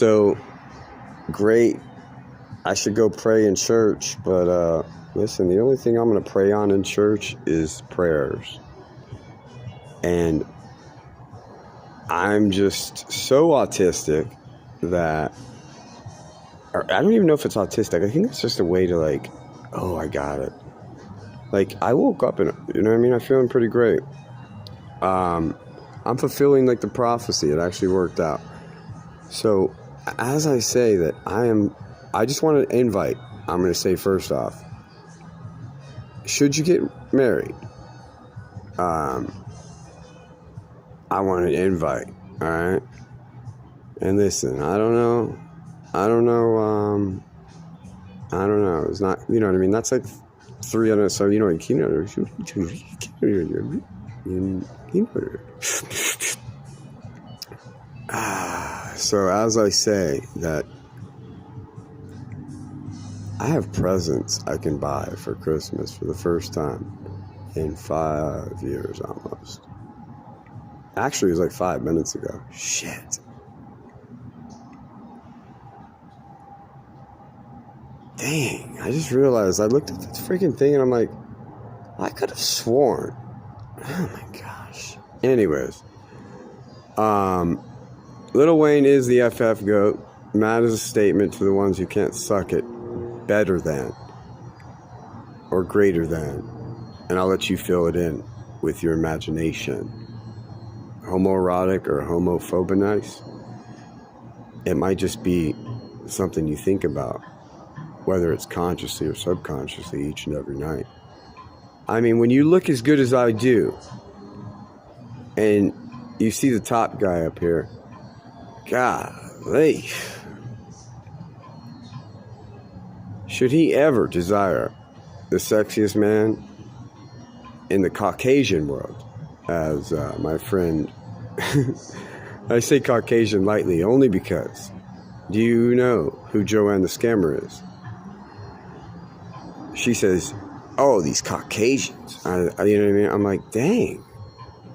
So, great. I should go pray in church, but listen, the only thing I'm going to pray on in church is prayers. And I'm just so autistic that, or I don't even know if it's autistic. I think it's just a way to oh, I got it. I woke up and, you know what I mean? I'm feeling pretty great. I'm fulfilling the prophecy. It actually worked out. So, as I say that I just want to invite, I'm going to say first off, should you get married, I want to invite, all right? And listen, I don't know, it's not, you know what I mean? That's 300, so, so as I say that I have presents I can buy for Christmas for the first time in 5 years almost. Actually, it was 5 minutes ago. Shit. Dang, I just realized I looked at this freaking thing and I'm like, I could have sworn. Oh my gosh. Anyways, Lil Wayne is the FFGOAT. Matt is a statement to the ones who can't suck it better than or greater than. And I'll let you fill it in with your imagination. Homoerotic or homophobionice. It might just be something you think about, whether it's consciously or subconsciously each and every night. I mean, when you look as good as I do, and you see the top guy up here, golly, should he ever desire the sexiest man in the Caucasian world, as my friend, I say Caucasian lightly only because, do you know who Joanne the Scammer is? She says, oh, these Caucasians, you know what I mean? I'm like, dang,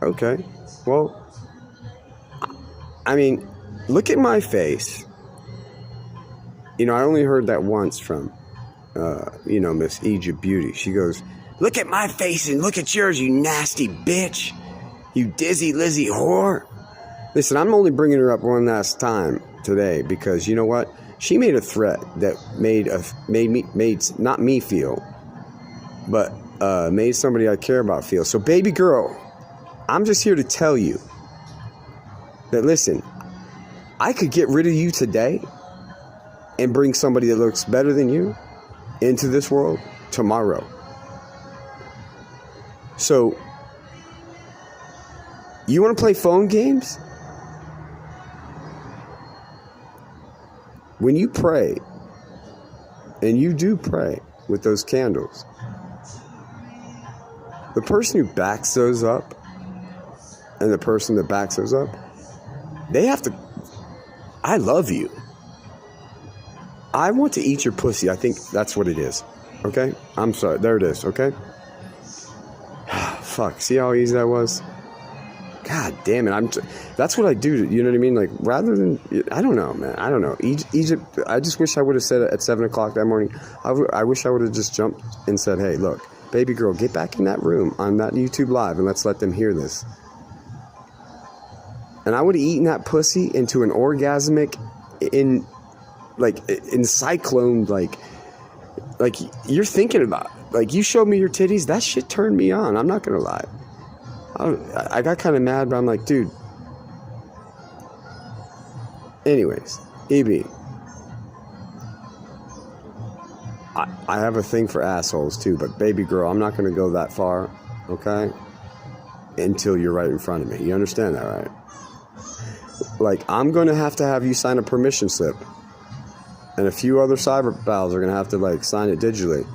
okay, well, I mean, look at my face. I only heard that once from, Miss Egypt Beauty. She goes, look at my face and look at yours, you nasty bitch. You dizzy Lizzy whore. Listen, I'm only bringing her up one last time today because you know what? She made a threat that made not me feel, but made somebody I care about feel. So baby girl, I'm just here to tell you that, listen, I could get rid of you today and bring somebody that looks better than you into this world tomorrow. So, you want to play phone games? When you pray, and you do pray with those candles, the person who backs those up and the person that backs those up, they have to, I love you. I want to eat your pussy. I think that's what it is. Okay? I'm sorry. There it is. Okay? Fuck. See how easy that was? God damn it. That's what I do. You know what I mean? Rather than, I don't know, man. I don't know. Egypt, I just wish I would have said it at 7 o'clock that morning. I wish I would have just jumped and said, hey, look, baby girl, get back in that room on that YouTube live and let's let them hear this. And I would have eaten that pussy into an orgasmic, in cyclone, you're thinking about. You showed me your titties, that shit turned me on. I'm not going to lie. I got kind of mad, but I'm like, dude. Anyways, EB. I have a thing for assholes too, but baby girl, I'm not going to go that far, okay? Until you're right in front of me. You understand that, right? I'm going to have you sign a permission slip. And a few other cyber pals are going to have to, sign it digitally.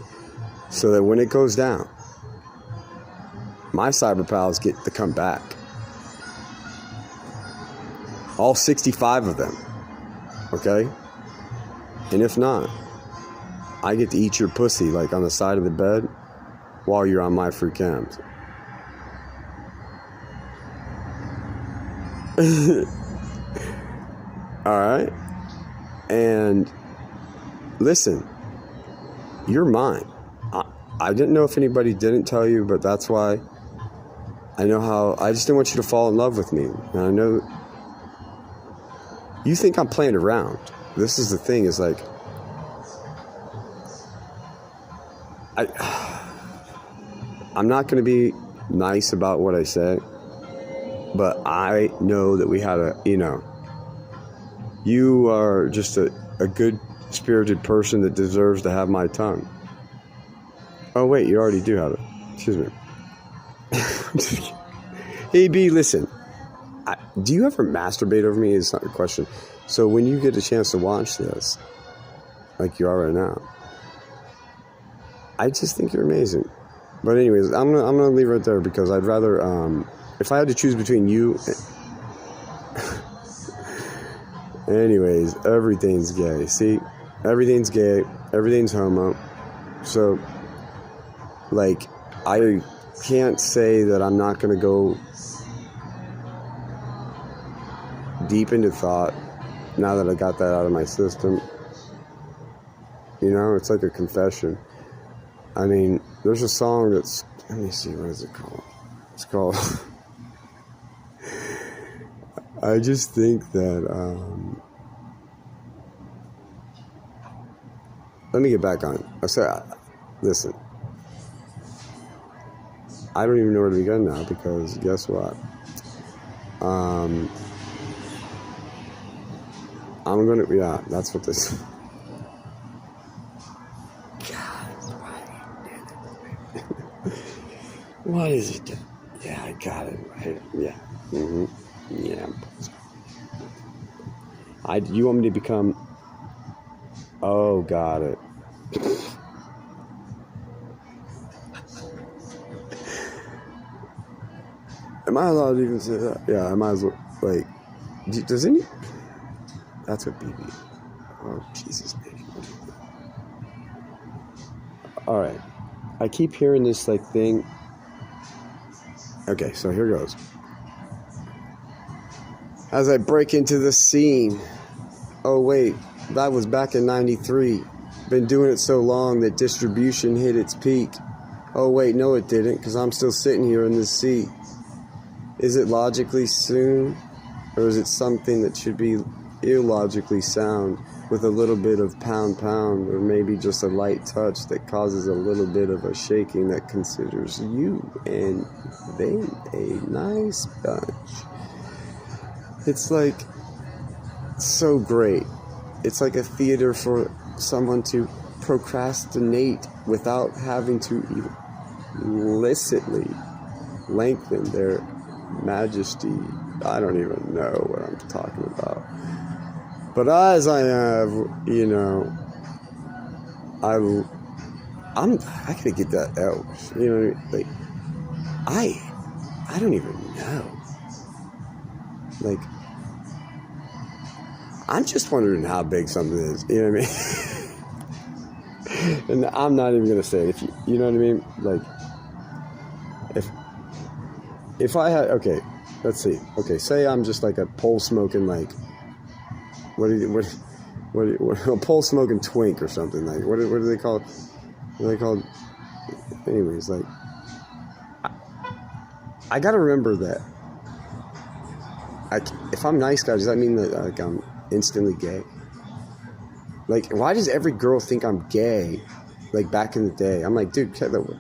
So that when it goes down, my cyber pals get to come back. All 65 of them. Okay? And if not, I get to eat your pussy, on the side of the bed while you're on my free cams. All right? And listen, you're mine. I didn't know if anybody didn't tell you, but that's why I know how. I just didn't want you to fall in love with me. And I know you think I'm playing around. This is the thing, is like, I'm not going to be nice about what I say, but I know that we had you are just a good spirited person that deserves to have my tongue. Oh wait, you already do have it. Excuse me. Hey B, listen. Do you ever masturbate over me? Is not a question. So when you get a chance to watch this, like you are right now, I just think you're amazing. But anyways, I'm gonna leave right there, because I'd rather, if I had to choose between you. Anyways, everything's gay. See, everything's gay. Everything's homo. So, like, I can't say that I'm not gonna go deep into thought now that I got that out of my system. It's like a confession. I mean, there's a song that's, let me see, what is it called? It's called, I just think that, let me get back on it. Listen, I don't even know where to begin now, because guess what? I'm gonna, yeah, that's what this. God, what is it? Yeah, I got it. Yeah. Mm-hmm. Yeah. You want me to become? Oh, got it. Am I allowed to even say that? Yeah, I might as well. Like, does any? That's what BB. Oh, Jesus, baby. All right. I keep hearing this, like, thing. Okay, so here goes. As I break into the scene. Oh, wait. That was back in 93. Been doing it so long that distribution hit its peak. Oh, wait, no, it didn't, because I'm still sitting here in this seat. Is it logically soon? Or is it something that should be illogically sound, with a little bit of pound, or maybe just a light touch that causes a little bit of a shaking that considers you and them a nice bunch? It's like so great. It's like a theater for someone to procrastinate without having to even illicitly lengthen their majesty. I don't even know what I'm talking about. But as I have, I gotta get that out. Like, I don't even know. Like, I'm just wondering how big something is. You know what I mean? And I'm not even gonna say it. If you know what I mean? Like, if I had, okay, let's see. Okay, say I'm just like a pole smoking, like, what a pole smoking twink or something, like, what do they call it? What are they called? Anyways, like, I gotta remember that. If I'm nice guy, does that mean that, like, I'm instantly gay? Like, why does every girl think I'm gay? Like, back in the day, I'm like, dude,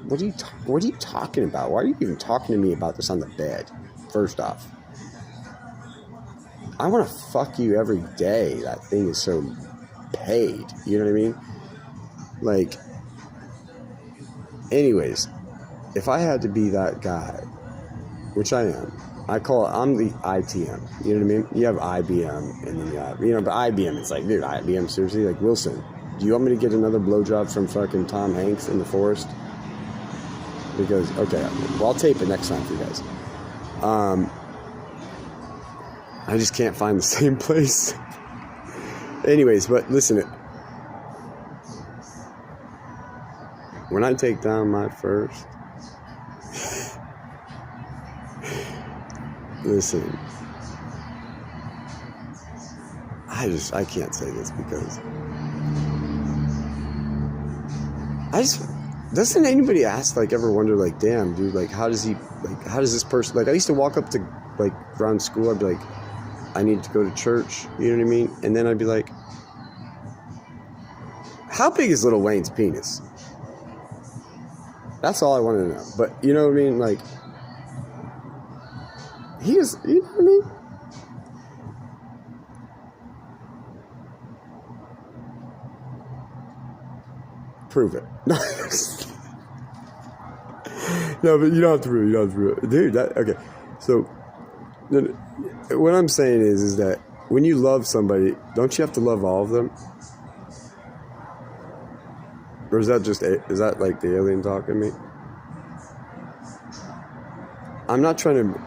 what are you talking about? Why are you even talking to me about this on the bed? First off, I want to fuck you every day. That thing is so paid. You know what I mean? Like, anyways, if I had to be that guy, which I am, I'm the ITM. You know what I mean? You have IBM, and then you have, but IBM, it's like, dude, IBM, seriously? Like, Wilson, do you want me to get another blowjob from fucking Tom Hanks in the forest? Because, okay, well, I'll tape it next time for you guys. I just can't find the same place. Anyways, but listen, when I take down my first, listen, I can't say this because doesn't anybody ask, like, ever wonder, like, damn, dude, like, how does this person, like, I used to walk up to, like, around school, I'd be like, I need to go to church, you know what I mean? And then I'd be like, how big is Lil Wayne's penis? That's all I wanted to know. But, you know what I mean? Like, he is, you know what I mean? Prove it. No, but you don't have to prove it. Dude, okay. So, what I'm saying is that when you love somebody, don't you have to love all of them? Or is that like the alien talking to me? I'm not trying to...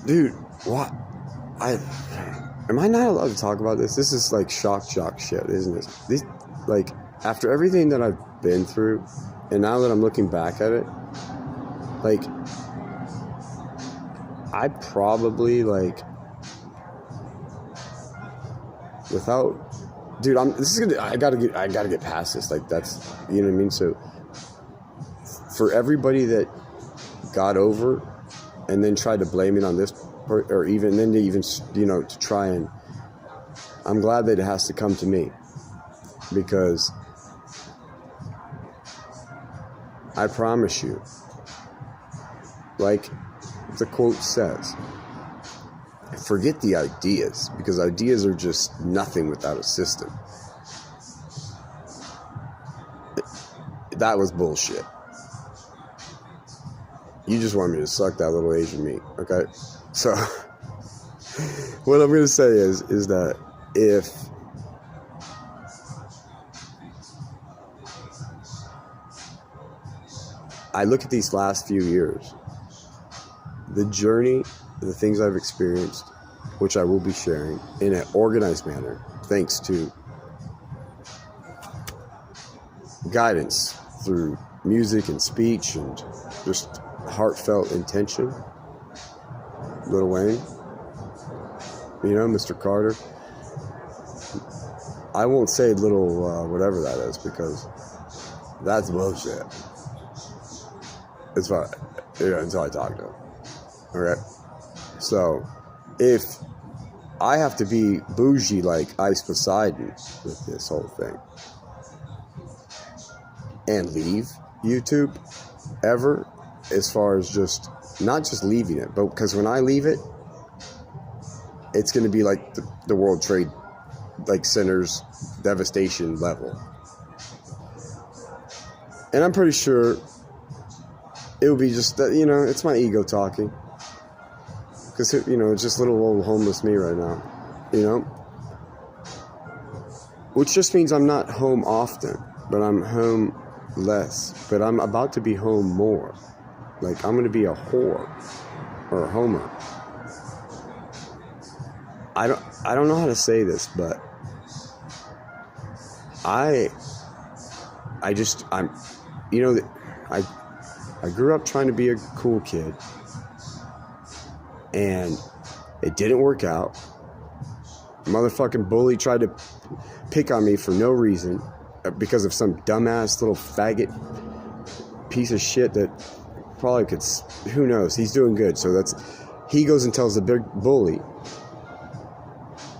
Dude, what? Am I not allowed to talk about this? This is like shock shit, isn't it? Like, after everything that I've been through, and now that I'm looking back at it, like, I probably, like, without, dude, I gotta get past this. Like, that's, you know what I mean? So, for everybody that got over and then tried to blame it on this, or even, you know, to try and, I'm glad that it has to come to me, because I promise you, like the quote says, forget the ideas, because ideas are just nothing without a system. That was bullshit. You just want me to suck that little Asian meat, okay? So, what I'm going to say is that if I look at these last few years, the journey, the things I've experienced, which I will be sharing in an organized manner, thanks to guidance through music and speech and just heartfelt intention. Lil Wayne, you know, Mr. Carter. I won't say little whatever that is, because that's bullshit. It's fine, you know, until I talk to him. Okay? So, if I have to be bougie like Ice Poseidon with this whole thing and leave YouTube ever, as far as just, not just leaving it, but because when I leave it, it's going to be like the World Trade Center's devastation level. And I'm pretty sure it would be just that, you know, it's my ego talking. Because, you know, it's just little old homeless me right now, you know? Which just means I'm not home often, but I'm home less. But I'm about to be home more. Like, I'm going to be a whore or a homer. I don't know how to say this, but I'm, you know, I grew up trying to be a cool kid, and it didn't work out. A motherfucking bully tried to pick on me for no reason, because of some dumbass little faggot piece of shit that probably could, who knows, he's doing good. So he goes and tells the big bully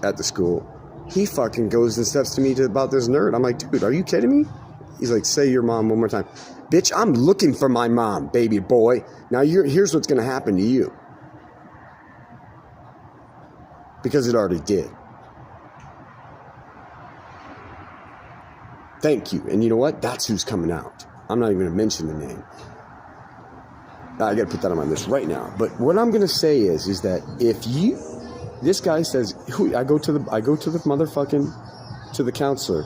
at the school, he fucking goes and steps to me about this nerd. I'm like, dude, are you kidding me? He's like, say your mom one more time. Bitch, I'm looking for my mom, baby boy. Now here's what's going to happen to you. Because it already did. Thank you. And you know what? That's who's coming out. I'm not even going to mention the name. I got to put that on my list right now. But what I'm going to say is that if this guy says, I go to the motherfucking, to the counselor.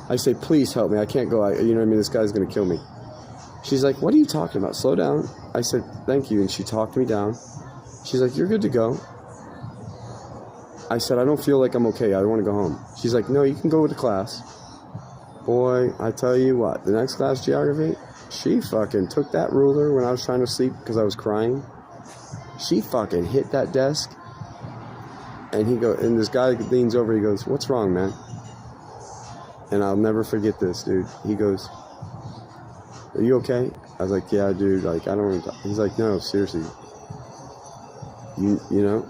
I say, please help me. I can't go. You know what I mean? This guy's going to kill me. She's like, what are you talking about? Slow down. I said, thank you. And she talked me down. She's like, you're good to go. I said, I don't feel like I'm okay. I want to go home. She's like, no, you can go to class. Boy, I tell you what, the next class, geography, she fucking took that ruler when I was trying to sleep because I was crying. She fucking hit that desk And this guy leans over, he goes, "What's wrong, man?" And I'll never forget this, dude. He goes, "Are you okay?" I was like, "Yeah, dude, like, I don't want to." He's like, "No, seriously. You know?"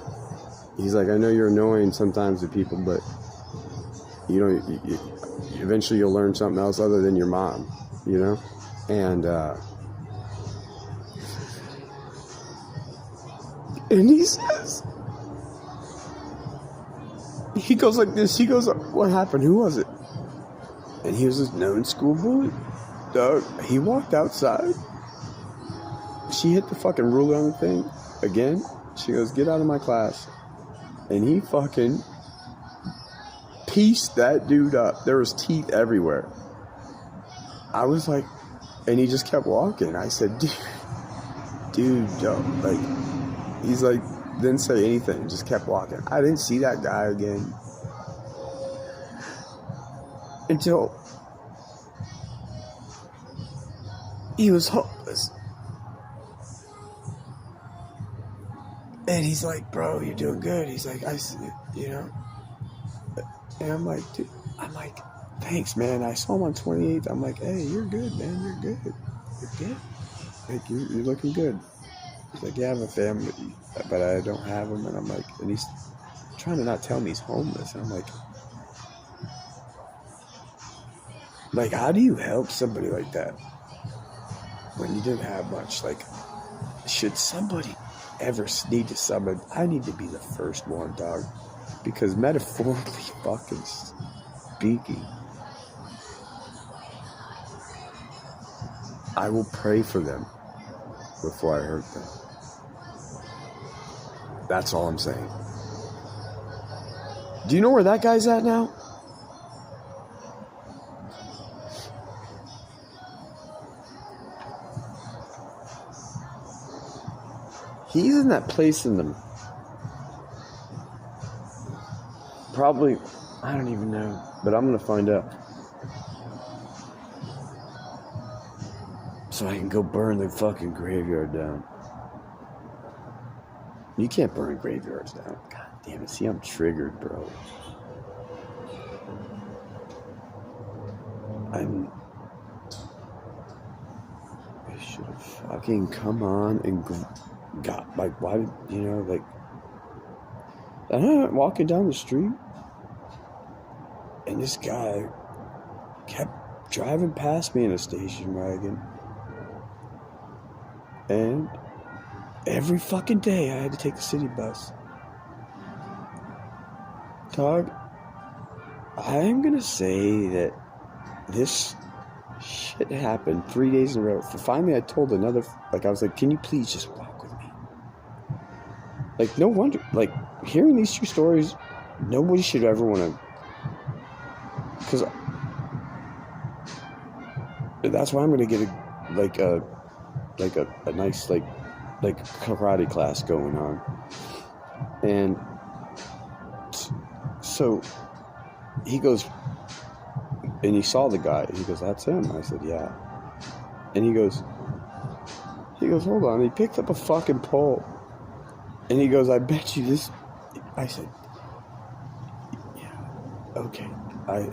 He's like, "I know you're annoying sometimes to people, but eventually you'll learn something else other than your mom, you know?" And he says, he goes like this, he goes, "What happened? Who was it?" And he was this known school bully. Dog, he walked outside. She hit the fucking ruler on the thing again. She goes, "Get out of my class." And he fucking pieced that dude up. There was teeth everywhere. I was like, and he just kept walking. I said, dude, don't, like, he's like, didn't say anything, just kept walking. I didn't see that guy again until he was homeless. And he's like, "Bro, you're doing good." He's like, "I see it, you know?" And I'm like, dude, "Thanks, man." I saw him on 28th. I'm like, "Hey, you're good, man. You're good. You're good. Like, you're looking good." He's like, "Yeah, I have a family, but I don't have him." And I'm like, and he's trying to not tell me he's homeless. And I'm like, how do you help somebody like that when you didn't have much? Like, should somebody ever need to summon? I need to be the first one, dog. Because metaphorically fucking speaking, I will pray for them before I hurt them. That's all I'm saying. Do you know where that guy's at now? He's in that place in the... Probably... I don't even know. But I'm going to find out. So I can go burn the fucking graveyard down. You can't burn graveyards down. God damn it. See, I'm triggered, bro. I should have fucking come on and got, like, why did, you know, like, I'm walking down the street, and this guy kept driving past me in a station wagon, and every fucking day I had to take the city bus. Dog, I'm gonna say that this shit happened 3 days in a row. Finally, I told another, like, I was like, "Can you please just walk with me?" Like, no wonder, like, hearing these two stories, nobody should ever want to, because that's why I'm going to get a nice, like karate class going on. And so he goes, and he saw the guy. He goes, "That's him." I said, "Yeah." And he goes, "Hold on." He picked up a fucking pole. And he goes, "I bet you this." I said, "Yeah, okay."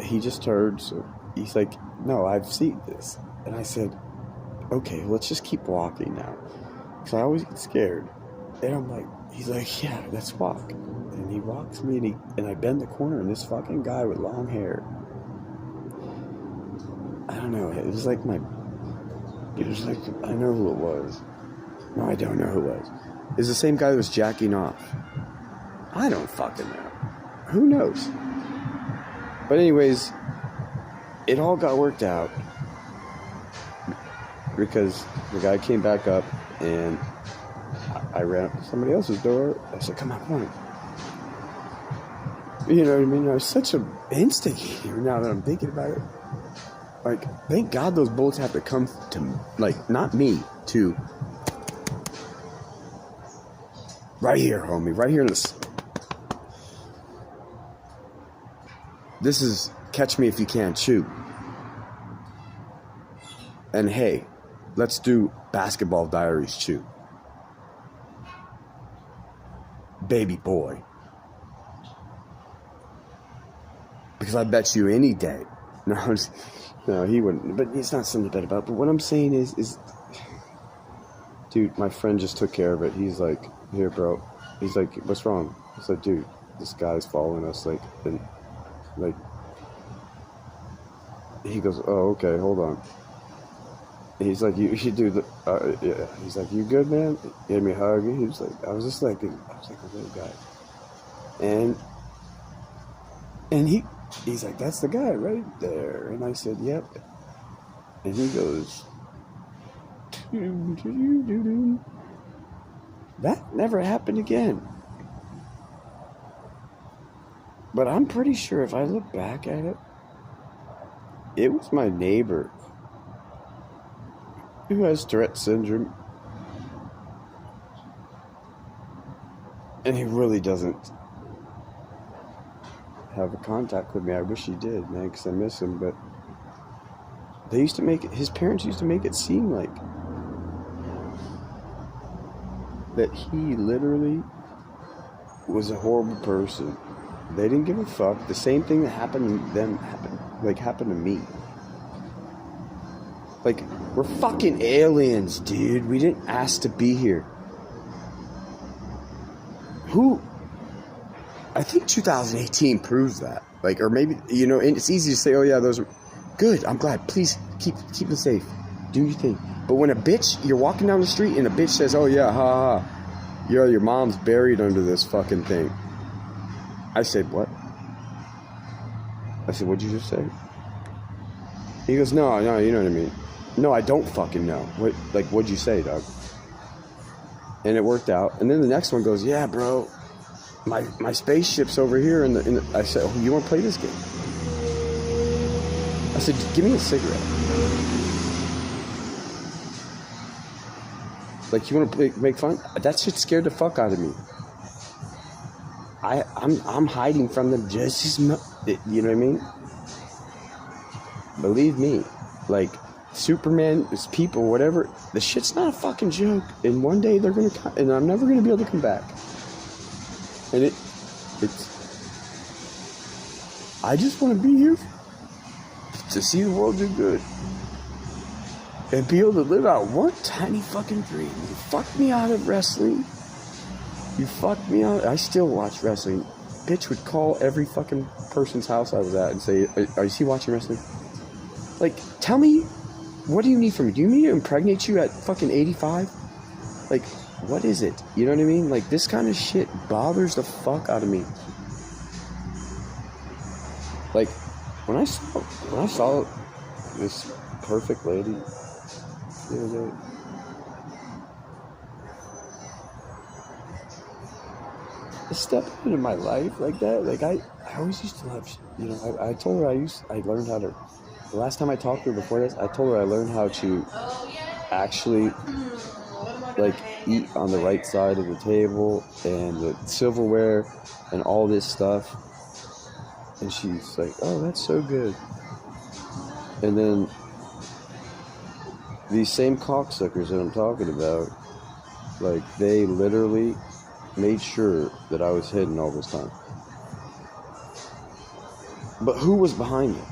He just heard, so he's like, "No, I've seen this." And I said, "Okay, let's just keep walking now." Because I always get scared. And I'm like, he's like, "Yeah, let's walk." And he walks me, and I bend the corner, and this fucking guy with long hair, I don't know, it was like, I know who it was. No, I don't know who it was. It's the same guy that was jacking off. I don't fucking know. Who knows? But anyways, it all got worked out because the guy came back up, and I ran up to somebody else's door. I said, come on. You know what I mean? I was such an instigator now that I'm thinking about it. Like, thank God those bullets have to come to, like, not me, to right here, homie, right here in this. This is Catch Me If You Can Shoot. And hey, let's do Basketball Diaries 2. Baby boy. Because I bet you any day. No, he wouldn't. But it's not something to bet about. But what I'm saying is, dude, my friend just took care of it. He's like, here, bro. He's like, what's wrong? He's like, dude, this guy's following us. Like, and like, he goes, oh, okay, hold on. He's like, you dude, yeah. He's like, you good, man? He gave me a hug. He was like, I was like a little guy. And he's like, that's the guy right there. And I said, yep. And he goes, that never happened again. But I'm pretty sure if I look back at it, it was my neighbor who has Tourette syndrome. And he really doesn't have a contact with me. I wish he did, man, because I miss him. But they used to his parents used to make it seem like that he literally was a horrible person. They didn't give a fuck. The same thing that happened to them happened to me. Like, we're fucking aliens, dude. We didn't ask to be here. I think 2018 proves that. Like, or maybe, and it's easy to say, oh yeah, those are good. I'm glad. Please keep it safe. Do your thing. But when you're walking down the street and a bitch says, oh yeah, ha ha, your mom's buried under this fucking thing. I said, what? I said, what'd you just say? He goes, no, you know what I mean. No, I don't fucking know. What'd you say, dog? And it worked out. And then the next one goes, yeah, bro, my spaceship's over here. I said, oh, you want to play this game? I said, give me a cigarette. Like, you want to make fun? That shit scared the fuck out of me. I'm hiding from them just as much. You know what I mean? Believe me, like, Superman, is people, whatever. The shit's not a fucking joke. And one day they're gonna come, and I'm never gonna be able to come back. And it's. I just want to be here to see the world do good and be able to live out one tiny fucking dream. You fucked me out of wrestling. You fucked me out. I still watch wrestling. Bitch would call every fucking person's house I was at and say, are you watching wrestling? Like, tell me, what do you need from me? Do you need me to impregnate you at fucking 85? Like, what is it? You know what I mean? Like, this kind of shit bothers the fuck out of me. Like, when I saw this perfect lady the other day, step into my life like that, like I always used to have, I told her I learned how to, the last time I talked to her before this, I told her I learned how to actually, like, eat on the right side of the table and the silverware and all this stuff. And she's like, oh, that's so good. And then these same cocksuckers that I'm talking about, like, they literally made sure that I was hidden all this time. But who was behind it?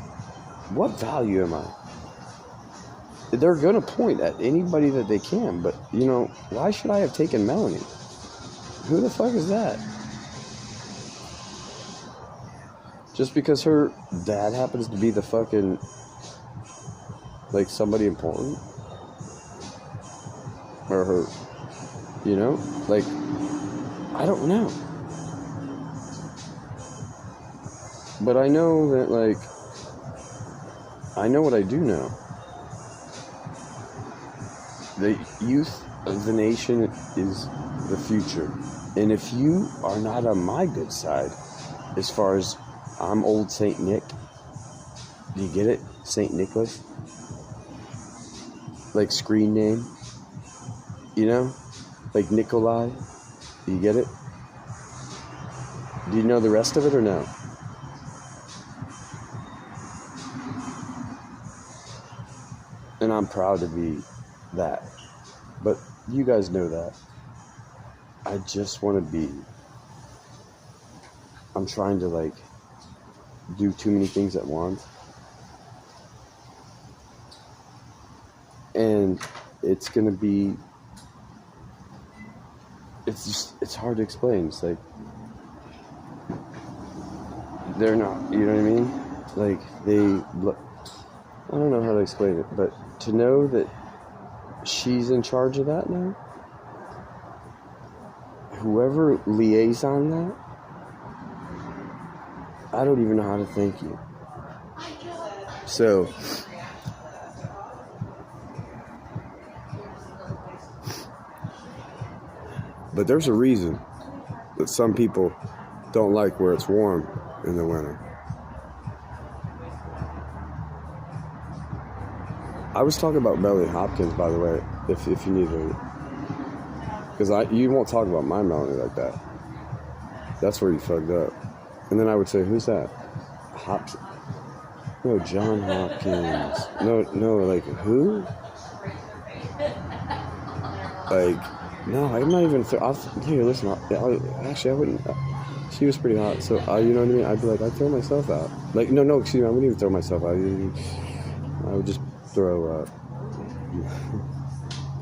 What value am I? They're gonna point at anybody that they can, but, why should I have taken Melanie? Who the fuck is that? Just because her dad happens to be the fucking, like, somebody important? Or her, like, I don't know. But I know that, like, I know what I do know. The youth of the nation is the future. And if you are not on my good side, as far as I'm old Saint Nick, do you get it? Saint Nicholas? Like, screen name? Like Nikolai? Do you get it? Do you know the rest of it or no? And I'm proud to be that. But you guys know that. I just want to be. I'm trying to, like, do too many things at once. And it's going to be, it's hard to explain. It's like, they're not, you know what I mean? Like, I don't know how to explain it, but to know that she's in charge of that now, whoever liaison that, I don't even know how to thank you. So, but there's a reason that some people don't like where it's warm in the winter. I was talking about Melanie Hopkins, by the way, if you need to, because you won't talk about my Melanie like that. That's where you fucked up. And then I would say, who's that? Hopkins? No, John Hopkins. No, like who? Like, no, I'm not even. Here, listen. Actually, I wouldn't. She was pretty hot, so you know what I mean. I'd be like, I'd throw myself out. Like, no, excuse me, I wouldn't even throw myself out. I would just throw up.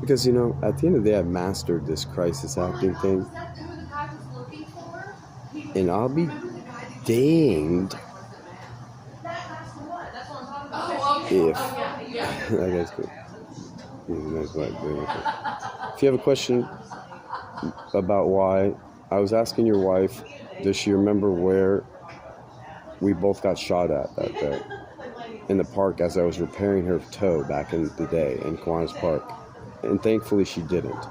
Because, you know, at the end of the day, I've mastered this crisis acting thing. And I'll be danged if that guy's cool. He's a nice black boy. If you have a question about why, I was asking your wife, does she remember where we both got shot at that day in the park as I was repairing her toe back in the day in Kiwanis Park? And thankfully she didn't.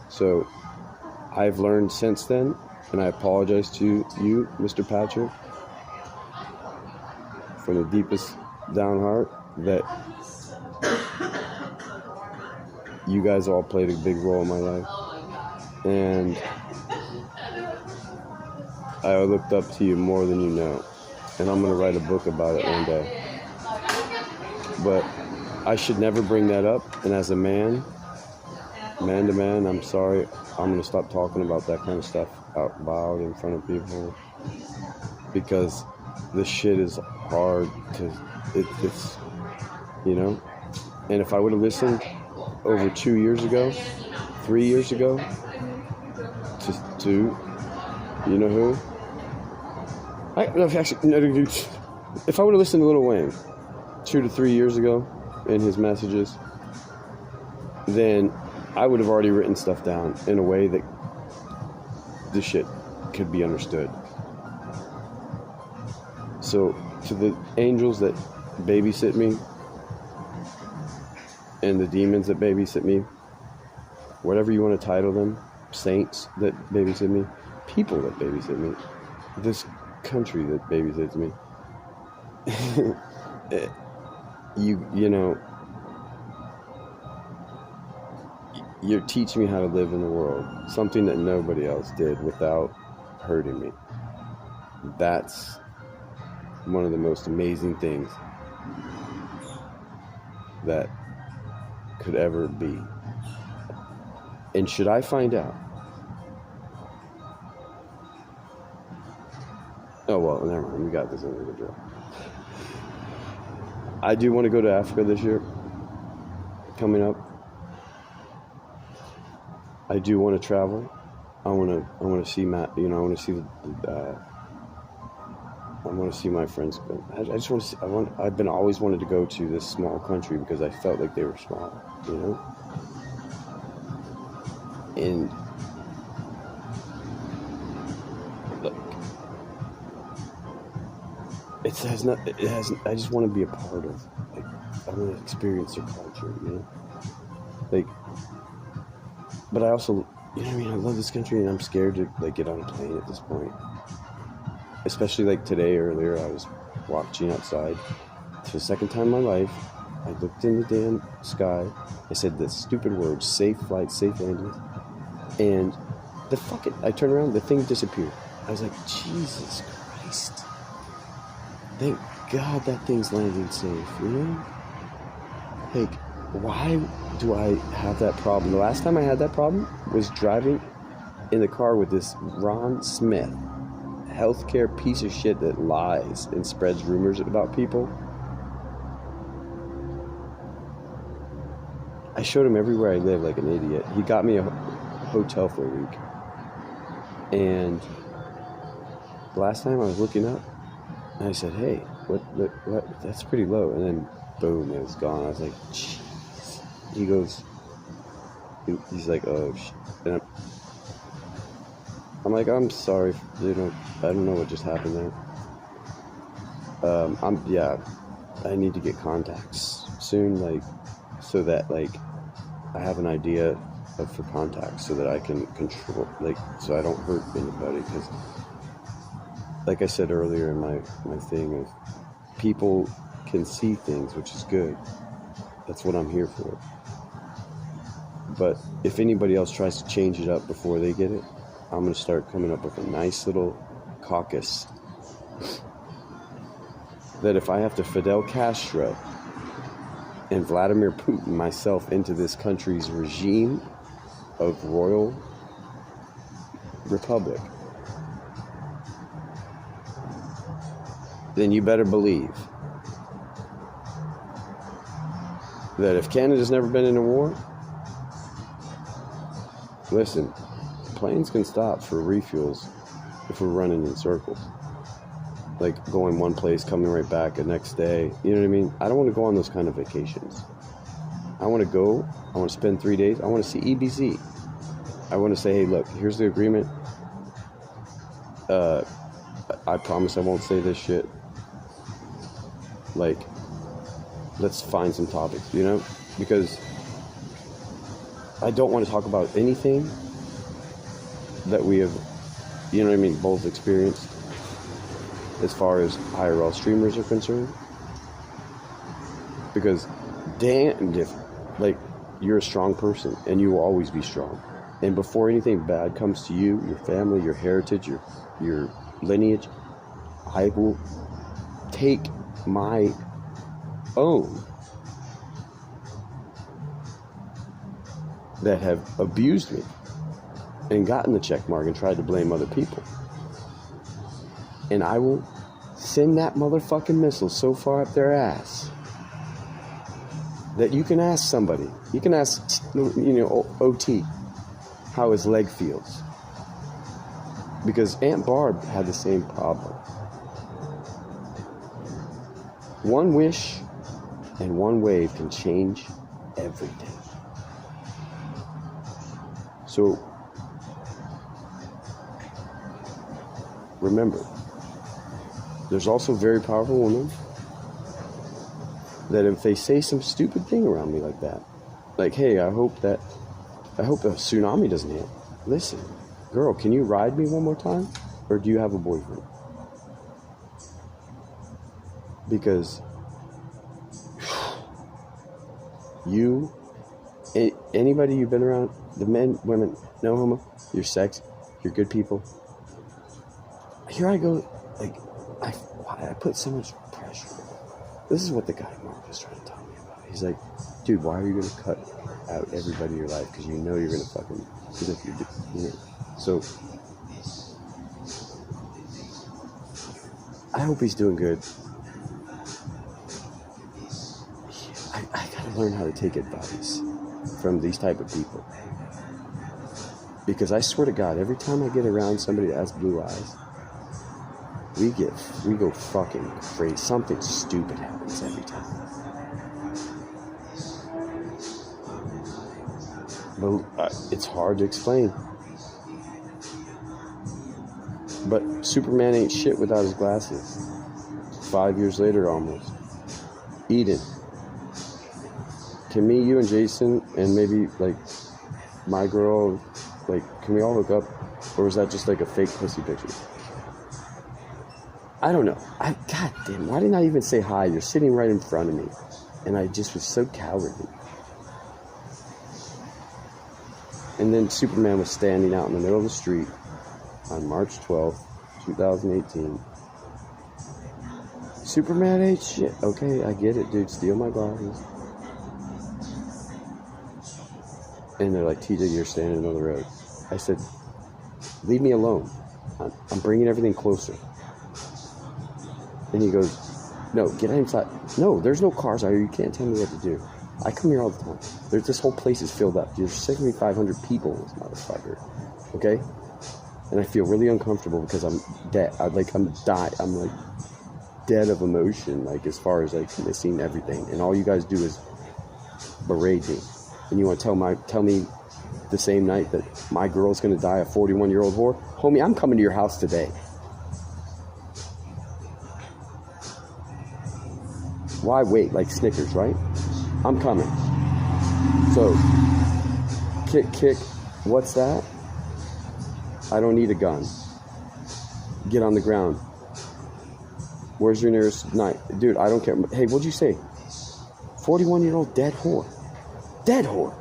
So I've learned since then, and I apologize to you, Mr. Patrick, from the deepest down heart, that you guys all played a big role in my life. And I looked up to you more than you know. And I'm going to write a book about it one day. But I should never bring that up. And as a man to man, I'm sorry. I'm going to stop talking about that kind of stuff out loud in front of people. Because this shit is hard to, it's, you know. And if I would have listened over 2 years ago, 3 years ago, to you know who? If I would have listened to Lil Wayne 2 to 3 years ago in his messages, then I would have already written stuff down in a way that this shit could be understood. So, to the angels that babysit me, and the demons that babysit me, whatever you want to title them, saints that babysit me, people that babysit me, this country that babysits me, you know, you're teaching me how to live in the world, something that nobody else did without hurting me. That's one of the most amazing things that could ever be. And should I find out, oh well, never mind, we got this under control. I do want to go to Africa this year, coming up. I do want to travel. I want to see Matt. You know, I want to see I want to see my friends. I just want to see. I've been always wanted to go to this small country because I felt like they were small. You know, and look, it has not. It has. I just want to be a part of. Like, I want to experience their culture. You know, like. But I also, you know what I mean? I love this country, and I'm scared to like get on a plane at this point. Especially like today, earlier, I was watching outside. For the second time in my life, I looked in the damn sky. I said the stupid words, safe flight, safe landing. And I turned around, the thing disappeared. I was like, Jesus Christ. Thank God that thing's landing safe, you know? Like, why do I have that problem? The last time I had that problem was driving in the car with this Ron Smith, healthcare piece of shit that lies and spreads rumors about people. I showed him everywhere I live like an idiot. He got me a hotel for a week. And the last time I was looking up, and I said, hey, what, that's pretty low. And then, boom, it was gone. I was like, jeez. He goes, he's like, oh, shit. And I'm like, I'm sorry, I don't know what just happened there. I need to get contacts soon, like, so that, like, I have an idea for contacts so that I can control, like, so I don't hurt anybody, because, like I said earlier in my thing, of people can see things, which is good. That's what I'm here for. But if anybody else tries to change it up before they get it, I'm going to start coming up with a nice little caucus that if I have to Fidel Castro and Vladimir Putin myself into this country's regime of royal republic, then you better believe that if Canada's never been in a war, listen, planes can stop for refuels if we're running in circles. Like going one place, coming right back the next day. You know what I mean? I don't want to go on those kind of vacations. I want to go, I want to spend 3 days, I want to see EBZ. I want to say, hey, look, here's the agreement. I promise I won't say this shit. Like, let's find some topics, you know? Because I don't want to talk about anything that we have, you know what I mean, both experienced as far as IRL streamers are concerned. Because damn, if, like, you're a strong person and you will always be strong. And before anything bad comes to you, your family, your heritage, your lineage, I will take my own that have abused me and gotten the check mark and tried to blame other people. And I will send that motherfucking missile so far up their ass that you can ask somebody. You can ask, you know, OT how his leg feels. Because Aunt Barb had the same problem. One wish and one wave can change everything. So, remember, there's also very powerful women that if they say some stupid thing around me like that, like, hey, I hope a tsunami doesn't hit. Listen, girl, can you ride me one more time? Or do you have a boyfriend? Because anybody you've been around, the men, women, no homo, you're sex, you're good people. Here I go, like, I put so much pressure. This is what the guy Mark was trying to tell me about. He's like, dude, why are you going to cut out everybody in your life? Because you know you're going to fucking, because if you know. So, I hope he's doing good. I gotta learn how to take advice from these type of people. Because I swear to God, every time I get around somebody that has blue eyes, we go fucking crazy. Something stupid happens every time. But it's hard to explain. But Superman ain't shit without his glasses. 5 years later, almost. Eden. Can me, you, and Jason, and maybe, like, my girl, like, can we all hook up? Or was that just, like, a fake pussy picture? I don't know. God damn, why didn't I even say hi? You're sitting right in front of me. And I just was so cowardly. And then Superman was standing out in the middle of the street on March 12th, 2018. Superman ain't shit. Okay, I get it, dude. Steal my glasses. And they're like, TJ, you're standing on the road. I said, leave me alone. I'm bringing everything closer. And he goes, no, get inside. No, there's no cars out here. You can't tell me what to do. I come here all the time. This whole place is filled up. There's 7,500 people in this motherfucker. Okay? And I feel really uncomfortable because I'm dead. I'm like dead of emotion, like as far as like missing everything. And all you guys do is berate me. And you want to tell me the same night that my girl's going to die a 41-year-old whore? Homie, I'm coming to your house today. Why wait? Like Snickers, right? I'm coming. So, kick, what's that? I don't need a gun. Get on the ground. Where's your nearest knife? Dude, I don't care. Hey, what'd you say? 41-year-old dead whore. Dead whore.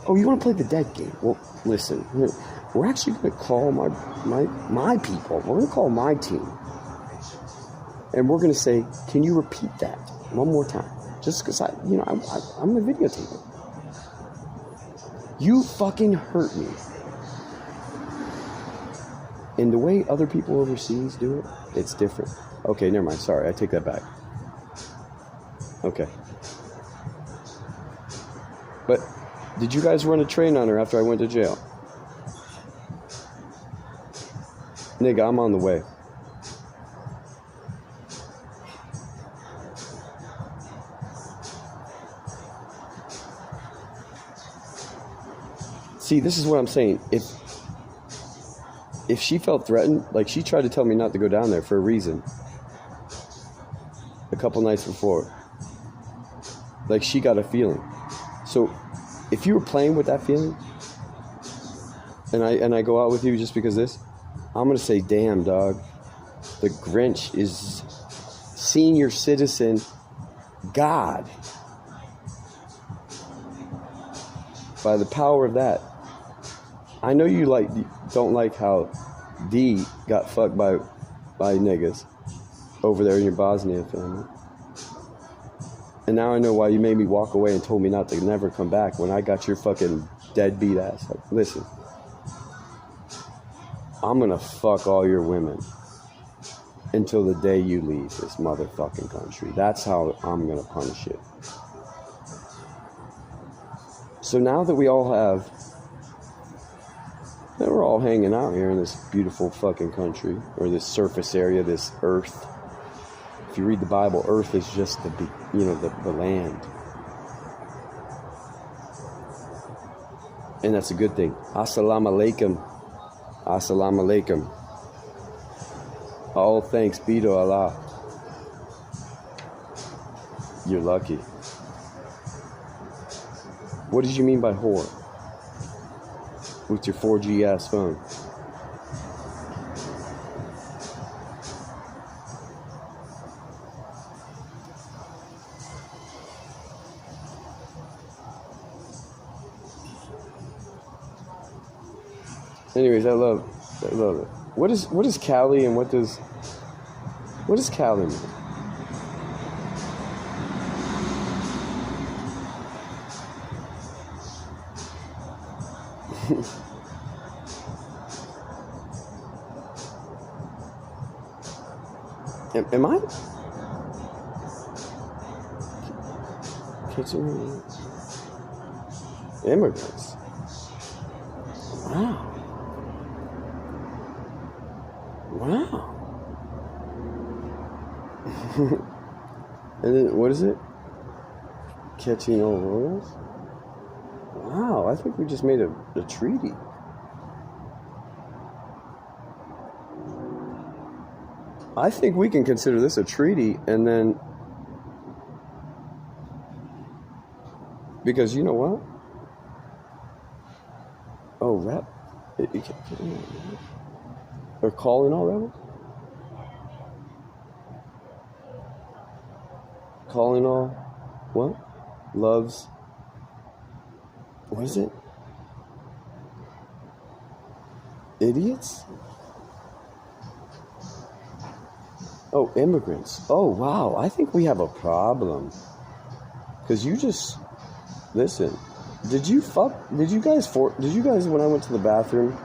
Oh, you want to play the dead game? Well, listen. We're actually going to call my people. We're going to call my team. And we're going to say, can you repeat that one more time? Just because I'm going to videotape it. You fucking hurt me. And the way other people overseas do it, it's different. Okay, never mind. Sorry, I take that back. Okay. But did you guys run a train on her after I went to jail? Nigga, I'm on the way. See, this is what I'm saying. If she felt threatened, like she tried to tell me not to go down there for a reason. A couple nights before. Like she got a feeling. So if you were playing with that feeling, and I go out with you just because this, I'm gonna say, damn dog, the Grinch is senior citizen God. By the power of that. I know you don't like how D got fucked by niggas over there in your Bosnia family. And now I know why you made me walk away and told me not to never come back when I got your fucking deadbeat ass. Like, listen, I'm gonna fuck all your women until the day you leave this motherfucking country. That's how I'm gonna punish it. So now that we're all hanging out here in this beautiful fucking country, or this surface area, this earth. If you read the Bible, earth is just the land. And that's a good thing. Assalamu alaikum. Assalamu alaikum. All thanks be to Allah. You're lucky. What did you mean by whore? With your 4G ass phone. Anyways, I love it. What is Cali and what does Cali mean? Am I? Kitchen immigrants. Wow. And then what is it? Catching all royals? Wow, I think we just made a treaty. I think we can consider this a treaty, and then, because you know what? Oh, rep. They're calling all rebels? Calling all, what? Loves, what is it? Idiots? Oh, immigrants. Oh, wow. I think we have a problem. Because you just, listen, did you guys, when I went to the bathroom,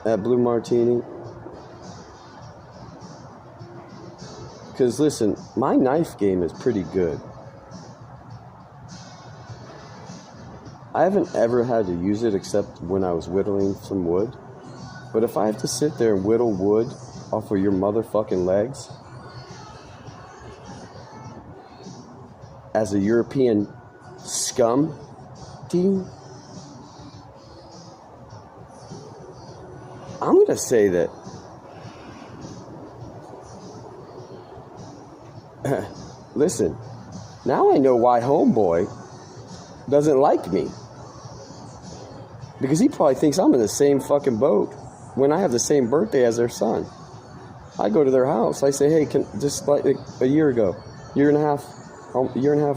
at Blue Martini. Because listen, my knife game is pretty good. I haven't ever had to use it except when I was whittling some wood. But if I have to sit there and whittle wood off of your motherfucking legs as a European scum team, I'm going to say that listen, now I know why Homeboy doesn't like me. Because he probably thinks I'm in the same fucking boat when I have the same birthday as their son. I go to their house. I say, hey, just like a year and a half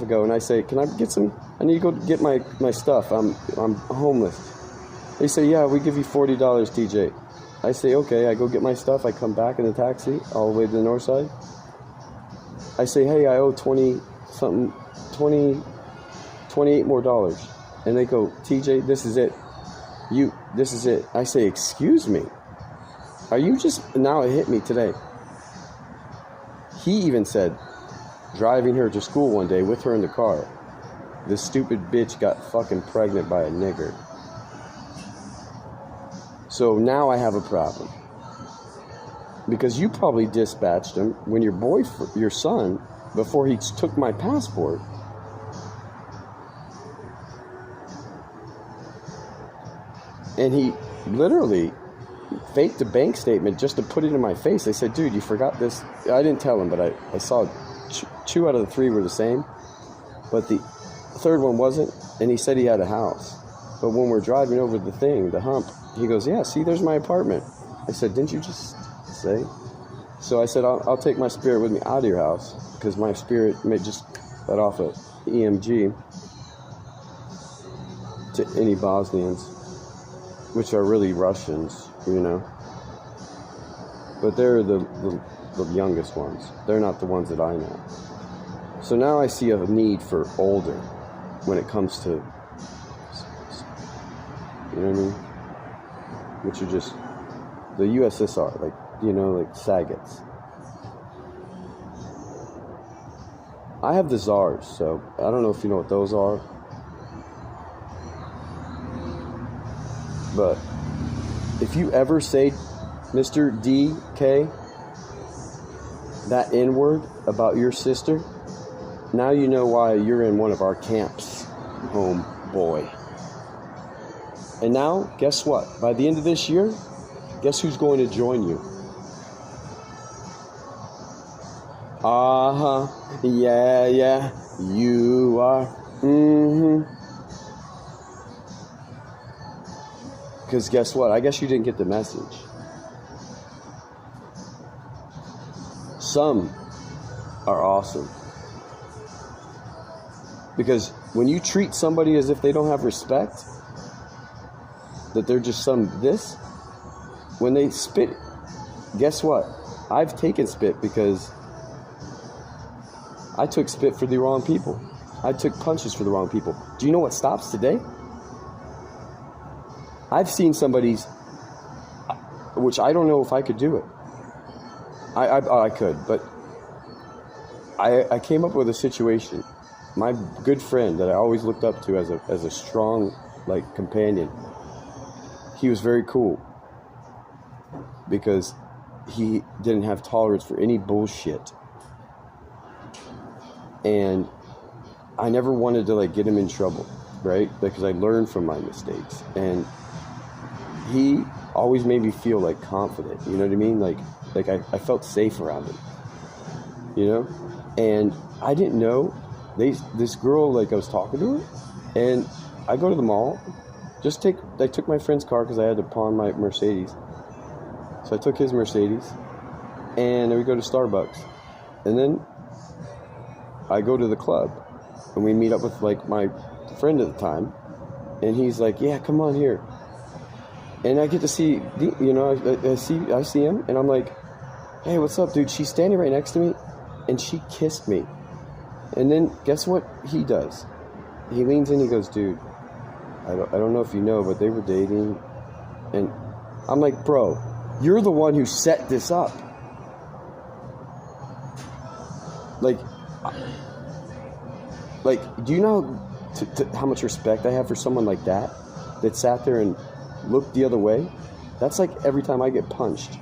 ago, and I say, can I get some? I need to go get my stuff. I'm homeless. They say, yeah, we give you $40, TJ. I say, okay. I go get my stuff. I come back in the taxi all the way to the north side. I say, hey, I owe 28 more dollars. And they go, TJ, this is it. This is it. I say, excuse me. Are you just, now it hit me today. He even said, driving her to school one day with her in the car, this stupid bitch got fucking pregnant by a nigger. So now I have a problem. Because you probably dispatched him when your son, before he took my passport, and he literally faked a bank statement just to put it in my face. They said, dude, you forgot this. I didn't tell him, but I saw two out of the three were the same. But the third one wasn't. And he said he had a house. But when we're driving over the hump, he goes, yeah, see, there's my apartment. I said, didn't you just say? So I said, I'll take my spirit with me out of your house. Because my spirit may just let off a EMG to any Bosnians, which are really Russians, you know. But they're the youngest ones. They're not the ones that I know. So now I see a need for older when it comes to, you know what I mean? Which are just the USSR, like, you know, like Saggets. I have the Czars, so I don't know if you know what those are. But if you ever say, Mr. DK, that N-word about your sister, now you know why you're in one of our camps, homeboy. And now, guess what? By the end of this year, guess who's going to join you? Uh-huh. Yeah, you are. Mm-hmm. Because guess what? I guess you didn't get the message. Some are awesome. Because when you treat somebody as if they don't have respect, that they're just when they spit, guess what? I've taken spit because I took spit for the wrong people. I took punches for the wrong people. Do you know what stops today? I've seen somebody's, which I don't know if I could do it. I could, but I came up with a situation. My good friend that I always looked up to as a strong, like, companion, he was very cool because he didn't have tolerance for any bullshit. And I never wanted to, like, get him in trouble, right? Because I learned from my mistakes. And he always made me feel, like, confident, you know what I mean? Like I felt safe around him, you know? And I didn't know, this girl, like, I was talking to her, and I go to the mall, I took my friend's car because I had to pawn my Mercedes. So I took his Mercedes, and then we go to Starbucks. And then I go to the club, and we meet up with, like, my friend at the time, and he's like, yeah, come on here. And I get to see, you know, I see him, and I'm like, hey, what's up, dude? She's standing right next to me, and she kissed me. And then guess what he does? He leans in, he goes, dude, I don't know if you know, but they were dating, and I'm like, bro, you're the one who set this up. Like, do you know how much respect I have for someone like that sat there and looked the other way? That's like every time I get punched.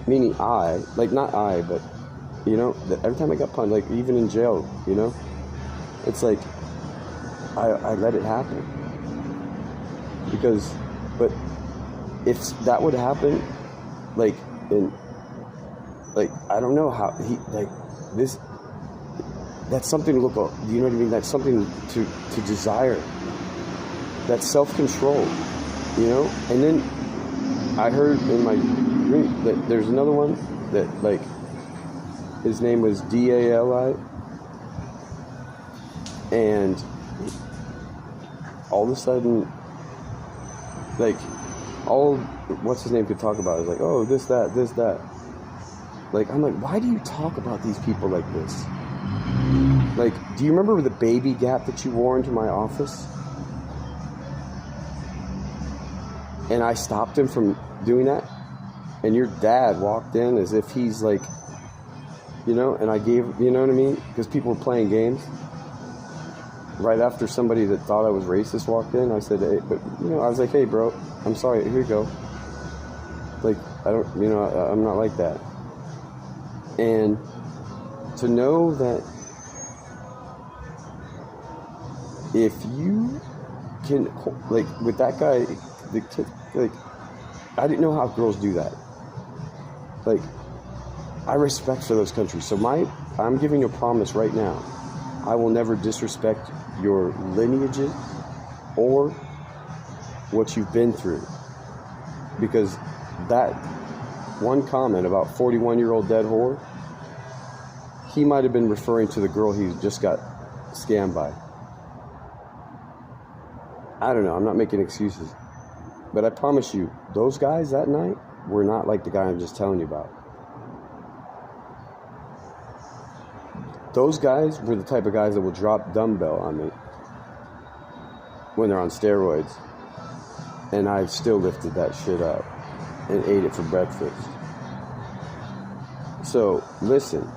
Meaning I, like not I, but, you know, every time I got punched, like even in jail, you know, it's like I let it happen. Because, but if that would happen, like, I don't know how that's something to look up. You know what I mean? That's something to desire. That's self-control, you know? And then I heard in my dream that there's another one that, like, his name was Dali, and all of a sudden, like, what's his name could talk about is like, oh, this, that. Like, I'm like, why do you talk about these people like this? Like, do you remember the baby gap that you wore into my office? And I stopped him from doing that? And your dad walked in as if he's like, you know, and I gave, you know what I mean? Because people were playing games. Right after somebody that thought I was racist walked in, I said, hey, but, you know, I was like, hey, bro, I'm sorry, here you go. Like, I don't, you know, I'm not like that. And to know that if you can, like, with that guy, like, I didn't know how girls do that. Like, I respect for those countries. So I'm giving you a promise right now. I will never disrespect your lineages or what you've been through. Because that one comment about 41-year-old dead whore, he might have been referring to the girl he just got scammed by. I don't know. I'm not making excuses. But I promise you, those guys that night were not like the guy I'm just telling you about. Those guys were the type of guys that will drop dumbbell on me when they're on steroids. And I still lifted that shit up and ate it for breakfast. So, listen.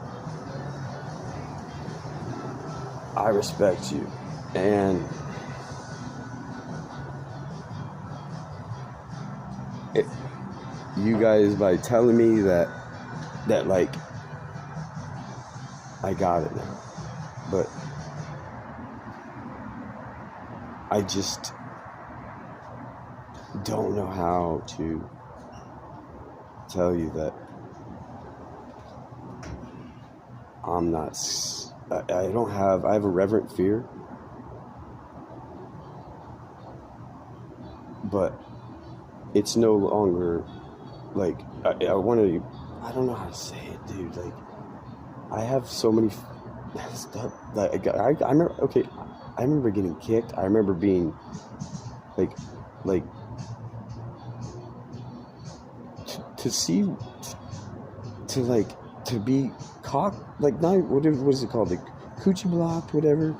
I respect you. And you guys, by telling me that like, I got it now. But I just don't know how to tell you that I'm not, I have a reverent fear, but it's no longer, like, I want to, I don't know how to say it, dude, like, I have so many stuff that I remember. Okay, I remember getting kicked. I remember being like to be caught, like, not what is it called, like coochie blocked, whatever,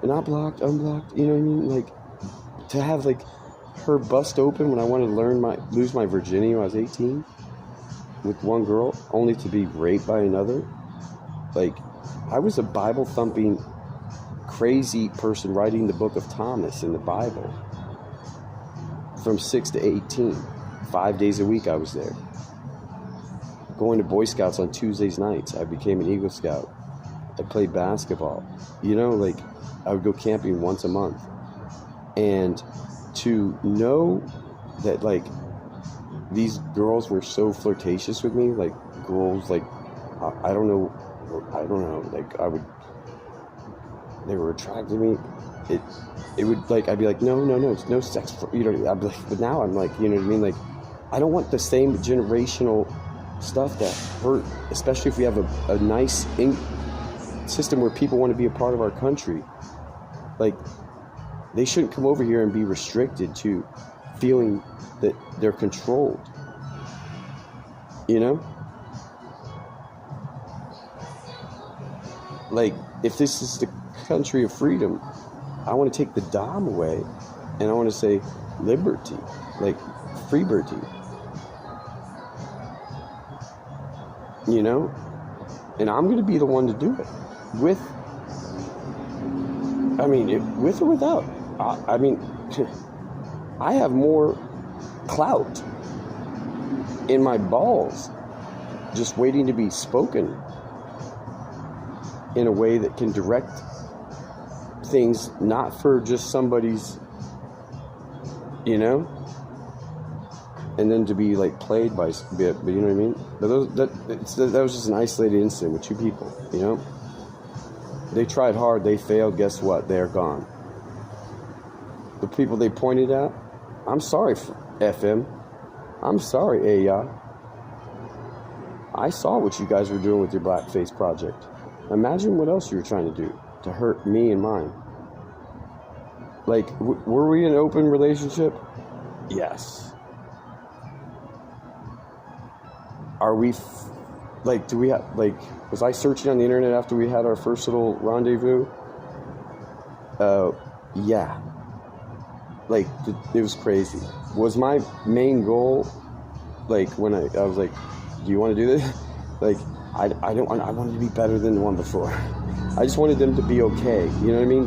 not blocked, unblocked. You know what I mean? Like, to have like her bust open when I wanted to lose my virginity when I was 18 with one girl, only to be raped by another. Like, I was a Bible-thumping, crazy person writing the book of Thomas in the Bible from 6 to 18. 5 days a week I was there. Going to Boy Scouts on Tuesdays nights. I became an Eagle Scout. I played basketball. You know, like, I would go camping once a month. And to know that, like, these girls were so flirtatious with me, like, girls, like, I don't know, like, they were attracted to me. It would, like, I'd be like, no, it's no sex, you know, I'd be like, but now I'm like, you know what I mean? Like, I don't want the same generational stuff that hurt, especially if we have a nice system where people want to be a part of our country. Like, they shouldn't come over here and be restricted to feeling that they're controlled, you know? Like, if this is the country of freedom, I want to take the dom away, and I want to say liberty. Like, Freebird team. You know? And I'm going to be the one to do it. With or without. I have more clout in my balls just waiting to be spoken in a way that can direct things, not for just somebody's, you know, and then to be like played by, but you know what I mean? But that was just an isolated incident with two people, you know? They tried hard, they failed, guess what? They're gone. The people they pointed at, I'm sorry, FM. I'm sorry, AYA. I saw what you guys were doing with your blackface project. Imagine what else you were trying to do to hurt me and mine. Like, were we in an open relationship? Yes. Are we, do we have, was I searching on the internet after we had our first little rendezvous? Yeah. It was crazy. Was my main goal, when I was like, do you want to do this? I wanted to be better than the one before. I just wanted them to be okay. You know what I mean?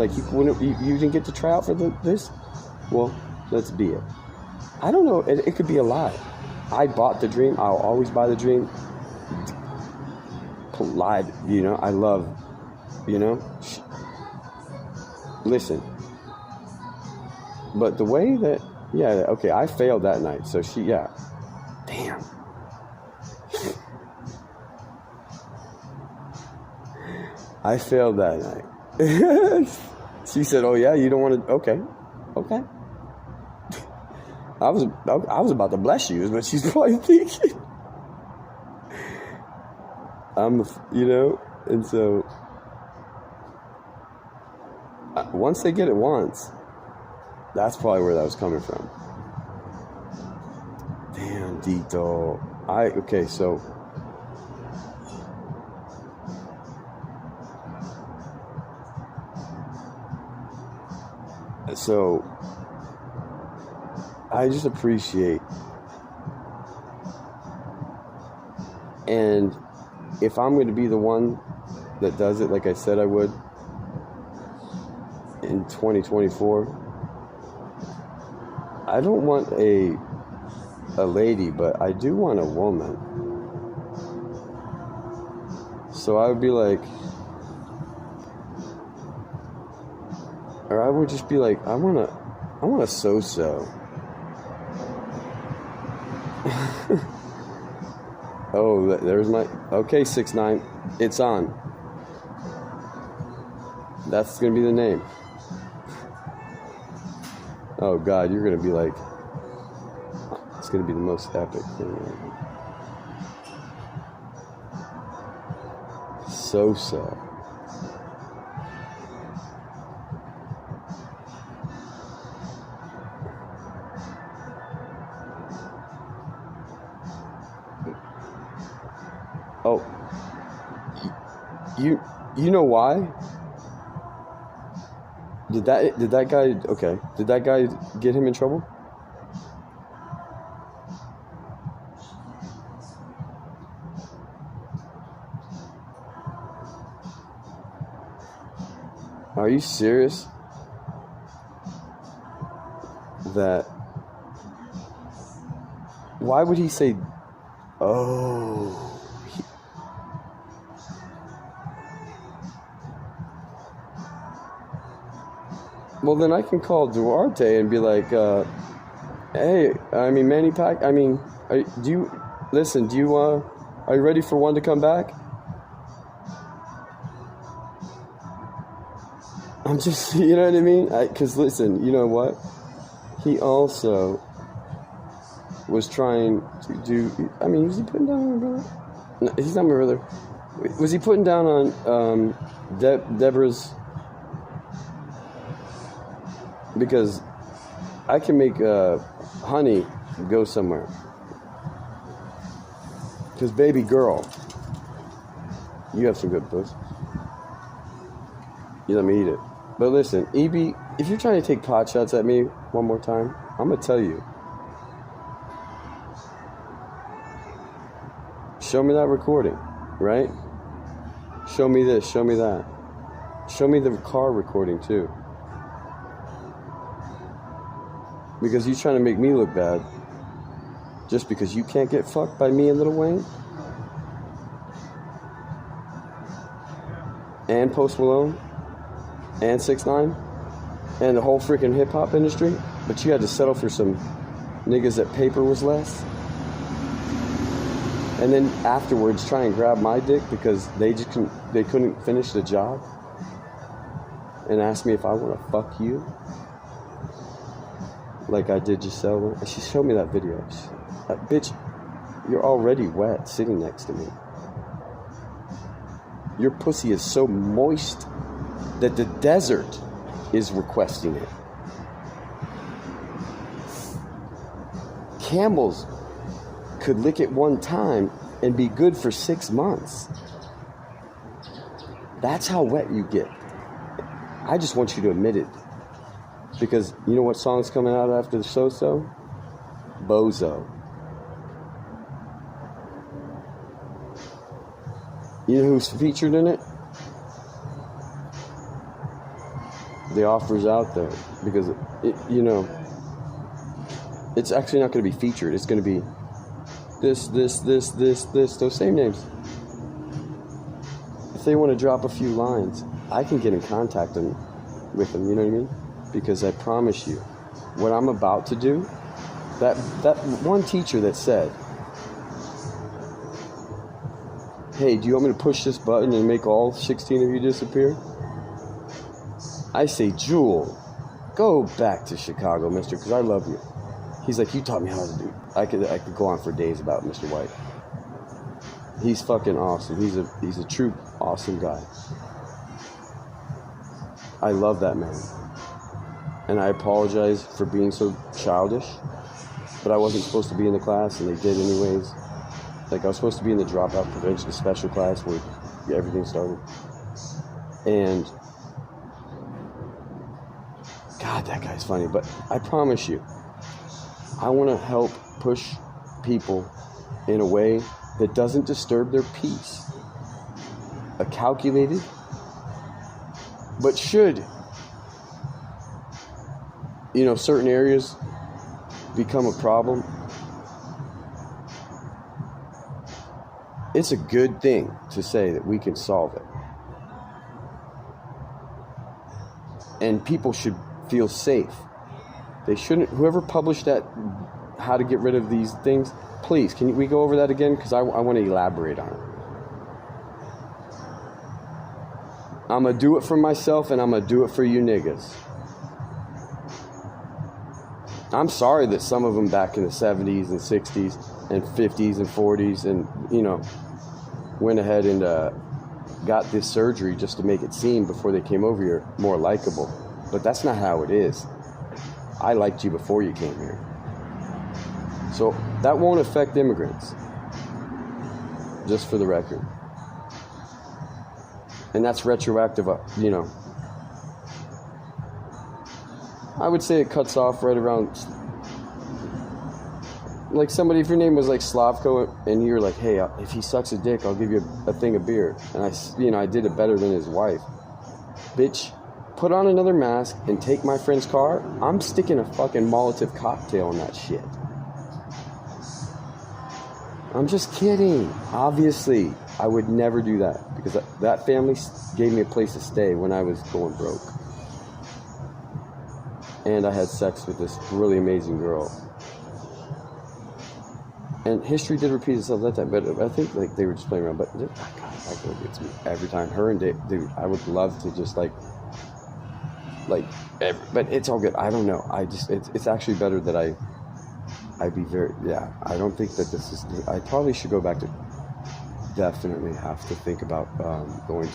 You didn't get to try out for this? Well, let's be it. I don't know. It could be a lie. I bought the dream. I'll always buy the dream. Lied. You know, I love, you know. Listen. But the way that, okay, I failed that night. So damn. I failed that night. She said, "Oh yeah, you don't want to." Okay. I was about to bless you, is what she's probably thinking. And so once they get it once, that's probably where that was coming from. Damn, Dito. So I just appreciate, and if I'm going to be the one that does it like I said I would in 2024, I don't want a lady, but I do want a woman. So I would be like, or I would just be like, I want a so-so. Oh, there's my, okay, 6ix9ine, it's on. That's gonna be the name. Oh God, you're gonna be like, it's gonna be the most epic thing. So-so. Oh, you know why? Did that guy get him in trouble? Are you serious? Why would he say, oh, well, then I can call Duarte and be like, hey, Manny Pac, are you ready for one to come back? I'm just, you know what I mean? Because listen, you know what? He also was trying to do, was he putting down on my brother? No, he's not my brother. Was he putting down on Deborah's? Because I can make honey go somewhere. Because baby girl, you have some good puss. You let me eat it. But listen, EB, if you're trying to take pot shots at me one more time, I'm going to tell you. Show me that recording, right? Show me this, show me that. Show me the car recording too. Because you're trying to make me look bad just because you can't get fucked by me and Lil Wayne? And Post Malone? And 6ix9ine? And the whole freaking hip-hop industry? But you had to settle for some niggas that paper was less? And then afterwards try and grab my dick because they couldn't finish the job? And ask me if I want to fuck you? Like I did Giselle. She showed me that video. That bitch, you're already wet sitting next to me. Your pussy is so moist that the desert is requesting it. Camels could lick it one time and be good for 6 months. That's how wet you get. I just want you to admit it. Because you know what song's coming out after the So-So? Bozo. You know who's featured in it? The offer's out there. Because, it's actually not going to be featured. It's going to be this, those same names. If they want to drop a few lines, I can get in contact with them, you know what I mean? Because I promise you, what I'm about to do, that one teacher that said, hey, do you want me to push this button and make all 16 of you disappear? I say, Jewel, go back to Chicago, mister, because I love you. He's like, you taught me how to do. I could go on for days about Mr. White. He's fucking awesome. He's a true awesome guy. I love that man. And I apologize for being so childish, but I wasn't supposed to be in the class, and they did anyways. Like, I was supposed to be in the dropout prevention special class where everything started. And, God, that guy's funny. But I promise you, I want to help push people in a way that doesn't disturb their peace. A calculated, but should, certain areas become a problem, it's a good thing to say that we can solve it. And people should feel safe. They shouldn't, whoever published that, how to get rid of these things, please, can we go over that again? Because I want to elaborate on it. I'm going to do it for myself, and I'm going to do it for you niggas. I'm sorry that some of them back in the 70s and 60s and 50s and 40s and, went ahead and got this surgery just to make it seem before they came over here more likable. But that's not how it is. I liked you before you came here. So that won't affect immigrants. Just for the record. And that's retroactive, I would say it cuts off right around, like somebody, if your name was like Slavko and you're like, hey, if he sucks a dick, I'll give you a thing of beer. And I did it better than his wife. Bitch, put on another mask and take my friend's car. I'm sticking a fucking Molotov cocktail in that shit. I'm just kidding. Obviously, I would never do that because that family gave me a place to stay when I was going broke. And I had sex with this really amazing girl. And history did repeat itself that time, but I think like they were just playing around. But God, that girl gets me every time. Her and Dave, dude, I would love to just but it's all good. I don't know. It's actually better that I'd be very, I don't think that this is, I probably should go back to, definitely have to think about going to,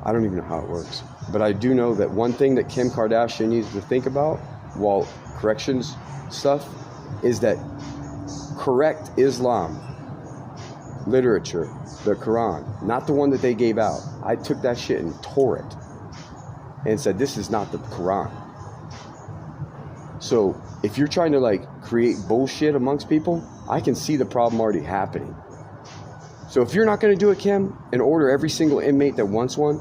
I don't even know how it works. But I do know that one thing that Kim Kardashian needs to think about while corrections stuff is that correct Islam literature, the Quran, not the one that they gave out. I took that shit and tore it and said, this is not the Quran. So if you're trying to like create bullshit amongst people, I can see the problem already happening. So if you're not going to do it, Kim, and order every single inmate that wants one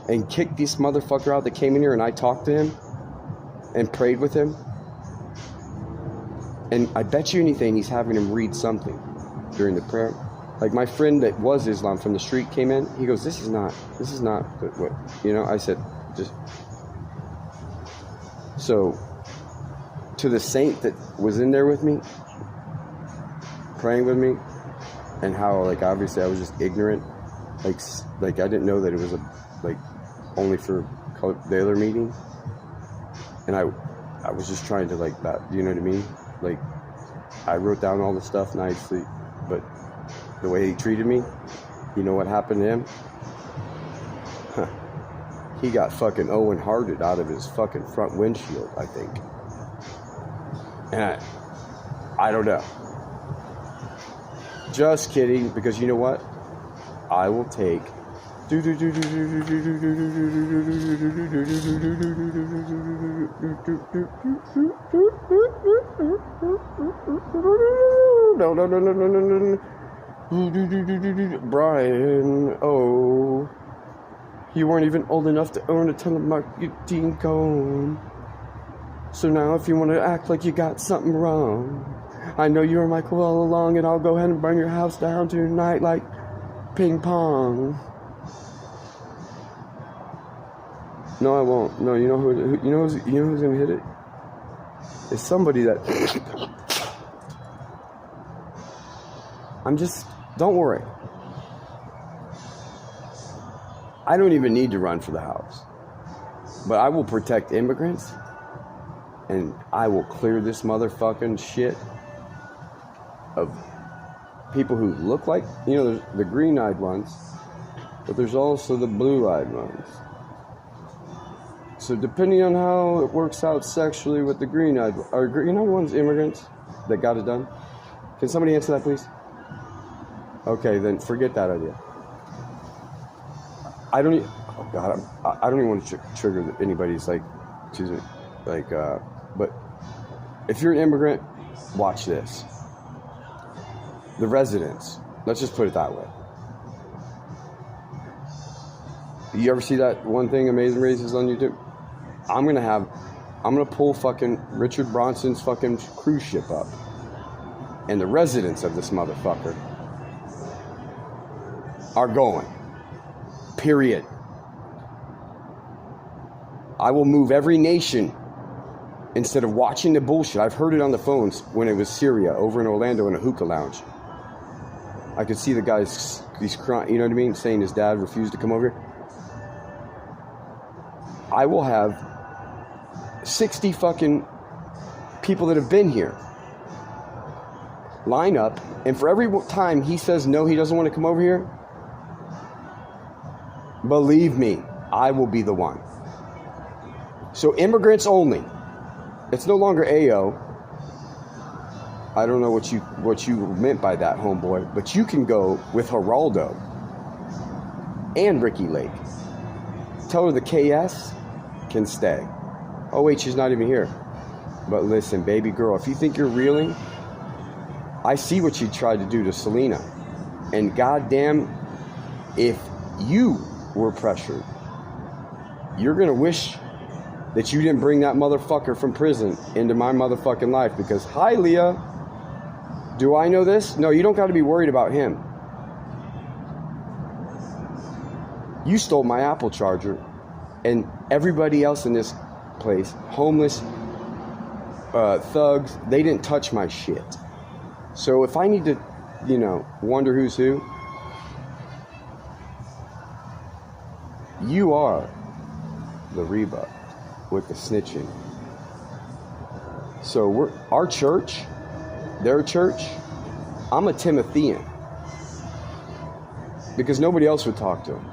and kick this motherfucker out that came in here and I talked to him and prayed with him, and I bet you anything he's having him read something during the prayer. Like my friend that was Islam from the street came in, he goes, this is not what, you know, I said, just, so to the saint that was in there with me, praying with me, and how, like, obviously I was just ignorant, like I didn't know that it was only for the other meeting, and I was just trying to, like, that, you know what I mean? Like, I wrote down all the stuff nicely, but the way he treated me, you know what happened to him? He got fucking Owen Harted out of his fucking front windshield, I think. And I don't know. Just kidding, because you know what? I will take no. Brian, oh, you weren't even old enough to earn a telemarketing code. So now if you want to act like you got something wrong, I know you were Michael all along, and I'll go ahead and burn your house down tonight like ping pong. No, I won't. No, you know who's gonna hit it? It's somebody that don't worry. I don't even need to run for the house. But I will protect immigrants, and I will clear this motherfucking shit of people who look like, you know, there's the green-eyed ones, but there's also the blue-eyed ones. So depending on how it works out sexually with the green-eyed ones, immigrants that got it done. Can somebody answer that, please? Okay, then forget that idea. I don't even want to trigger anybody's, like, excuse me, like, but if you're an immigrant, watch this. The residents, let's just put it that way. You ever see that one thing, Amazing Races on YouTube? I'm gonna pull fucking Richard Branson's fucking cruise ship up, and the residents of this motherfucker are going. Period. I will move every nation instead of watching the bullshit. I've heard it on the phones when it was Syria over in Orlando in a hookah lounge. I could see the guys, he's crying, you know what I mean, saying his dad refused to come over here. I will have 60 fucking people that have been here line up, and for every time he says no, he doesn't want to come over here, believe me, I will be the one. So immigrants only. It's no longer AO. I don't know what you meant by that, homeboy, but you can go with Geraldo and Ricky Lake. Tell her the KS can stay. Oh wait, she's not even here. But listen, baby girl, if you think you're reeling, I see what you tried to do to Selena. And goddamn, if you were pressured, you're gonna wish that you didn't bring that motherfucker from prison into my motherfucking life, because, hi Leah, do I know this? No, you don't got to be worried about him. You stole my Apple charger, and everybody else in this place, homeless, thugs, they didn't touch my shit. So if I need to, wonder who's who, you are the Reba with the snitching. So our church, their church, I'm a Timothean, because nobody else would talk to him.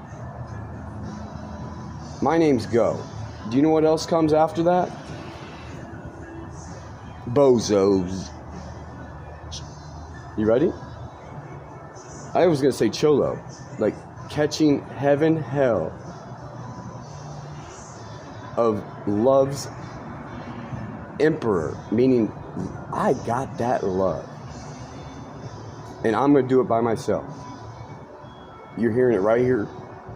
My name's Go. Do you know what else comes after that? Bozos. You ready? I was going to say Cholo. Like catching heaven, hell of love's emperor, meaning I got that love. And I'm going to do it by myself. You're hearing it right here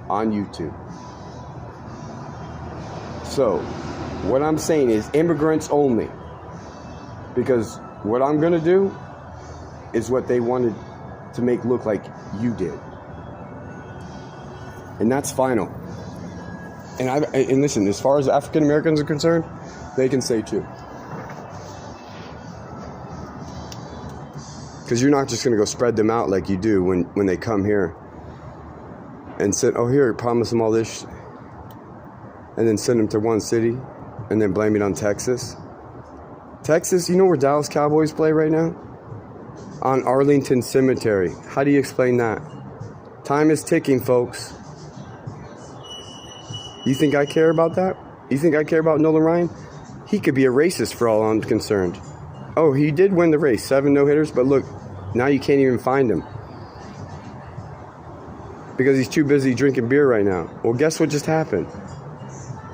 on YouTube. So, what I'm saying is immigrants only. Because what I'm going to do is what they wanted to make look like you did. And that's final. And listen, as far as African Americans are concerned, they can say too. Because you're not just going to go spread them out like you do when they come here and say, oh, here, promise them all this and then send them to one city and then blame it on Texas. Texas, you know where Dallas Cowboys play right now? On Arlington Cemetery. How do you explain that? Time is ticking, folks. You think I care about that? You think I care about Nolan Ryan? He could be a racist for all I'm concerned. Oh, he did win the race, 7 no-hitters, but look, now you can't even find him. Because he's too busy drinking beer right now. Well, guess what just happened?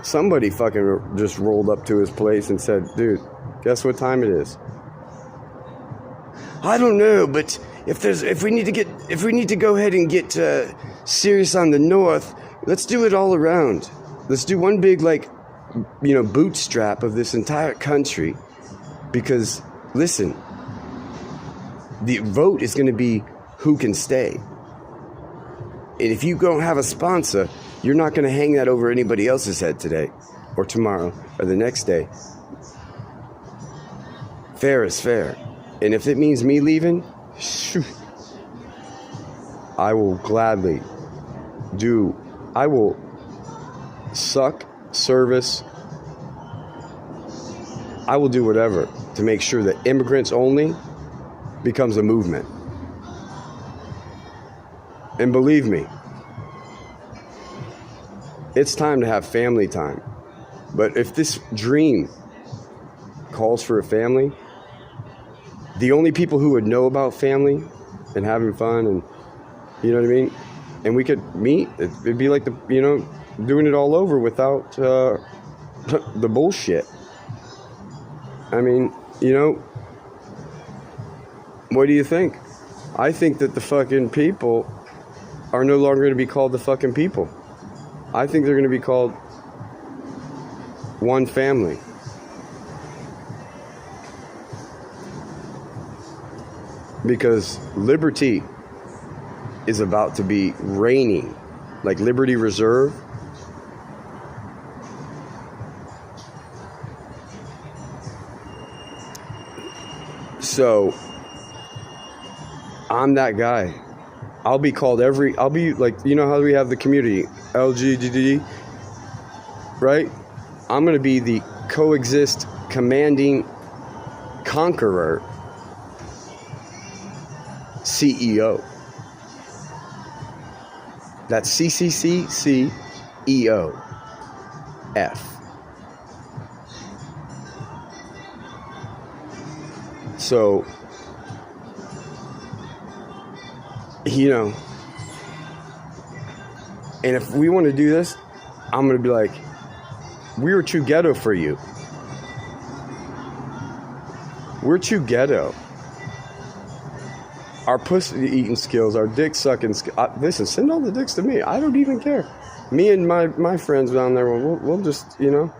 Somebody fucking just rolled up to his place and said, dude, guess what time it is? I don't know, but if we need to go ahead and get serious on the North, let's do it all around. Let's do one big bootstrap of this entire country. Because listen, the vote is going to be who can stay. And if you don't have a sponsor, you're not going to hang that over anybody else's head today or tomorrow or the next day. Fair is fair. And if it means me leaving, I will gladly I will suck service. I will do whatever to make sure that immigrants only becomes a movement. And believe me, it's time to have family time. But if this dream calls for a family, the only people who would know about family and having fun and, you know what I mean? And we could meet, it'd be like doing it all over without the bullshit. I mean, what do you think? I think that the fucking people are no longer going to be called the fucking people. I think they're going to be called one family. Because liberty is about to be reigning, like Liberty Reserve. So, I'm that guy. I'll be like, you know how we have the community, LGBT, right? I'm going to be the coexist, commanding, conqueror CEO. That's CCCCEO. F. So, and if we want to do this, I'm going to be like, we were too ghetto for you. We're too ghetto. Our pussy eating skills, our dick sucking skills. Listen, send all the dicks to me. I don't even care. Me and my friends down there, we'll just, like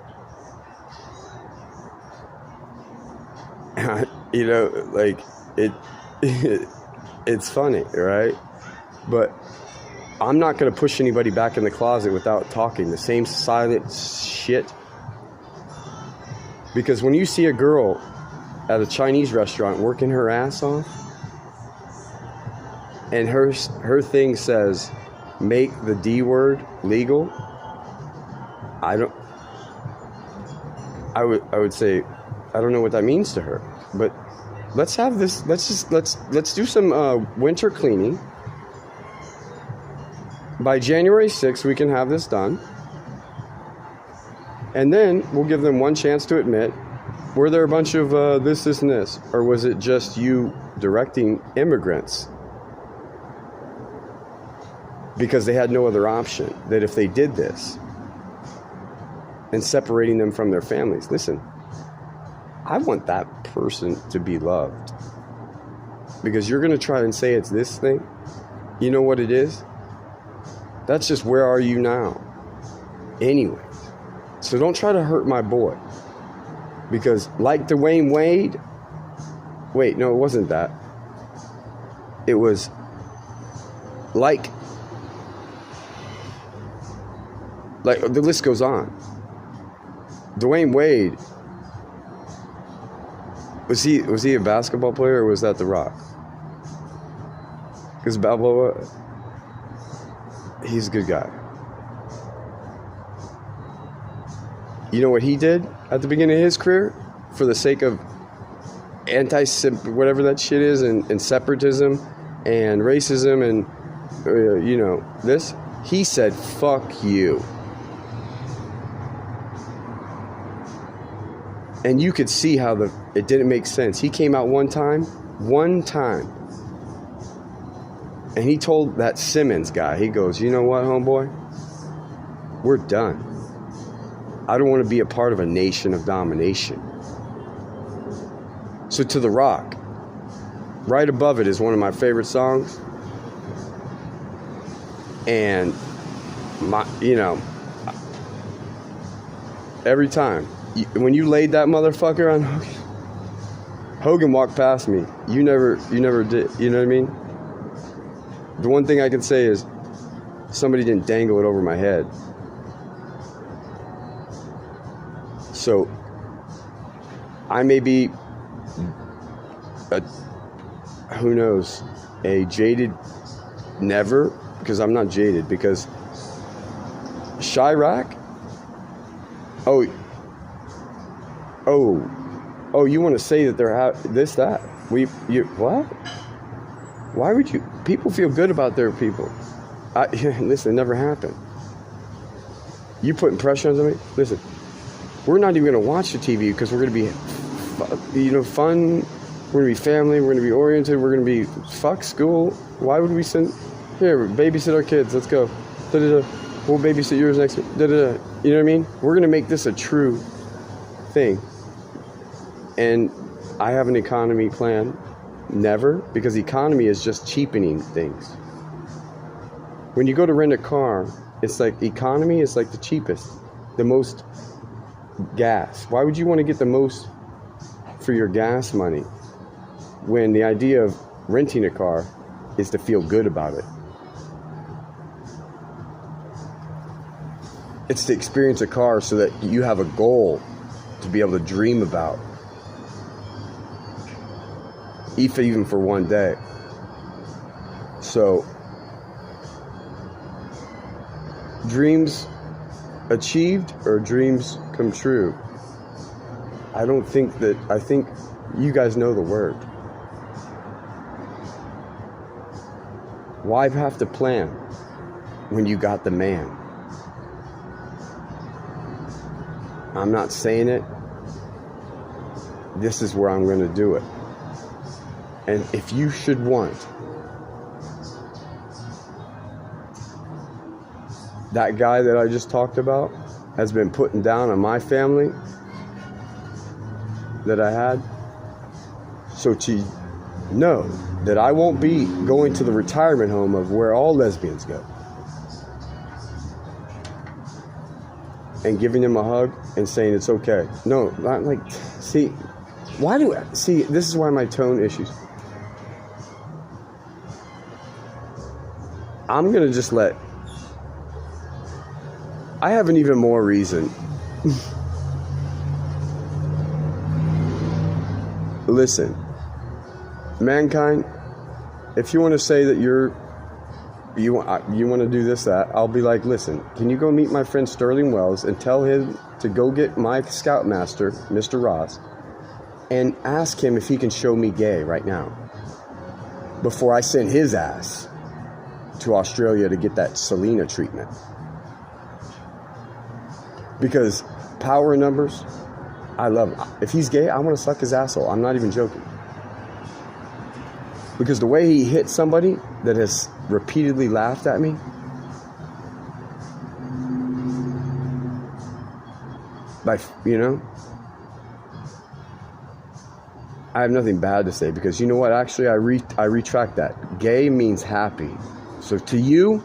it's funny, right? But I'm not going to push anybody back in the closet without talking. The same silent shit. Because when you see a girl at a Chinese restaurant working her ass off, and her thing says, make the D word legal, I would say, I don't know what that means to her. But let's have this, let's do some winter cleaning. By January 6th, we can have this done. And then we'll give them one chance to admit, were there a bunch of this, and this? Or was it just you directing immigrants? Because they had no other option, that if they did this, and separating them from their families. Listen, I want that person to be loved. Because you're going to try and say it's this thing. You know what it is? That's just where are you now? Anyway. So don't try to hurt my boy. Because like Dwayne Wade, wait, no, it wasn't that. It was like the list goes on. Dwayne Wade, was he a basketball player or was that The Rock? Because Balboa, he's a good guy. You know what he did at the beginning of his career? For the sake of whatever that shit is, and separatism and racism and, this, he said, fuck you. And you could see how it didn't make sense. He came out one time, and he told that Simmons guy, he goes, you know what, homeboy? We're done. I don't want to be a part of a nation of domination. So to The Rock, right above it is one of my favorite songs. And every time, when you laid that motherfucker on Hogan walked past me. You never did. You know what I mean? The one thing I can say is somebody didn't dangle it over my head. So I may be who knows, a jaded never, because I'm not jaded, because Chirac, oh, you want to say that they're that? What? Why would you? People feel good about their people. Listen, it never happened. You putting pressure on me? Listen, we're not even going to watch the TV because we're going to be, fun. We're going to be family. We're going to be oriented. We're going to be, fuck school. Why would we send, here, babysit our kids. Let's go. Da-da-da. We'll babysit yours next week. Da-da-da. You know what I mean? We're going to make this a true thing. And I have an economy plan. Never. Because economy is just cheapening things. When you go to rent a car, it's like economy is like the cheapest. The most gas. Why would you want to get the most for your gas money when the idea of renting a car is to feel good about it? It's to experience a car so that you have a goal to be able to dream about, even for one day. So, dreams achieved or dreams come true? I think you guys know the word. Why have to plan when you got the man? I'm not saying it. This is where I'm going to do it. And if you should want that guy that I just talked about has been putting down on my family that I had, so to know that I won't be going to the retirement home of where all lesbians go and giving them a hug and saying it's okay. No, not like, see, this is why my tone issues. I'm going to just I have an even more reason. Listen, mankind, if you want to say that you want to do this, that, I'll be like, listen, can you go meet my friend Sterling Wells and tell him to go get my scoutmaster, Mr. Ross, and ask him if he can show me gay right now before I send his ass to Australia to get that Selena treatment. Because power in numbers, I love him. If he's gay, I want to suck his asshole. I'm not even joking. Because the way he hit somebody that has repeatedly laughed at me, I have nothing bad to say, because you know what? Actually, I retract that. Gay means happy. So to you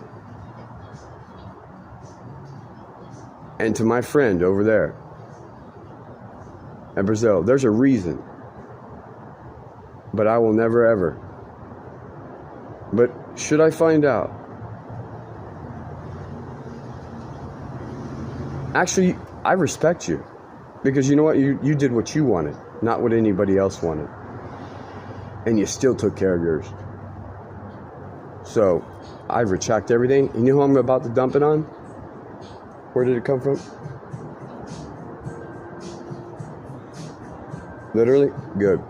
and to my friend over there in Brazil, there's a reason. But I will never ever. But should I find out? Actually, I respect you. Because you know what? You did what you wanted, not what anybody else wanted. And you still took care of yours. So, I retract everything. You know who I'm about to dump it on? Where did it come from? Literally? Good.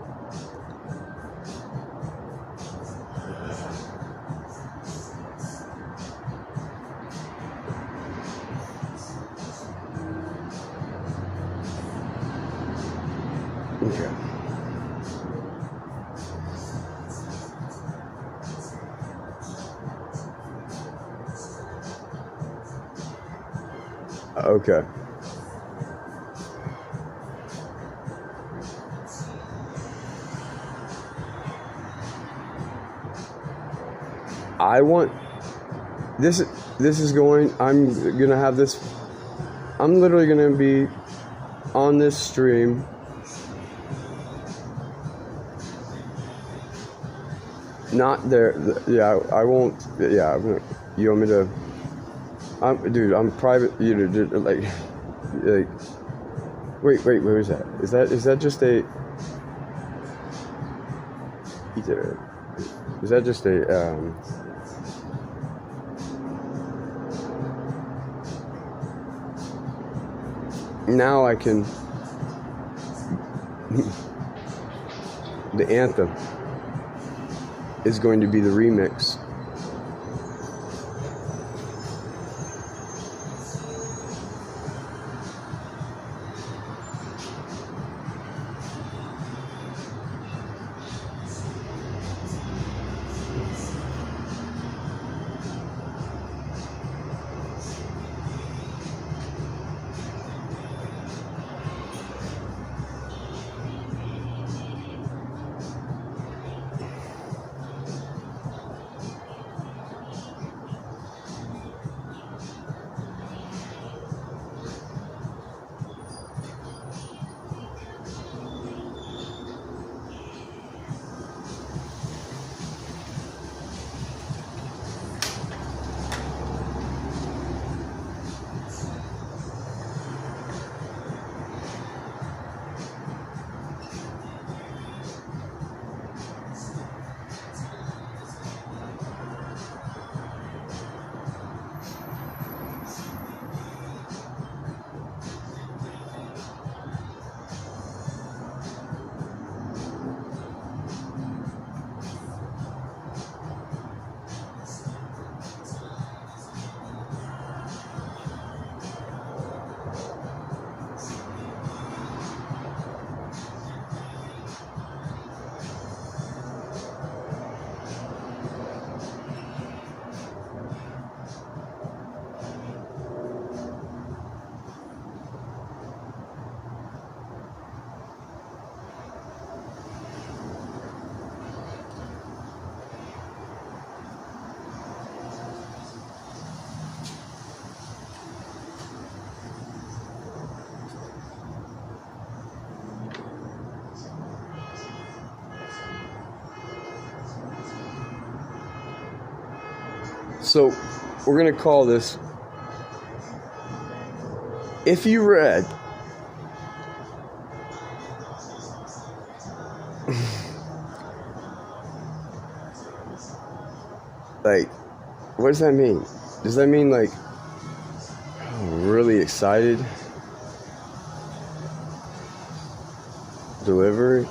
Okay. Okay. I want this is going, I'm gonna have this, I'm literally gonna be on this stream not there. Yeah, I won't. Yeah, you want me to? Dude, I'm private. You know, like. Wait. Where is that? Is that just a? Is that just a? Now I can. The anthem is going to be the remix. So, we're going to call this, if you read, like, what does that mean? Does that mean, like, really excited? Delivered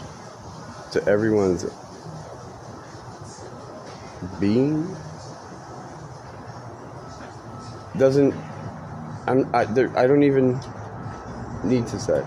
to everyone's being? Doesn't, I don't even need to say.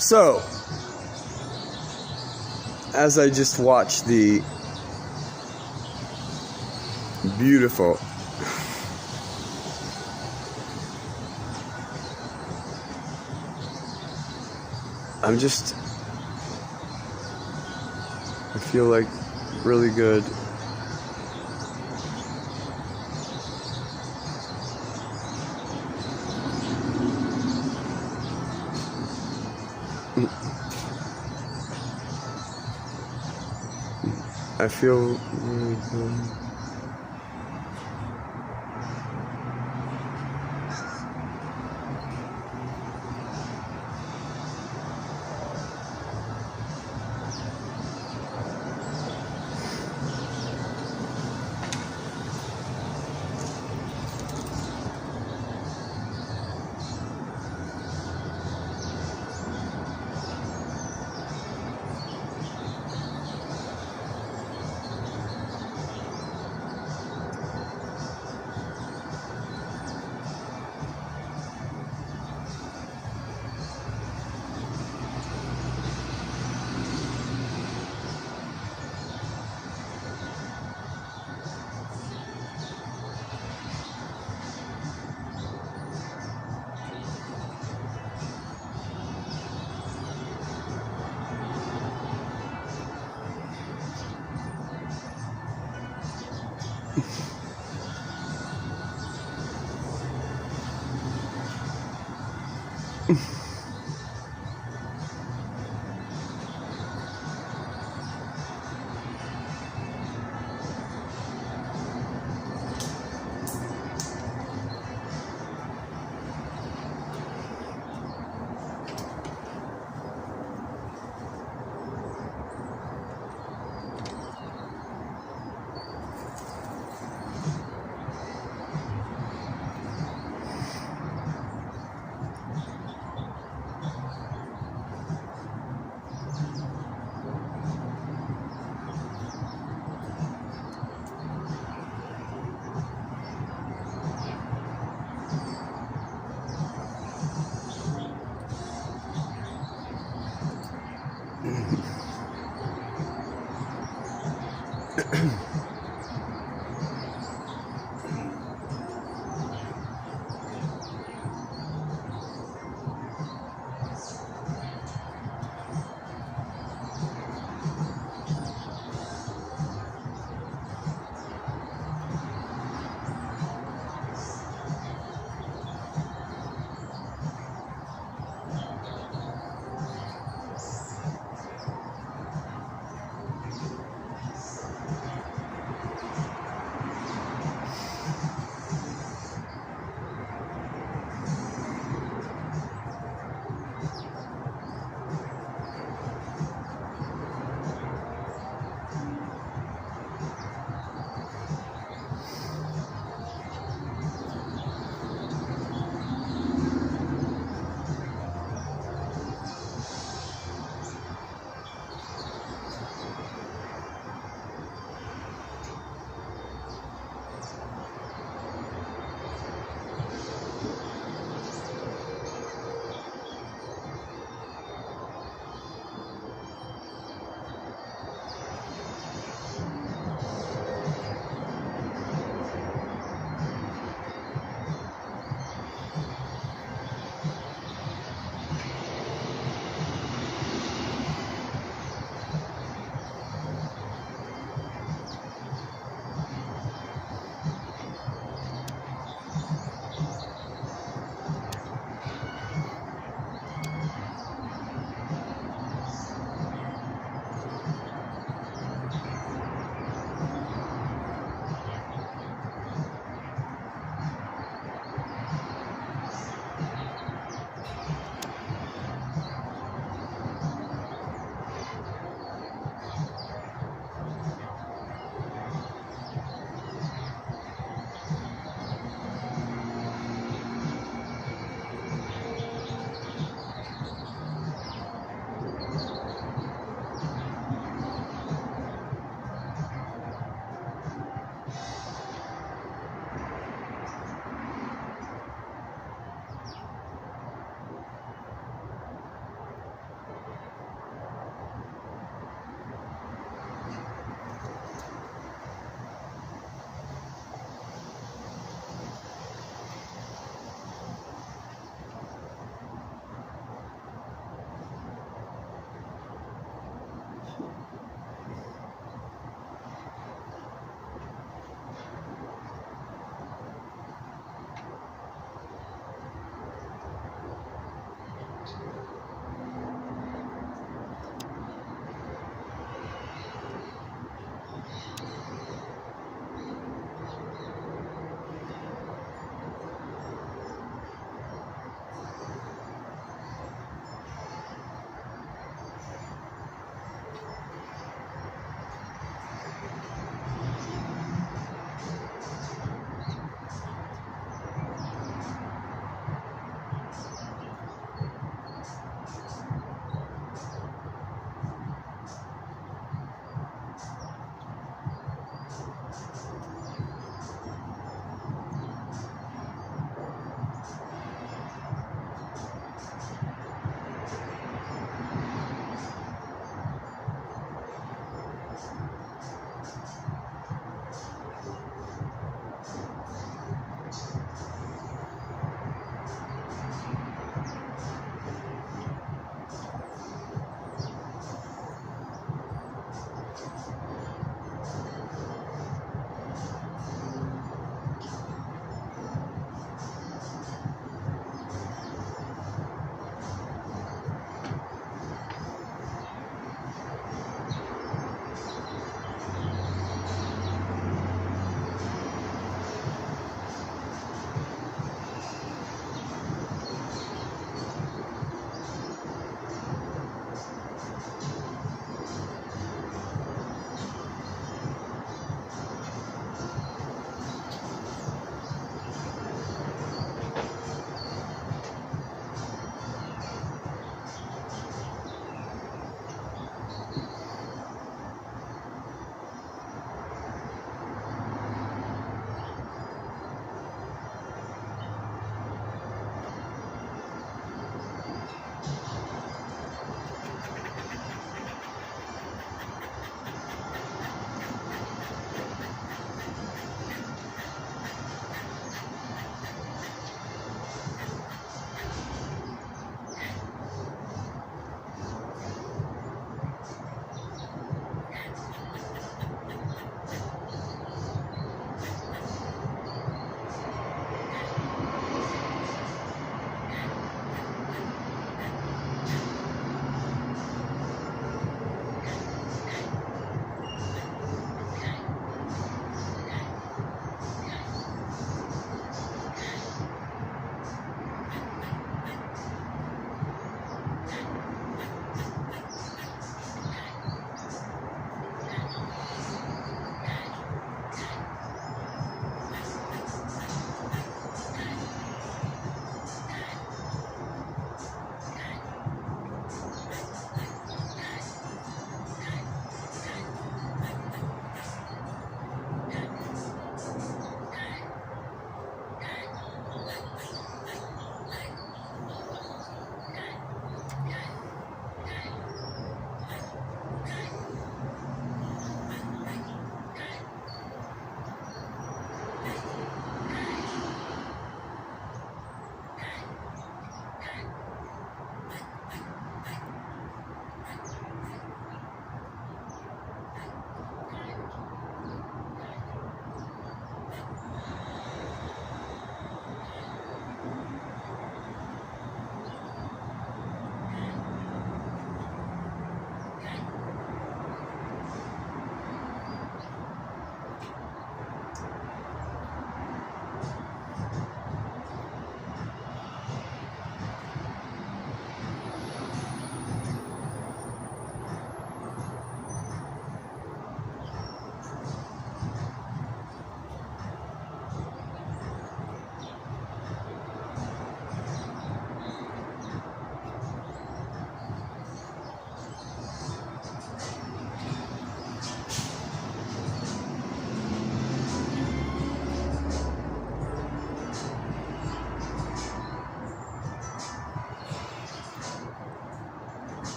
So, as I just watched the beautiful I feel like really good. I feel.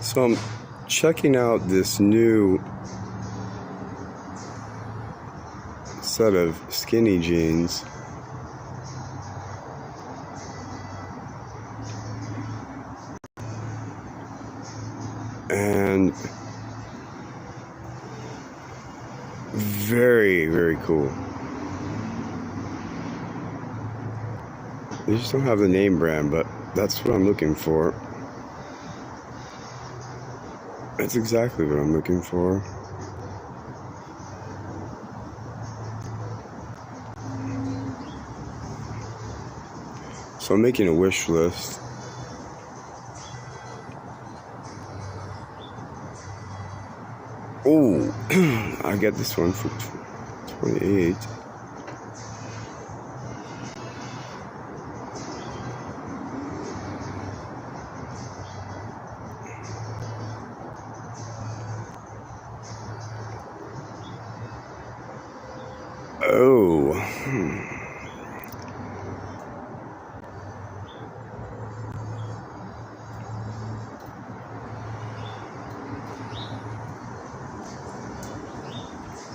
So I'm checking out this new set of skinny jeans. And very, very cool. They just don't have the name brand, but that's what I'm looking for. That's exactly what I'm looking for. So I'm making a wish list. Oh, I get this one for 28. Oh.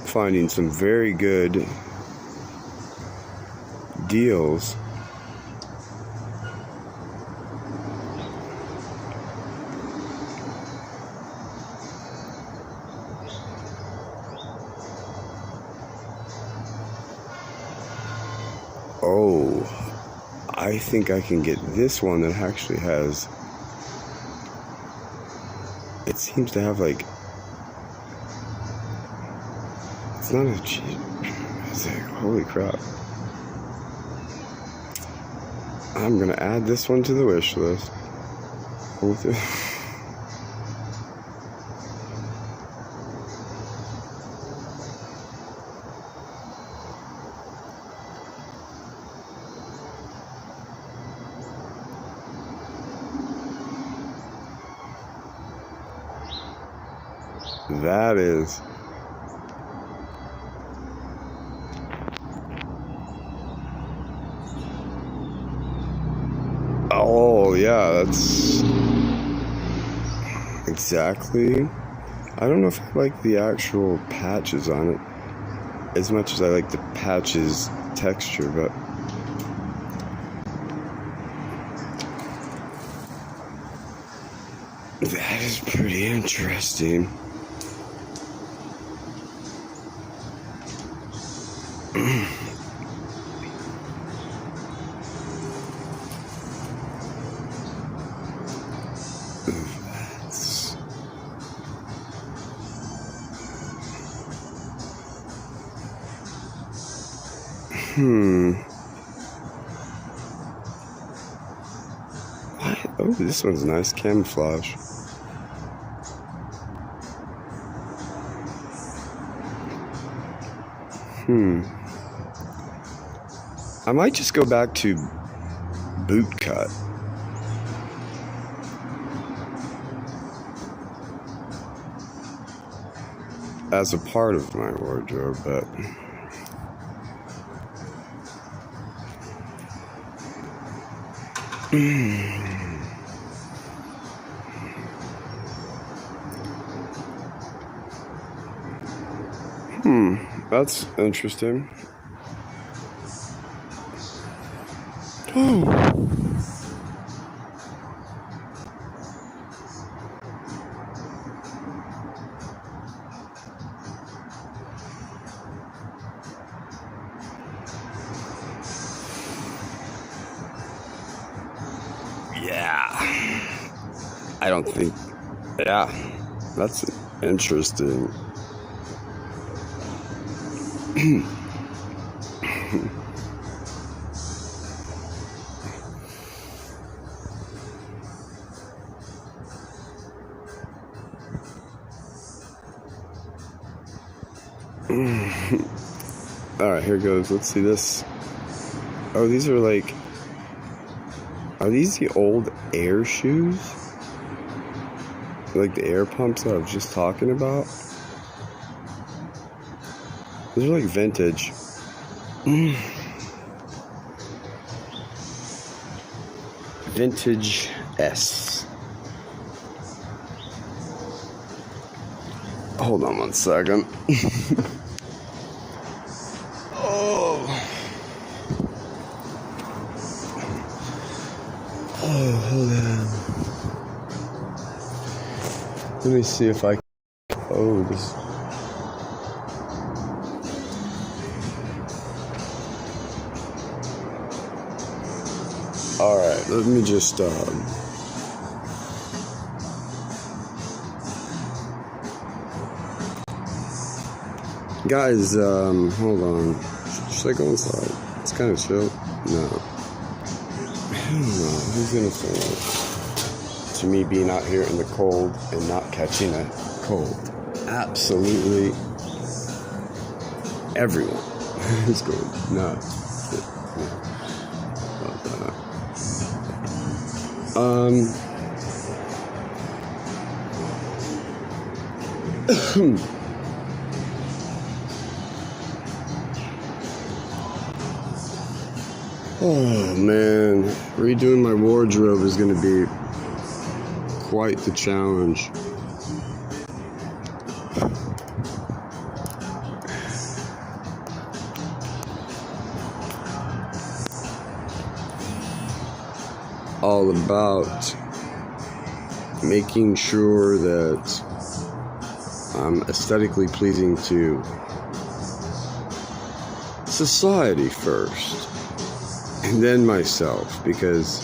Finding some very good deals. Oh, I think I can get this one that actually has, it seems to have like, it's not a cheap, it's like, holy crap. I'm gonna add this one to the wish list. That is. Oh, yeah, that's exactly. I don't know if I like the actual patches on it as much as I like the patches texture, but that is pretty interesting. What? Oh, this one's nice. Camouflage. I might just go back to boot cut. As a part of my wardrobe, but That's interesting. Oh. Yeah. I don't think. Yeah. That's interesting. Alright, here goes. Let's see this. Oh, these are like... Are these the old air shoes? Like the air pumps that I was just talking about? These are like vintage. Vintage S. Hold on 1 second. Oh, hold on. Let me see if I... Oh, this... Alright, let me just, Guys, hold on. Should I go inside? It's kind of chill. No. I don't know. Who's gonna say that? To me being out here in the cold and not catching a cold. Absolutely everyone is going nuts. About that. Oh man, redoing my wardrobe is going to be quite the challenge. All about making sure that I'm aesthetically pleasing to society first, and then myself, because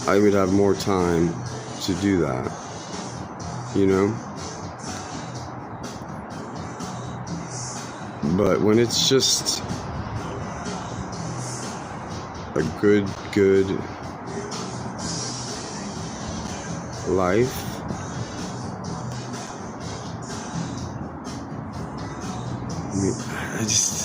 I would have more time to do that, you know? But when it's just a good life, I mean, I just...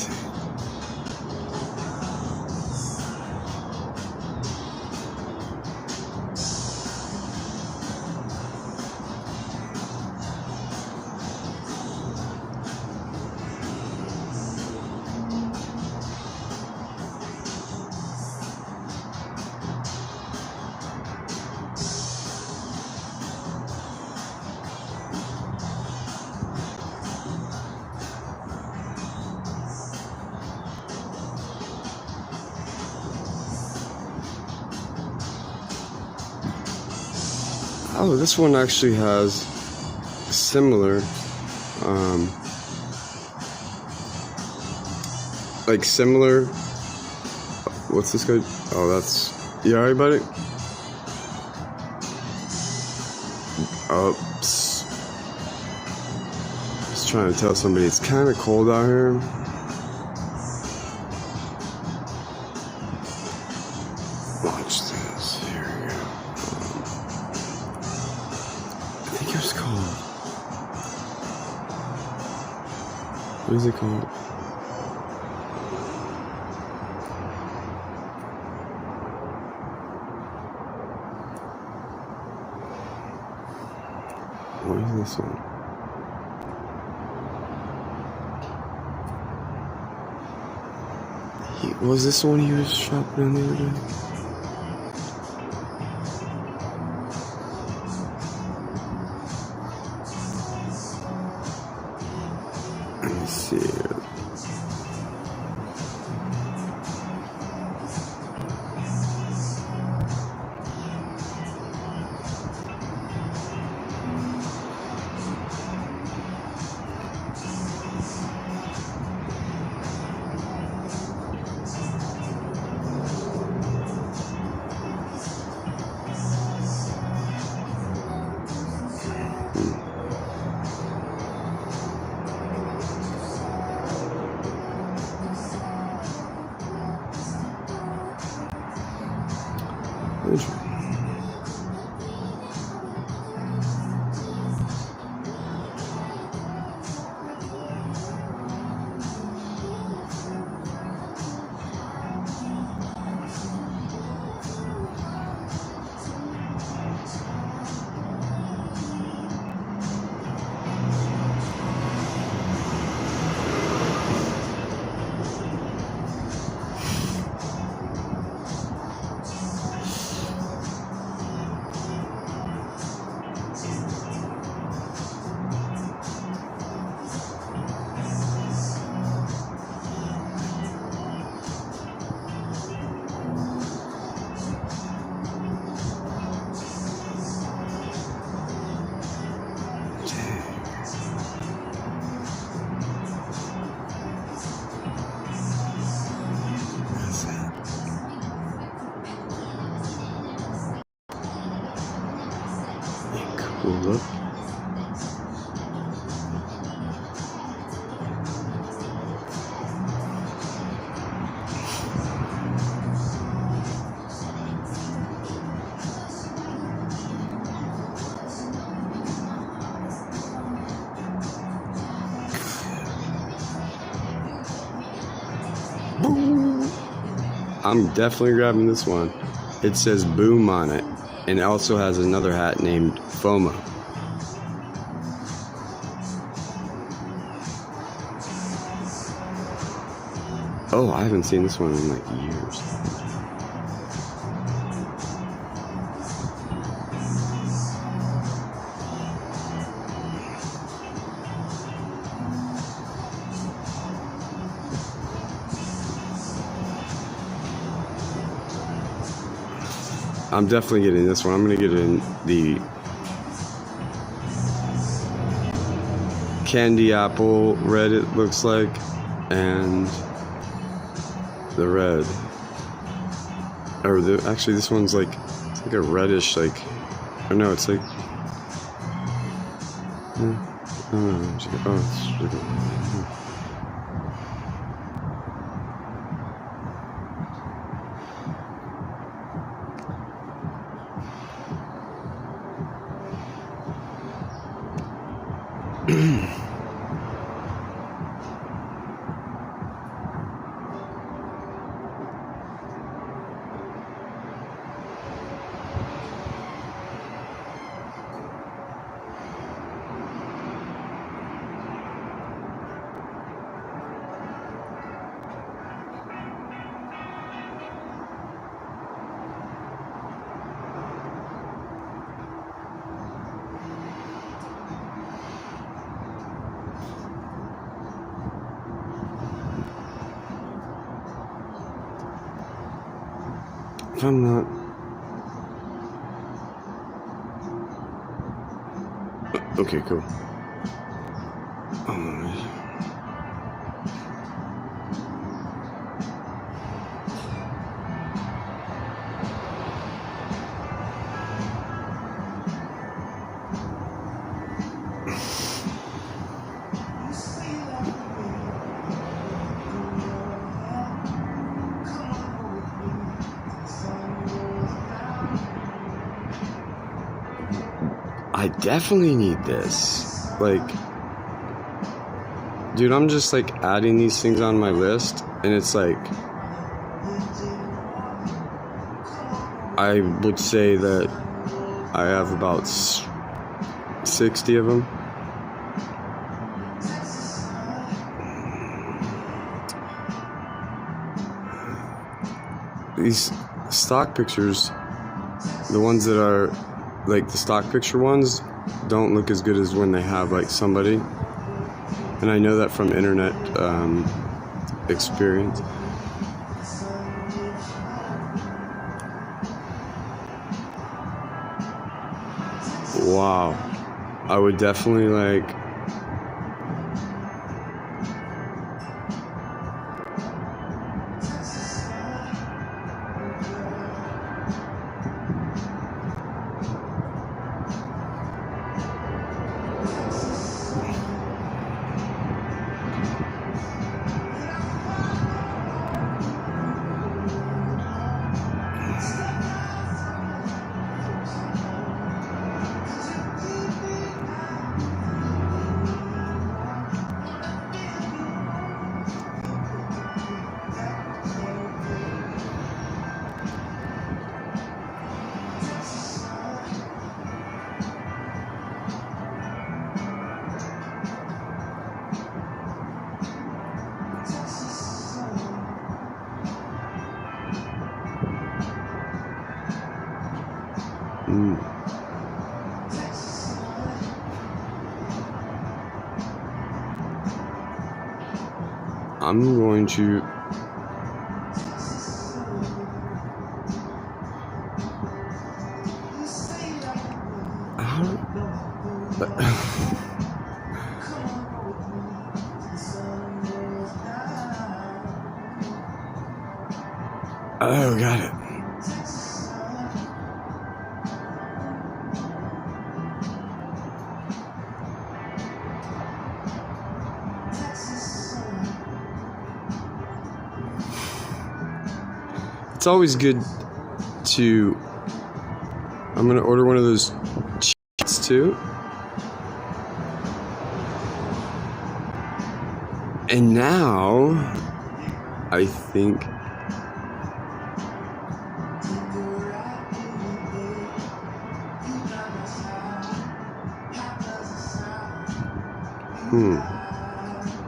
Oh, this one actually has similar, like similar, what's this guy? Oh, that's, you alright, buddy? Oops. Just trying to tell somebody it's kind of cold out here. Watch this, here we go. I think it was called, what is it called? What is this one? Was this the one he was shopping on the other day? Look. Boom. I'm definitely grabbing this one. It says boom on it, and it also has another hat named FOMO. Oh, I haven't seen this one in like years. I'm definitely getting this one. I'm gonna get in the candy apple red, it looks like, and the red, or actually this one's like, it's like a reddish, like, or no, it's like, if I'm not, okay, cool. I definitely need this. Like, dude, I'm just like adding these things on my list, and it's like, I would say that I have about 60 of them. These stock pictures, the ones that are like the stock picture ones, don't look as good as when they have like somebody, and I know that from internet experience. Wow, I would definitely like, I'm going to oh, got it. It's always good to... I'm going to order one of those cheats too. And now, I think...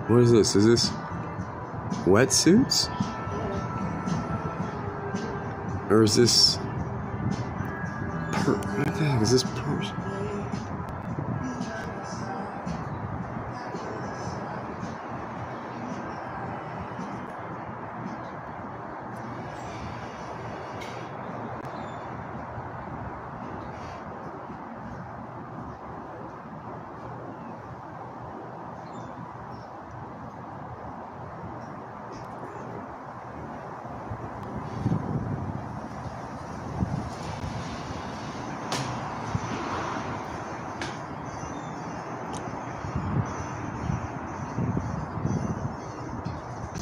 What is this? Is this wetsuits? Or is this... what the heck is this purse?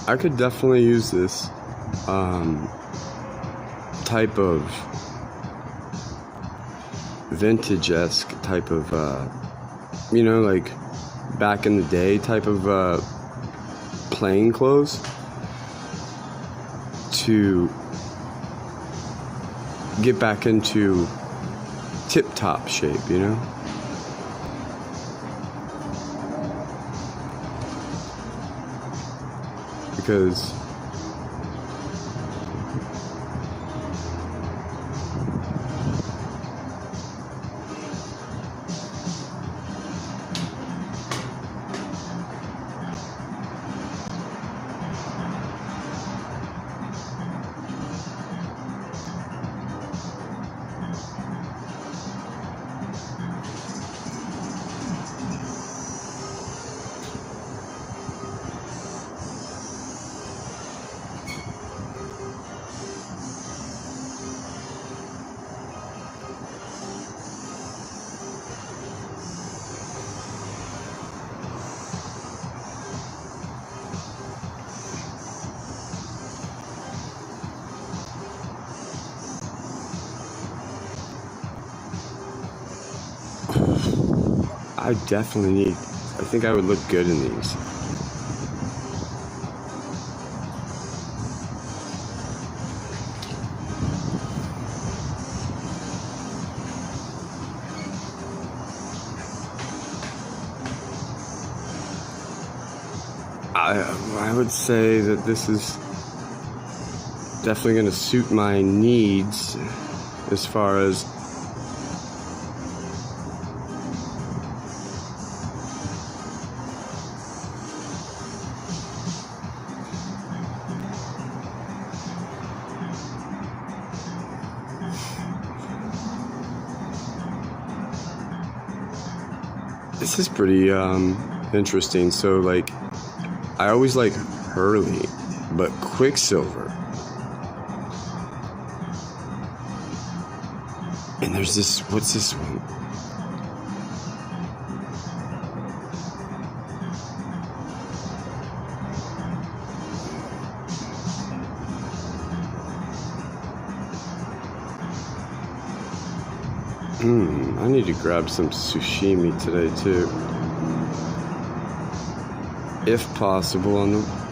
I could definitely use this type of vintage-esque type of, like back in the day type of plain clothes to get back into tip-top shape, Because I think I would look good in these. I would say that this is definitely going to suit my needs as far as this is pretty interesting. So like I always like Hurley, but Quicksilver. And there's this, what's this one? I need to grab some sushimi today too. If possible on the...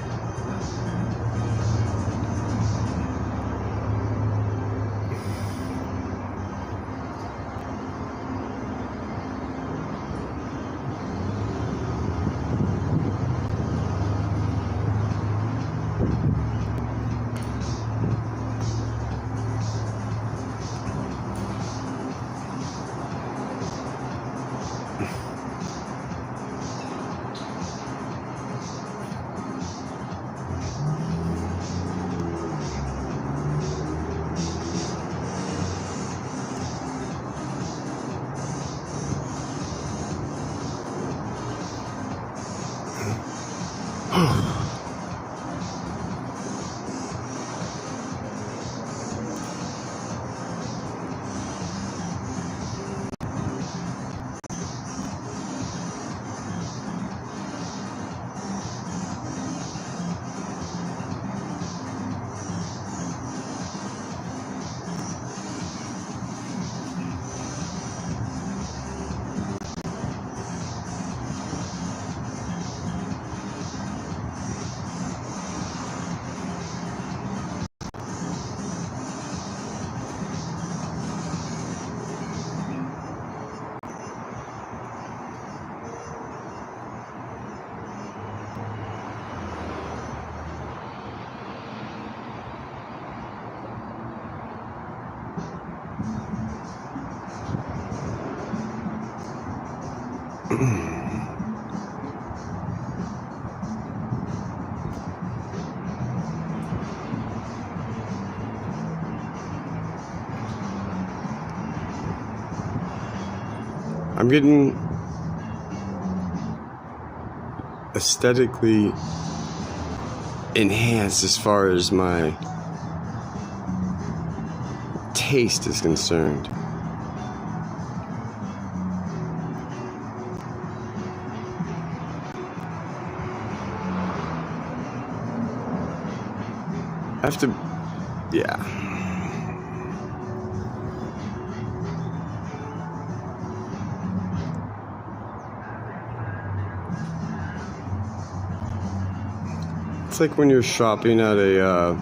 I'm getting aesthetically enhanced as far as my taste is concerned. I have to, yeah. It's like when you're shopping at a,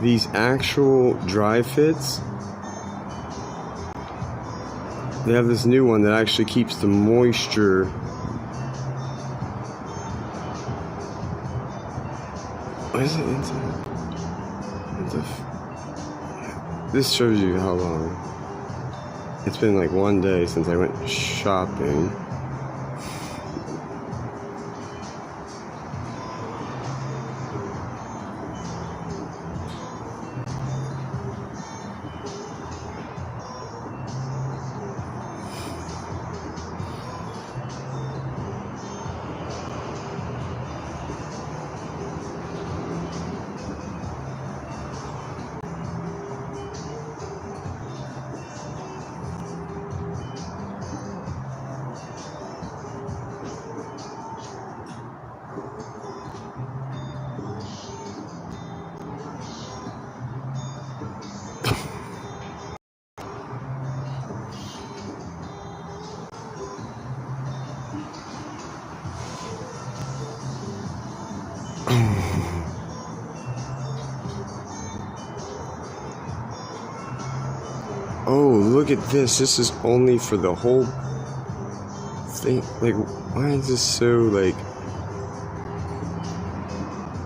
these actual dry fits, they have this new one that actually keeps the moisture is it this shows you how long it's been. Like 1 day since I went shopping. Oh, look at this. This is only for the whole thing. Like, why is this so, like,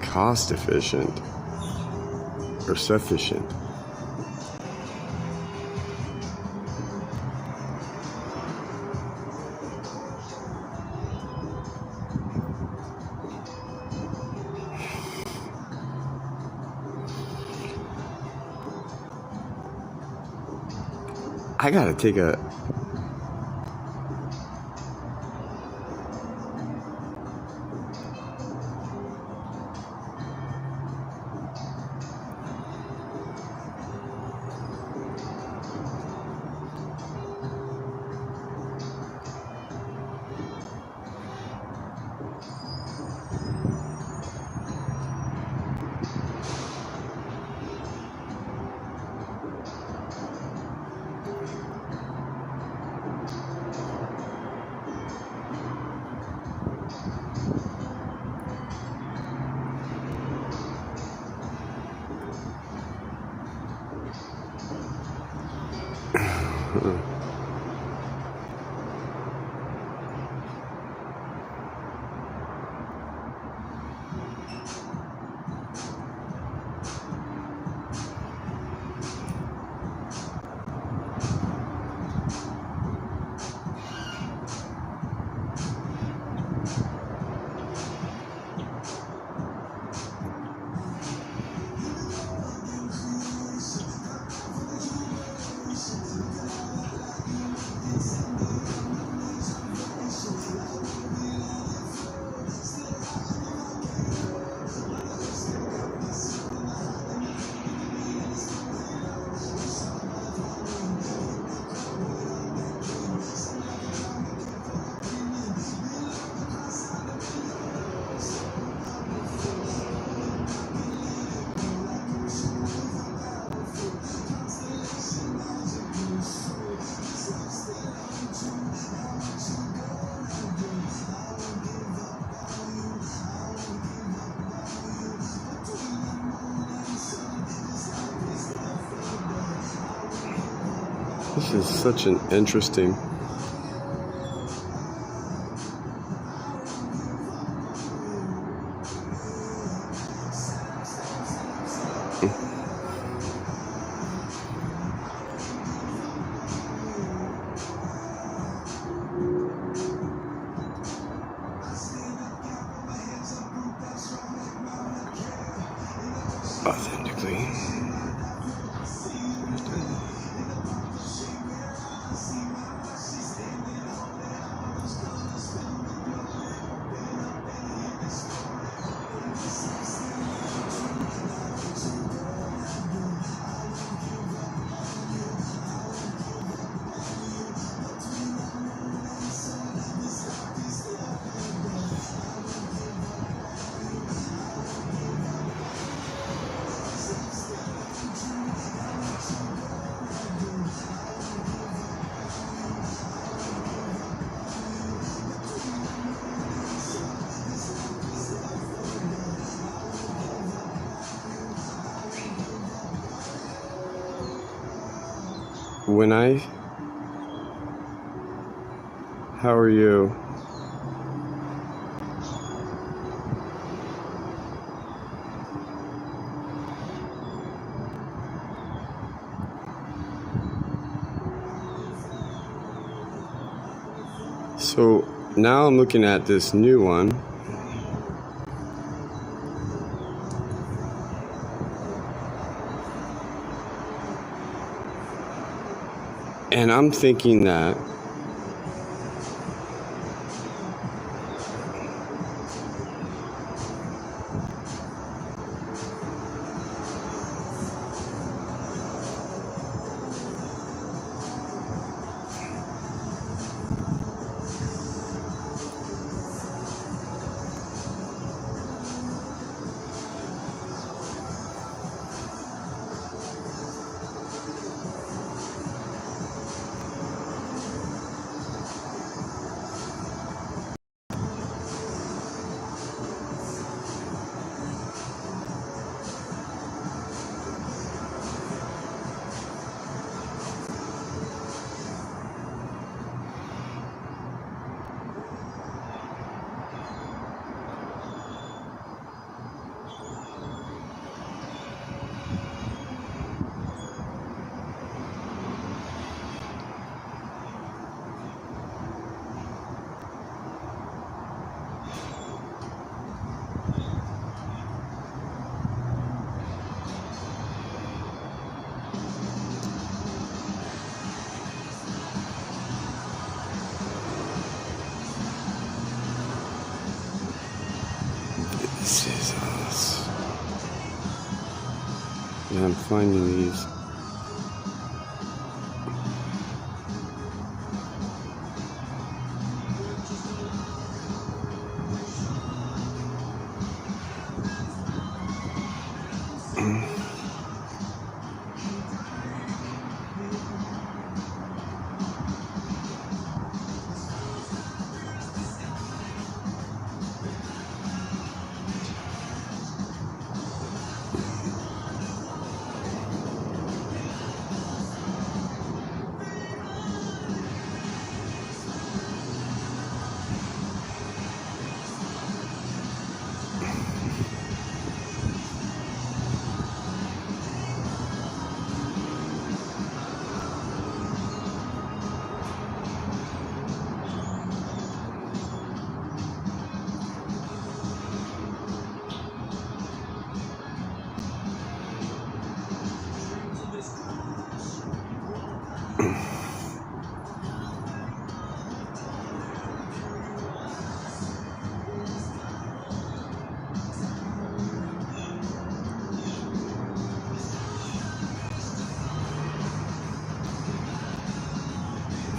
cost efficient or sufficient? I gotta take a... This is such an interesting... authentically. How are you? So now I'm looking at this new one. And I'm thinking that Scissors. Yeah, I'm finding these.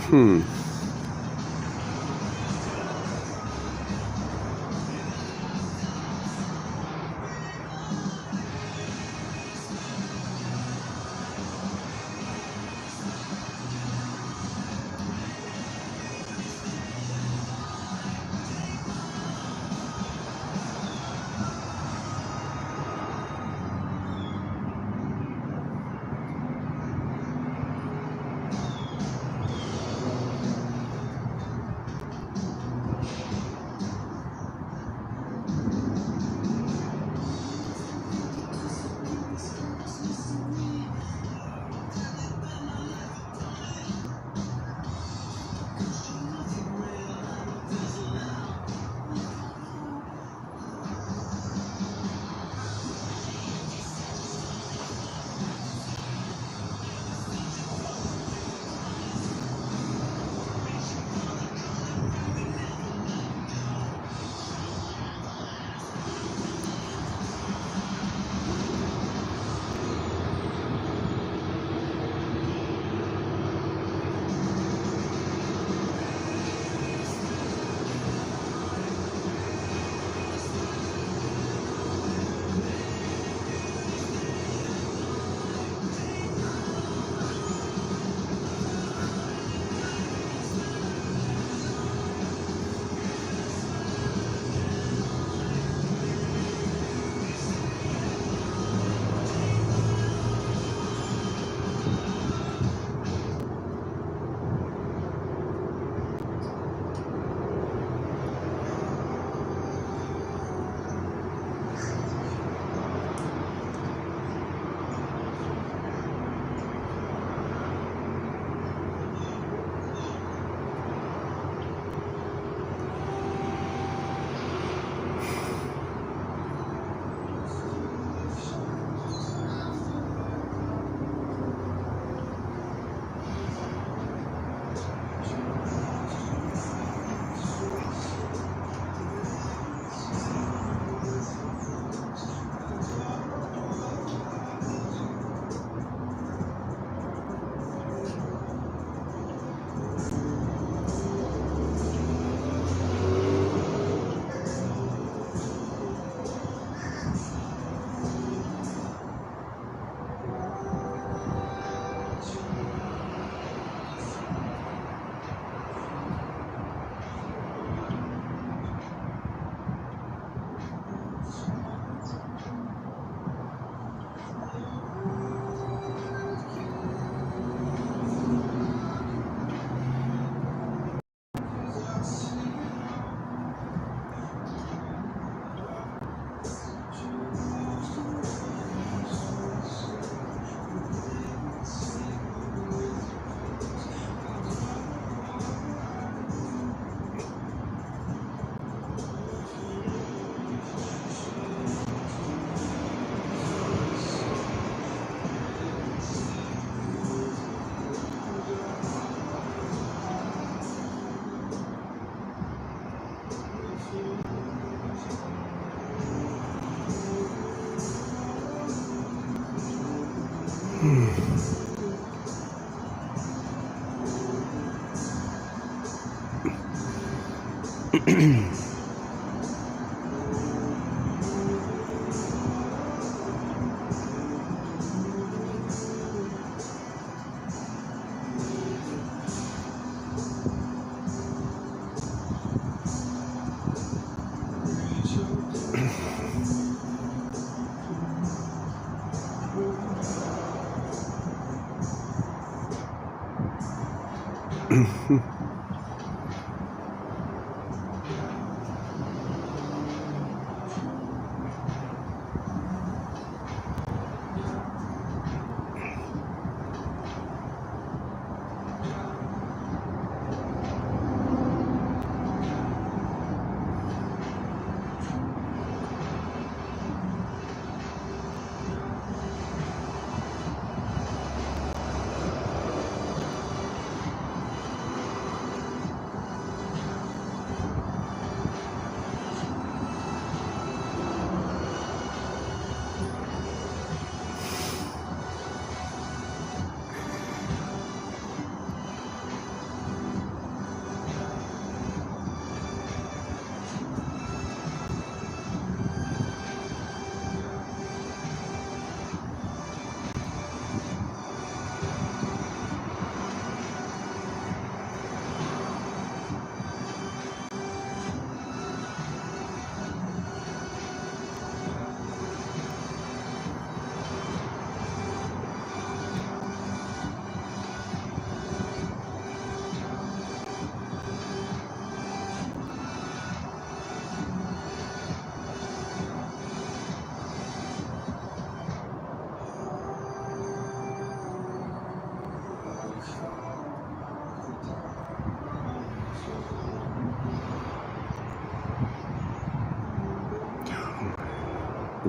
Hmm.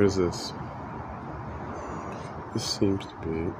What is this? This seems to be...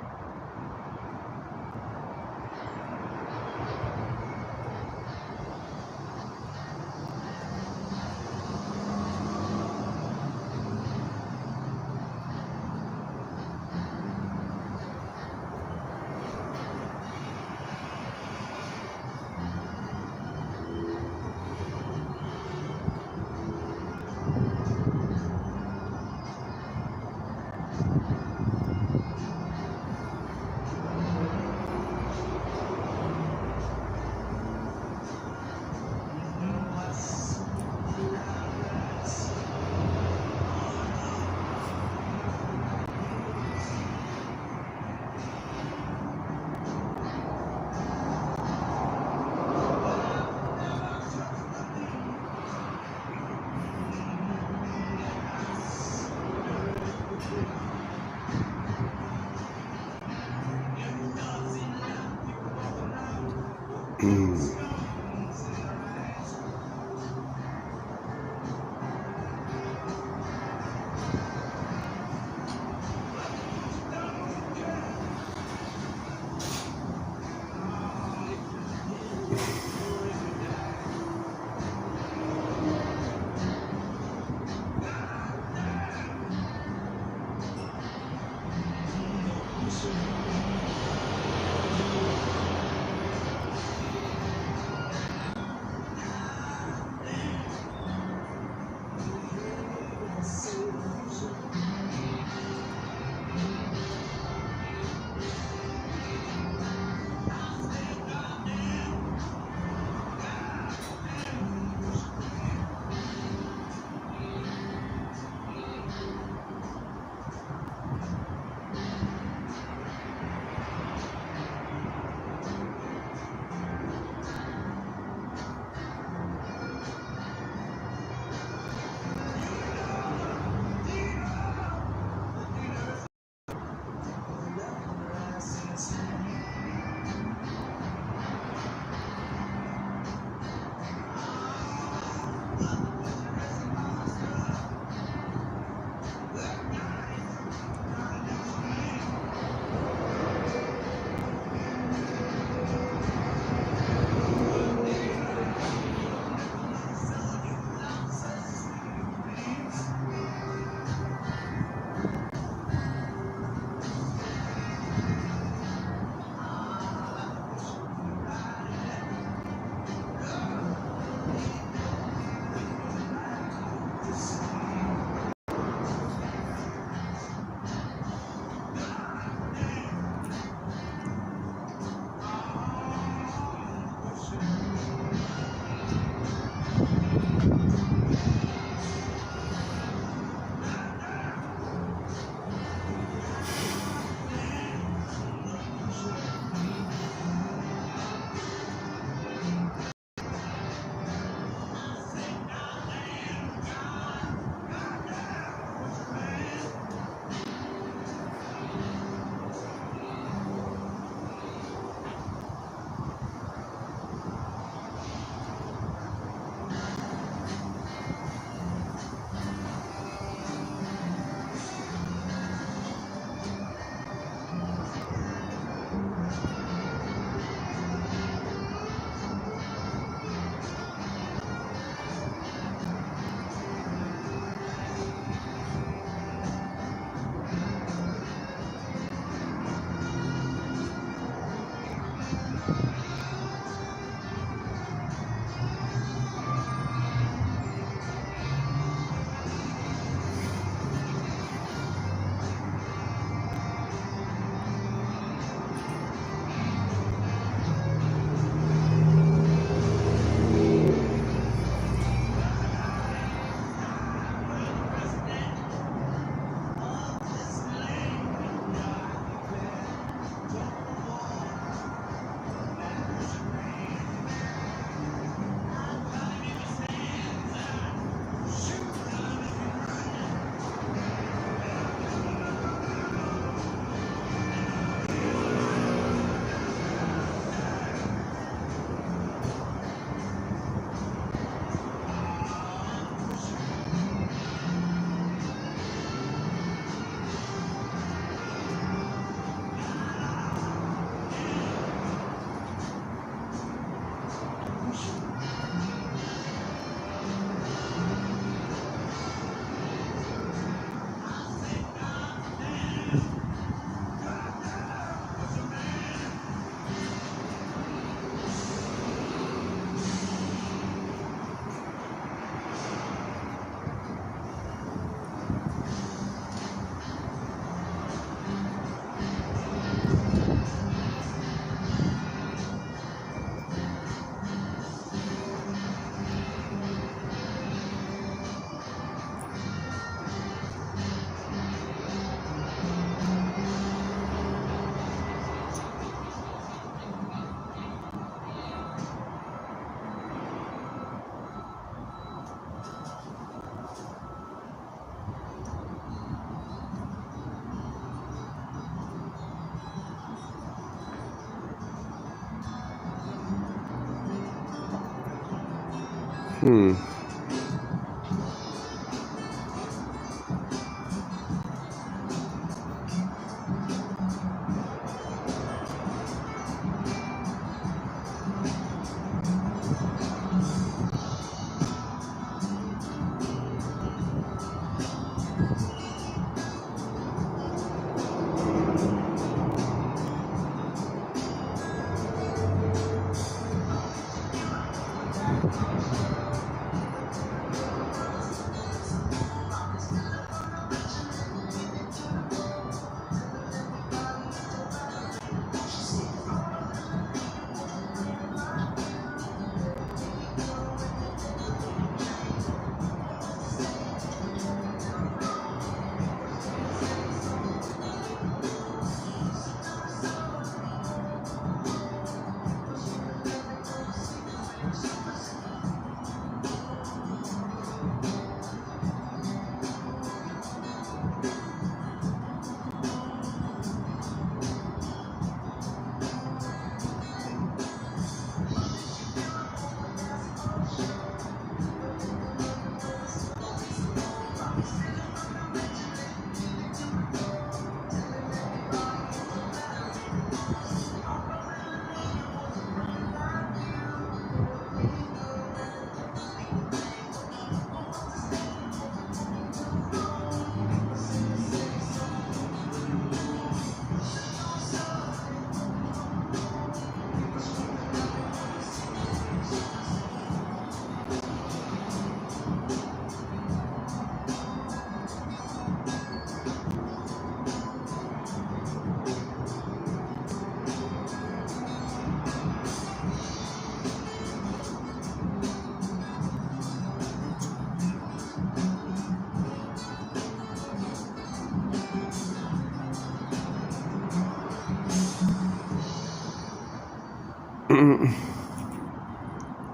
Hmm.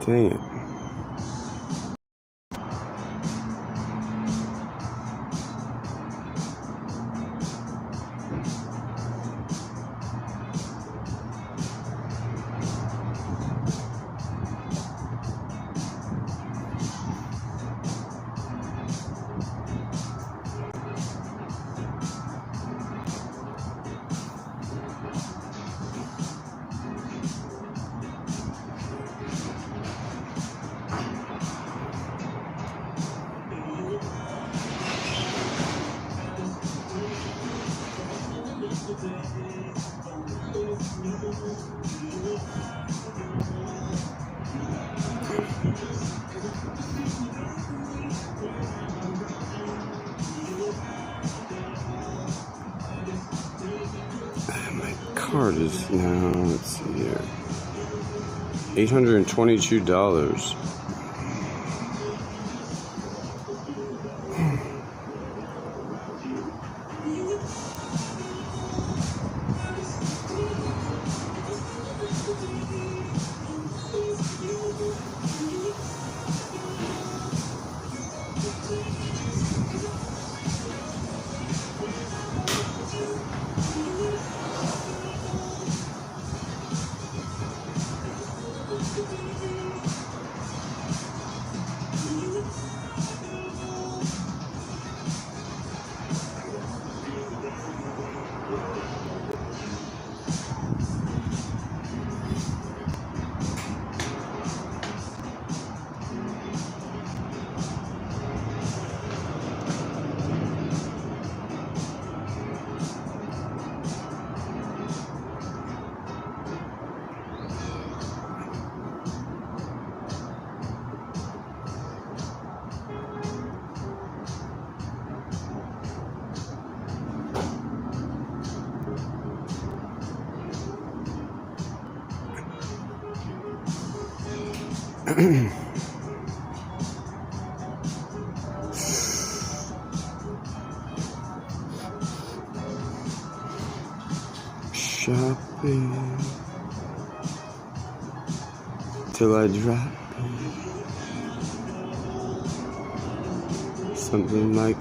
Dang it. My card is now, let's see here, $822. Shopping till I drop something like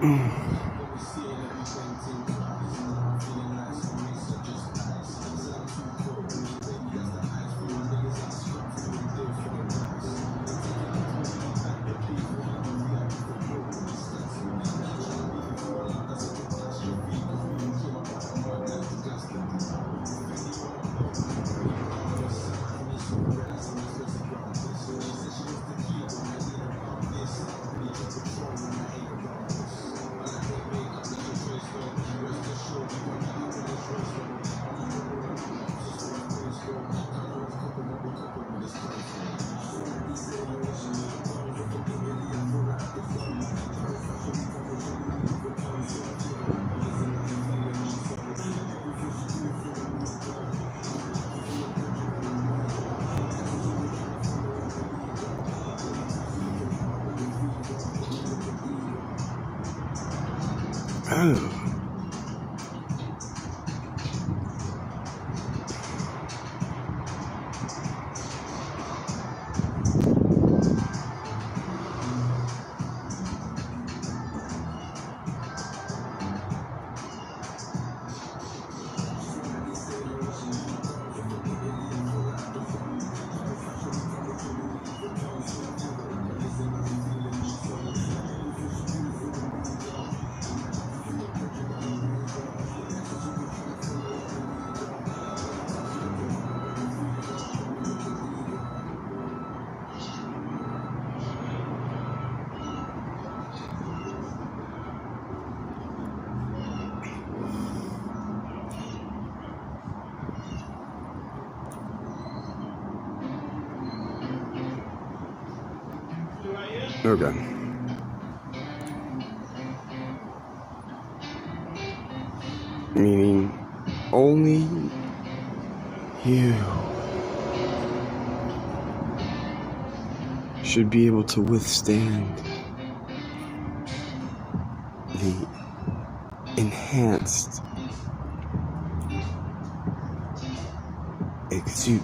Oh. Okay. Meaning only you should be able to withstand the enhanced exude.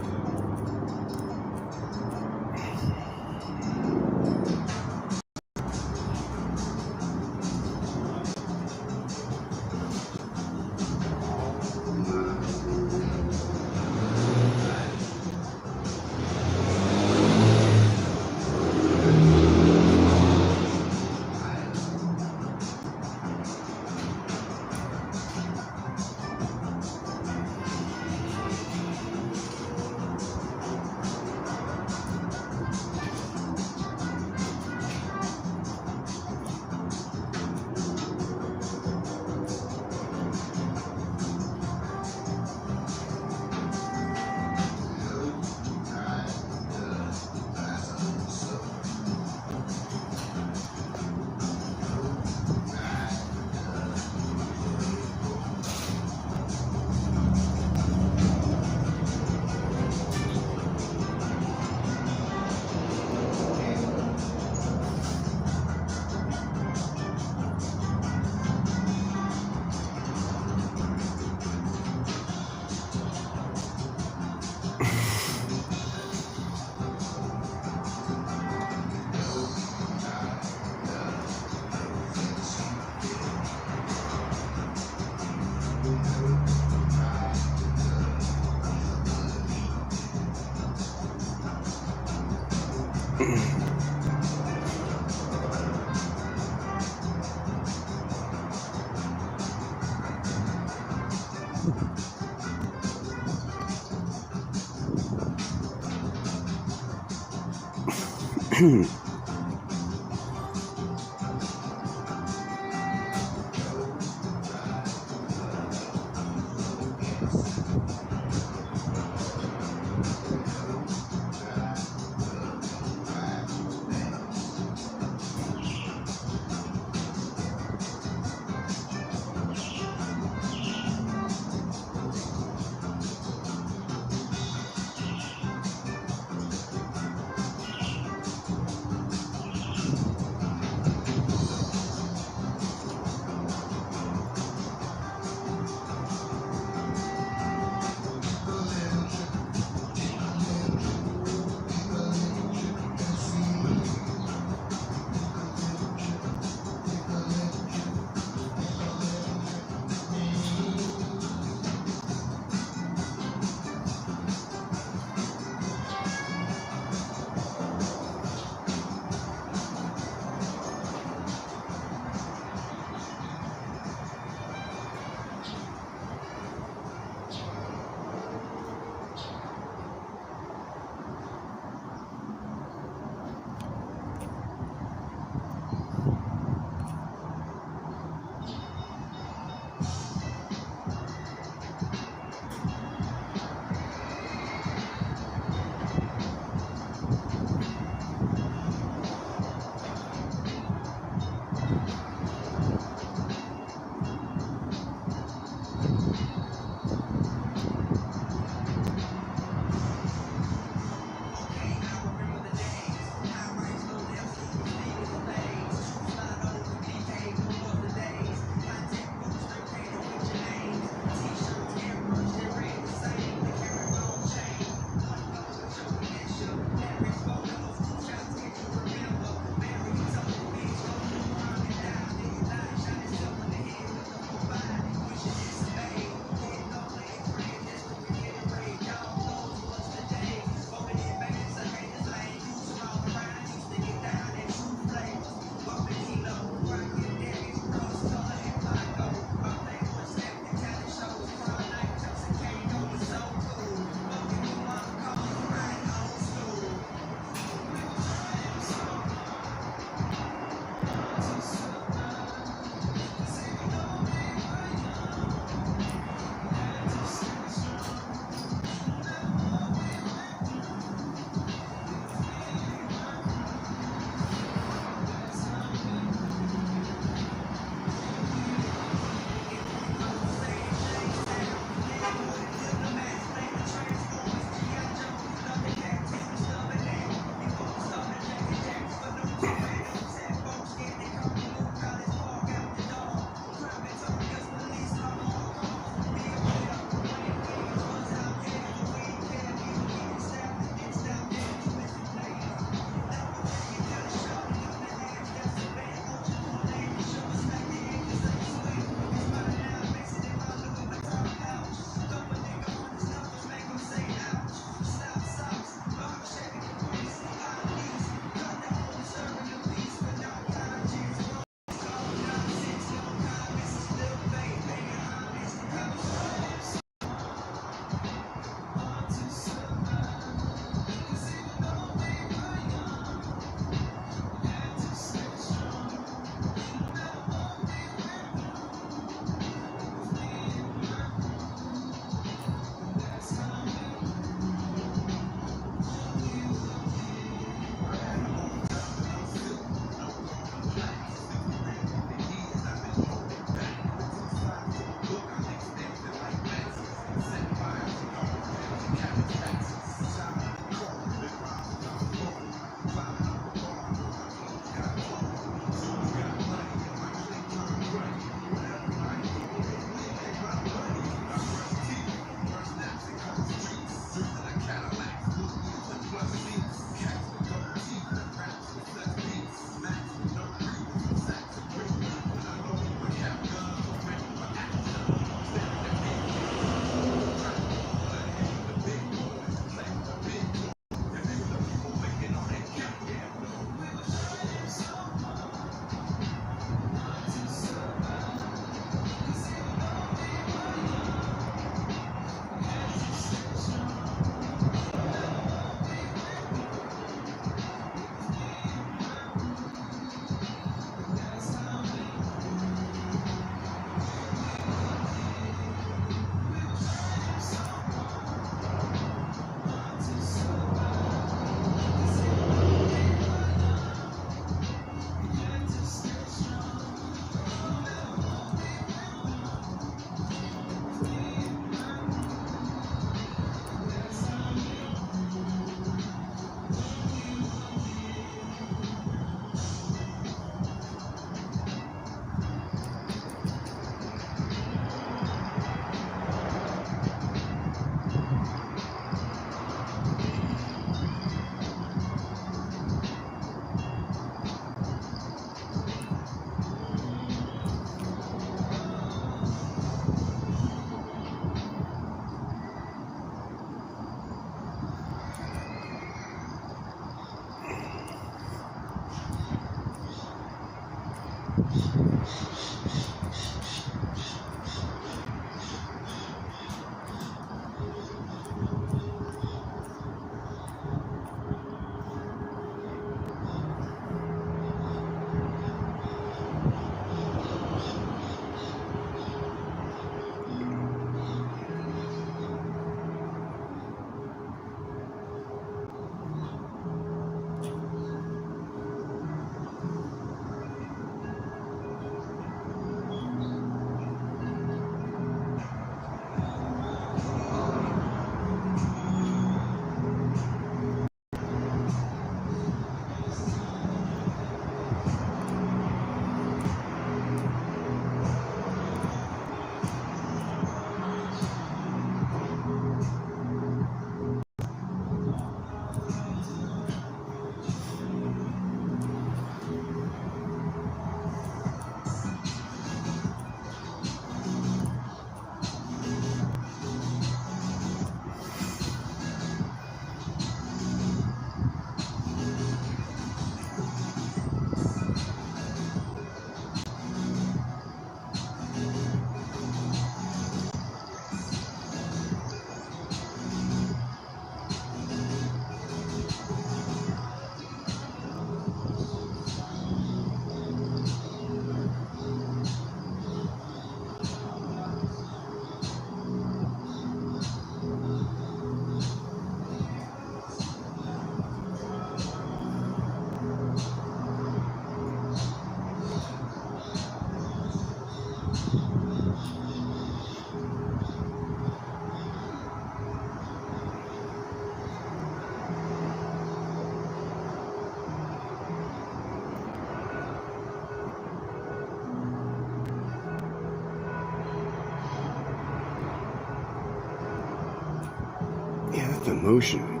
Yeah, that's the motion.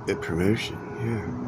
The promotion, yeah.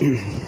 Okay.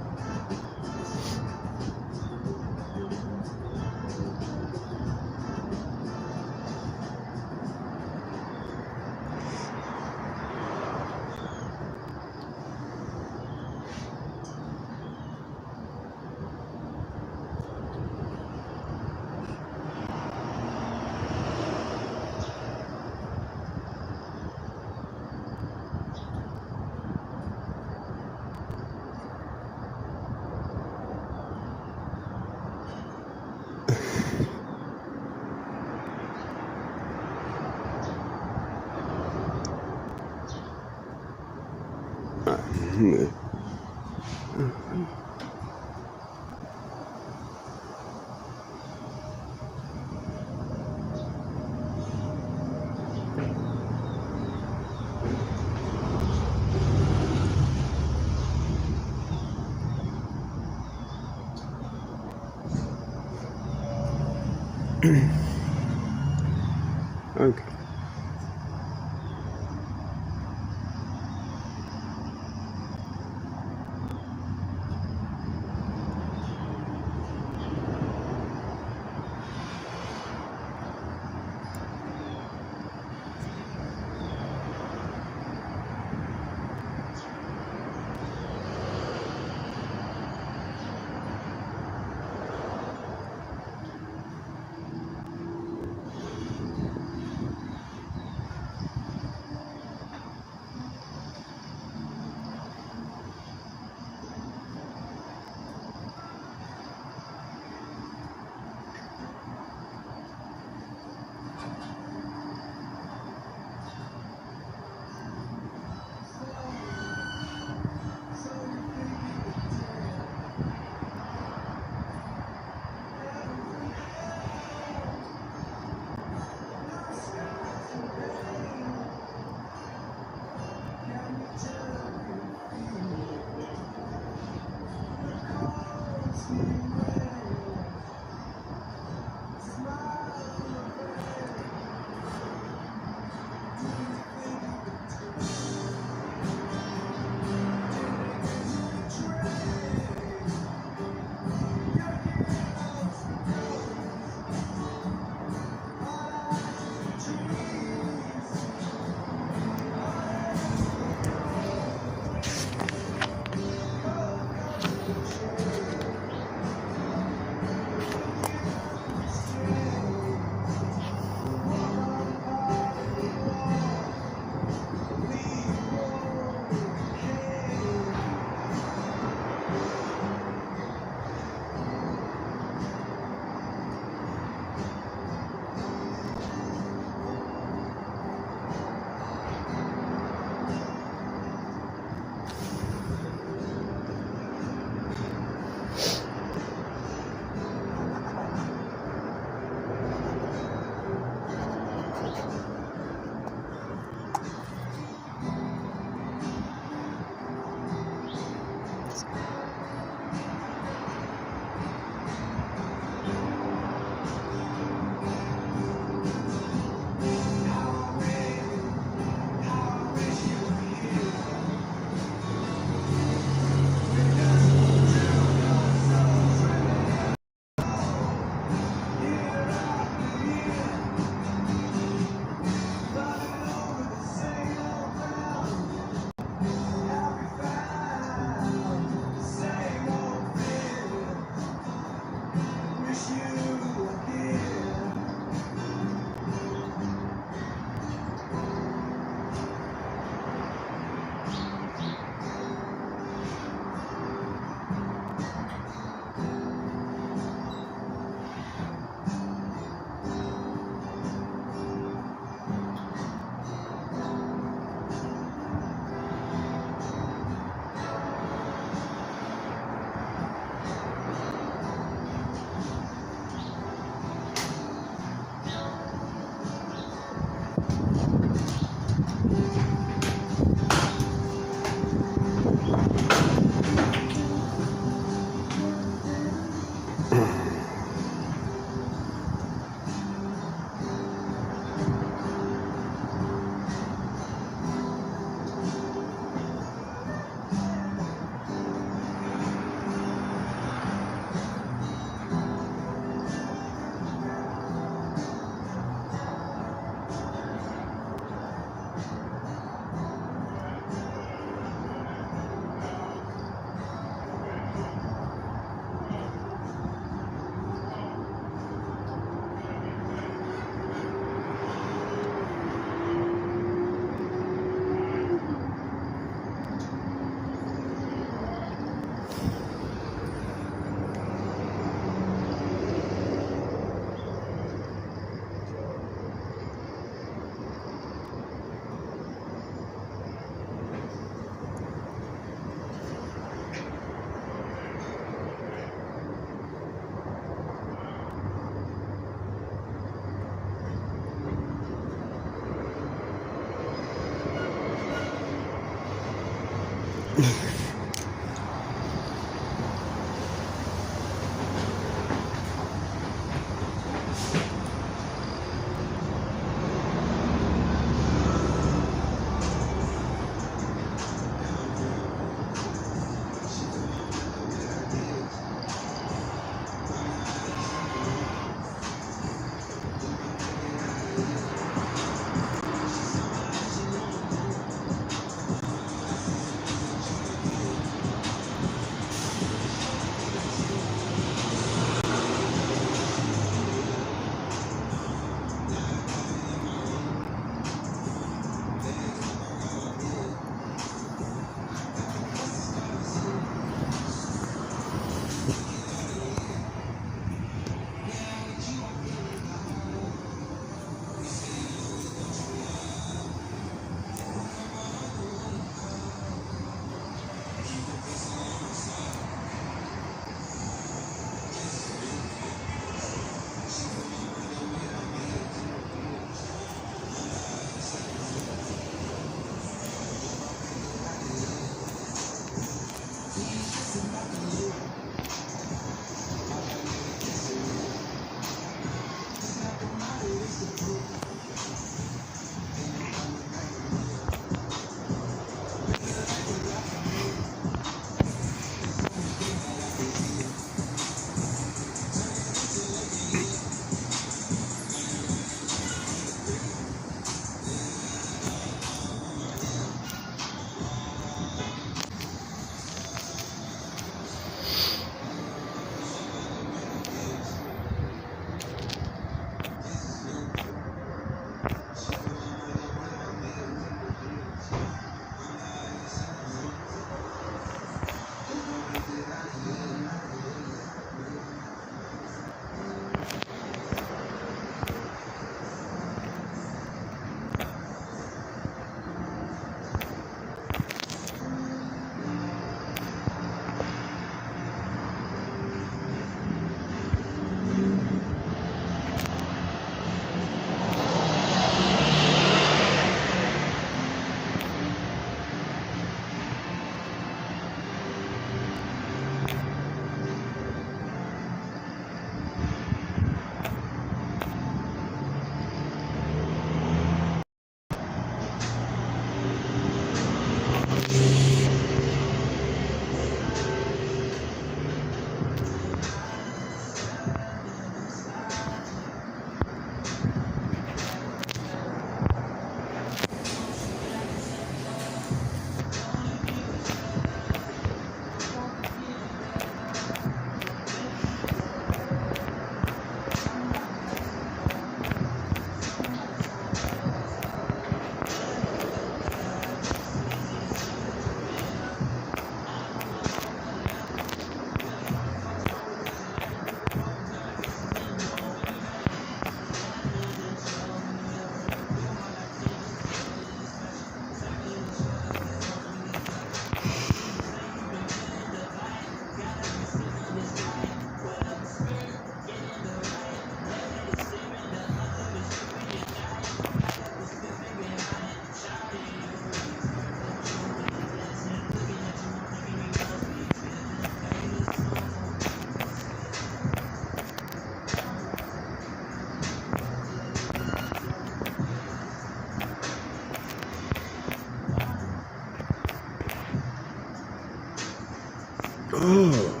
Oh.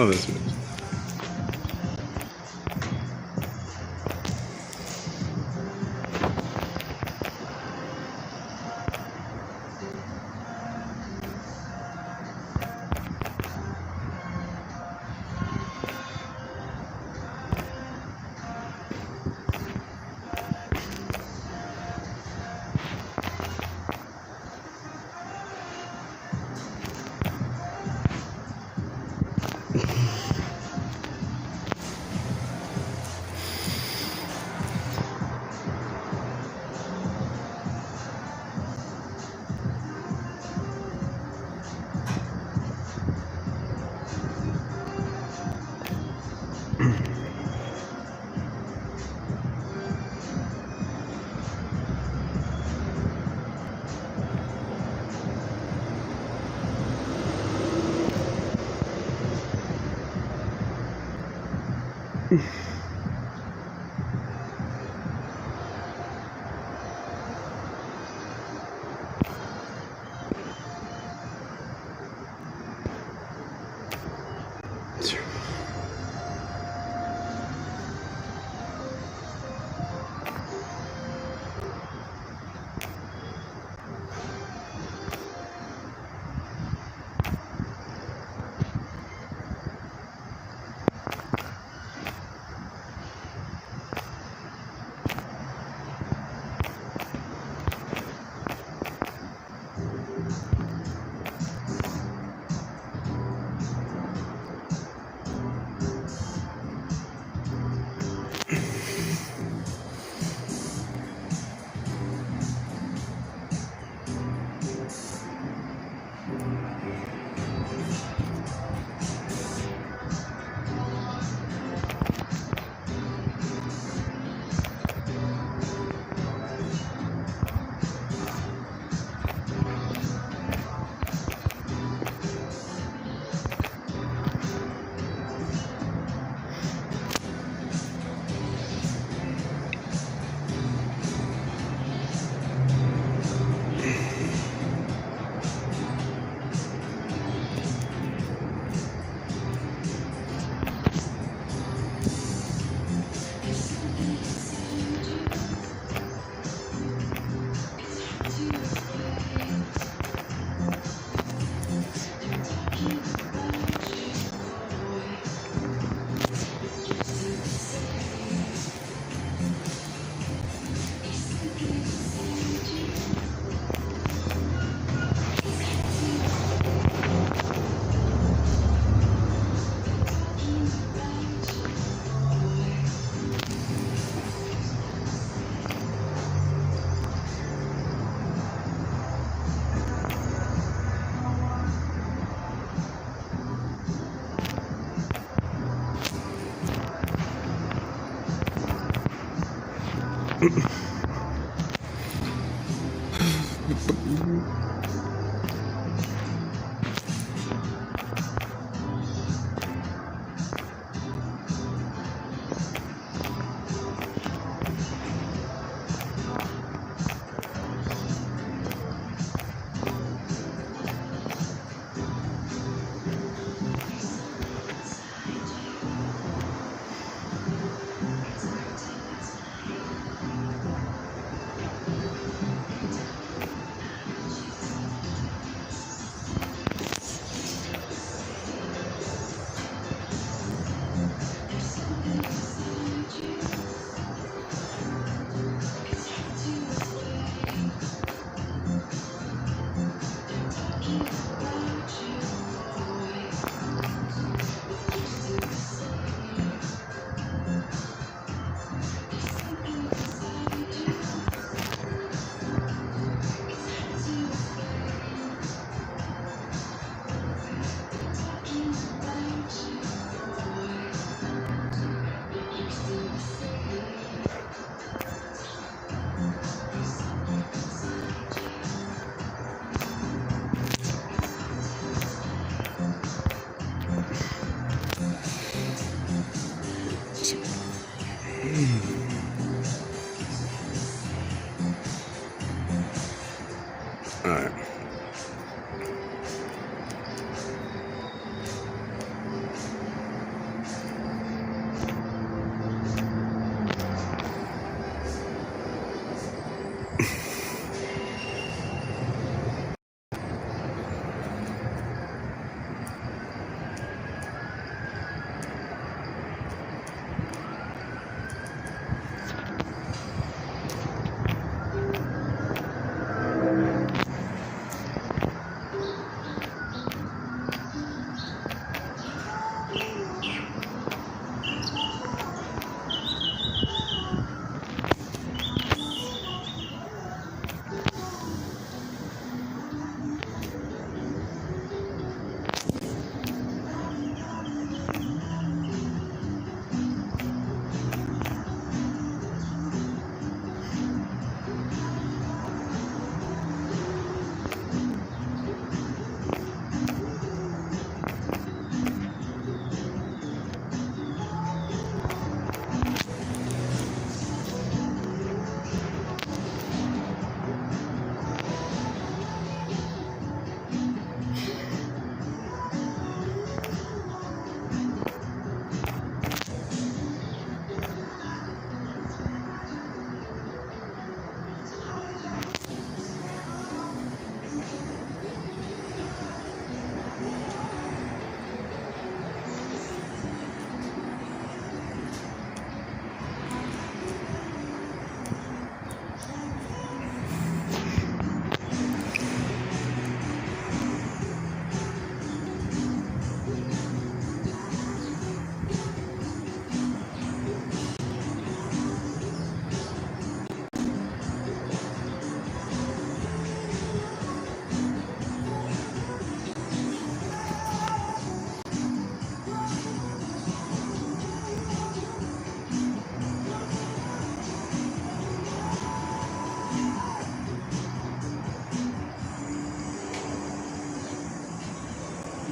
Oh, this one.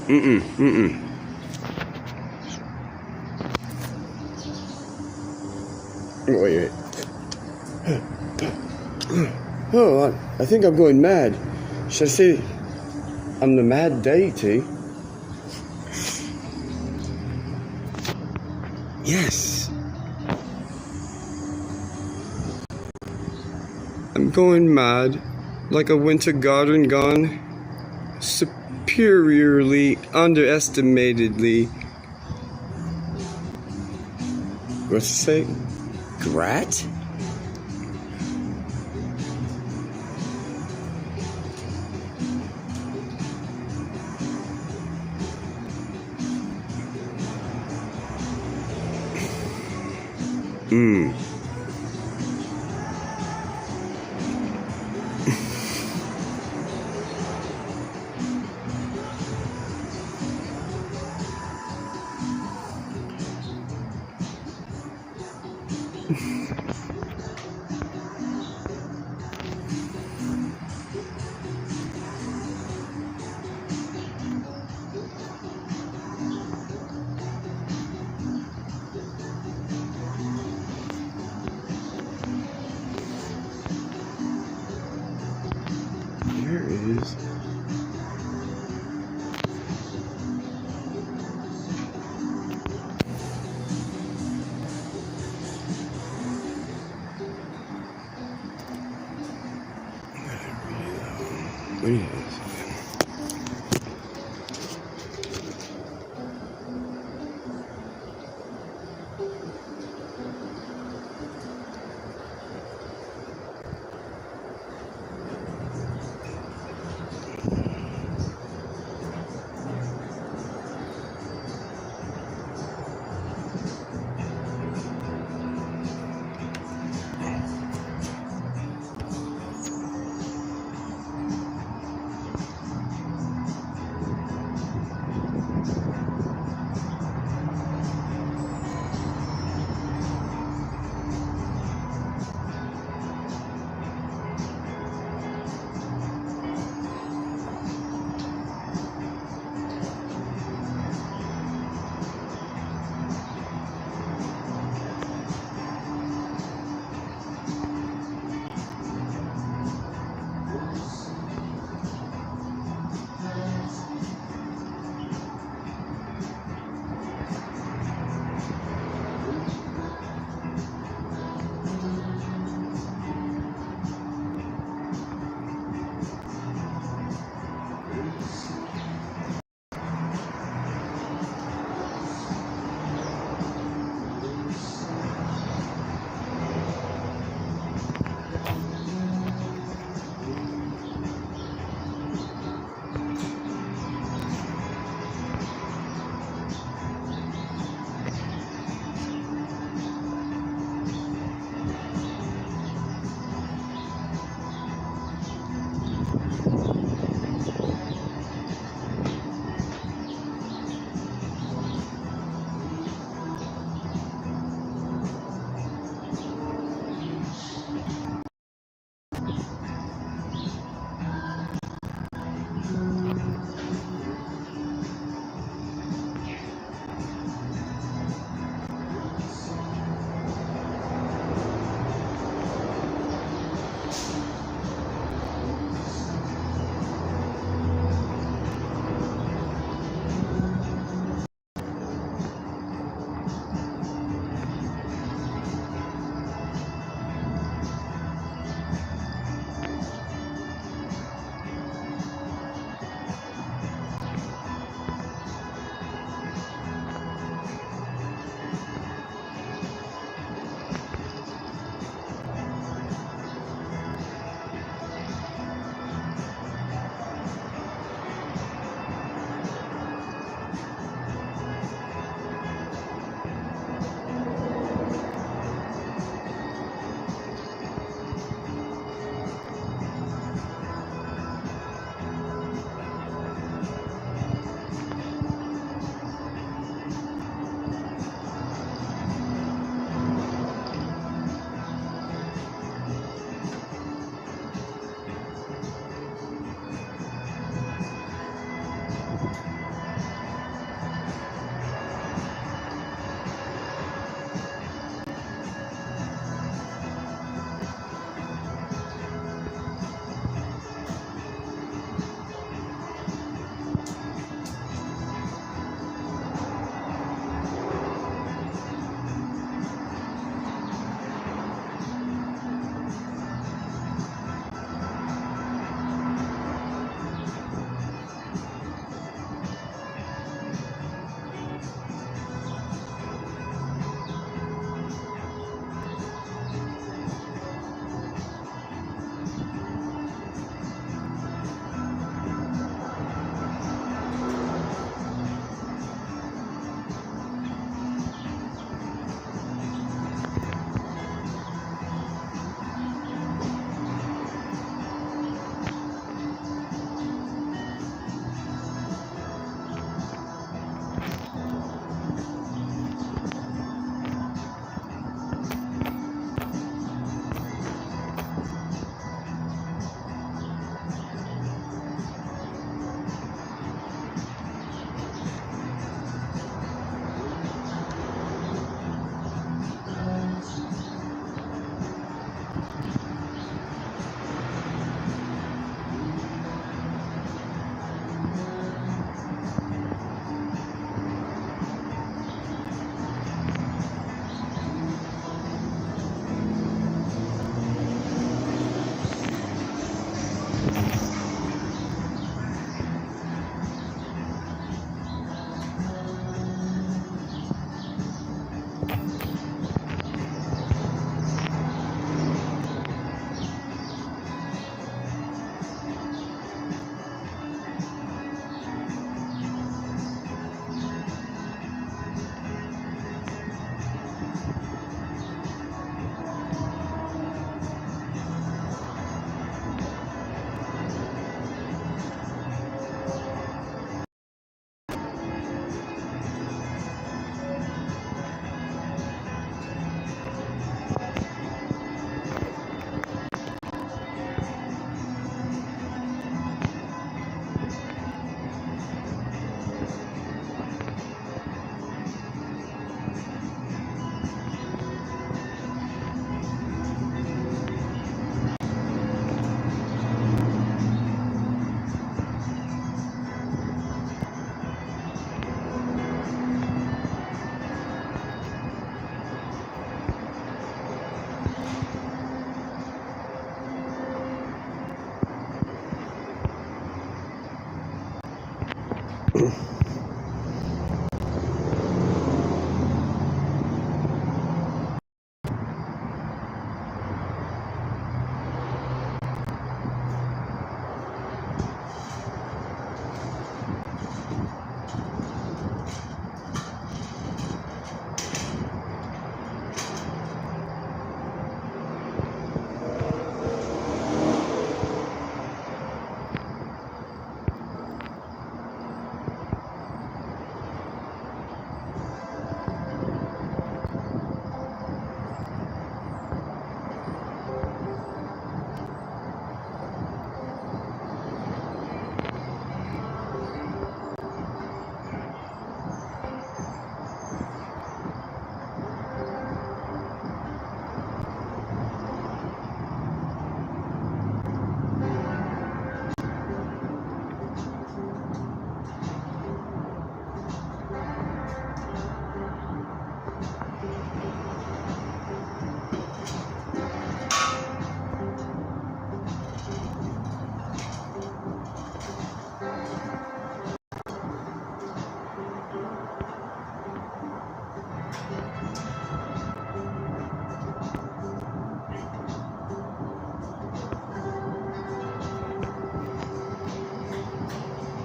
Wait. Oh, I think I'm going mad. Should I say I'm the mad deity? Yes. I'm going mad, like a winter garden gone superiorly, underestimatedly. What's it say? Grat? There it is. What is this?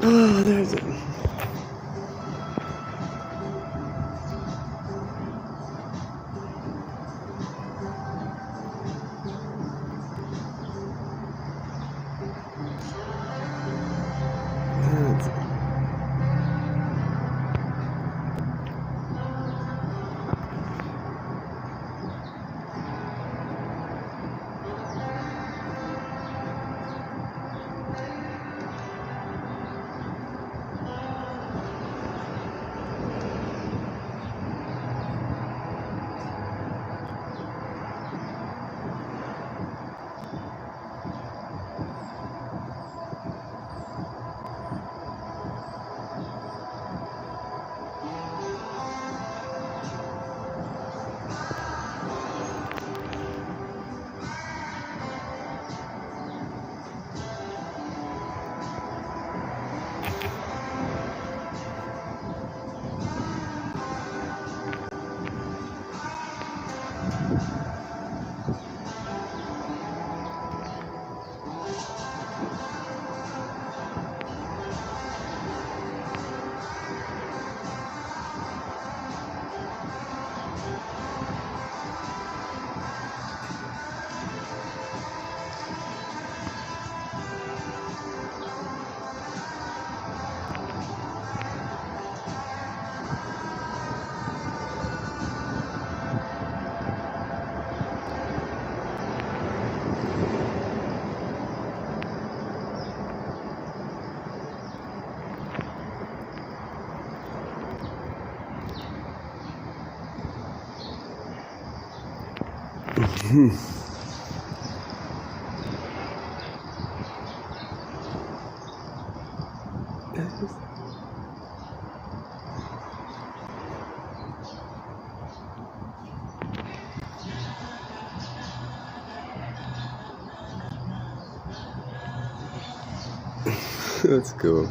Oh, there's it. That's cool.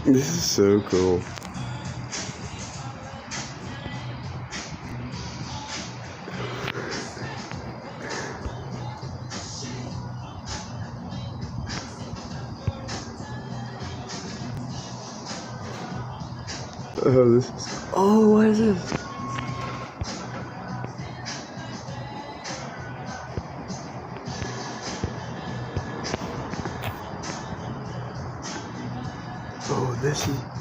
This is so cool. Oh, this is. Oh, what is this? Bessie.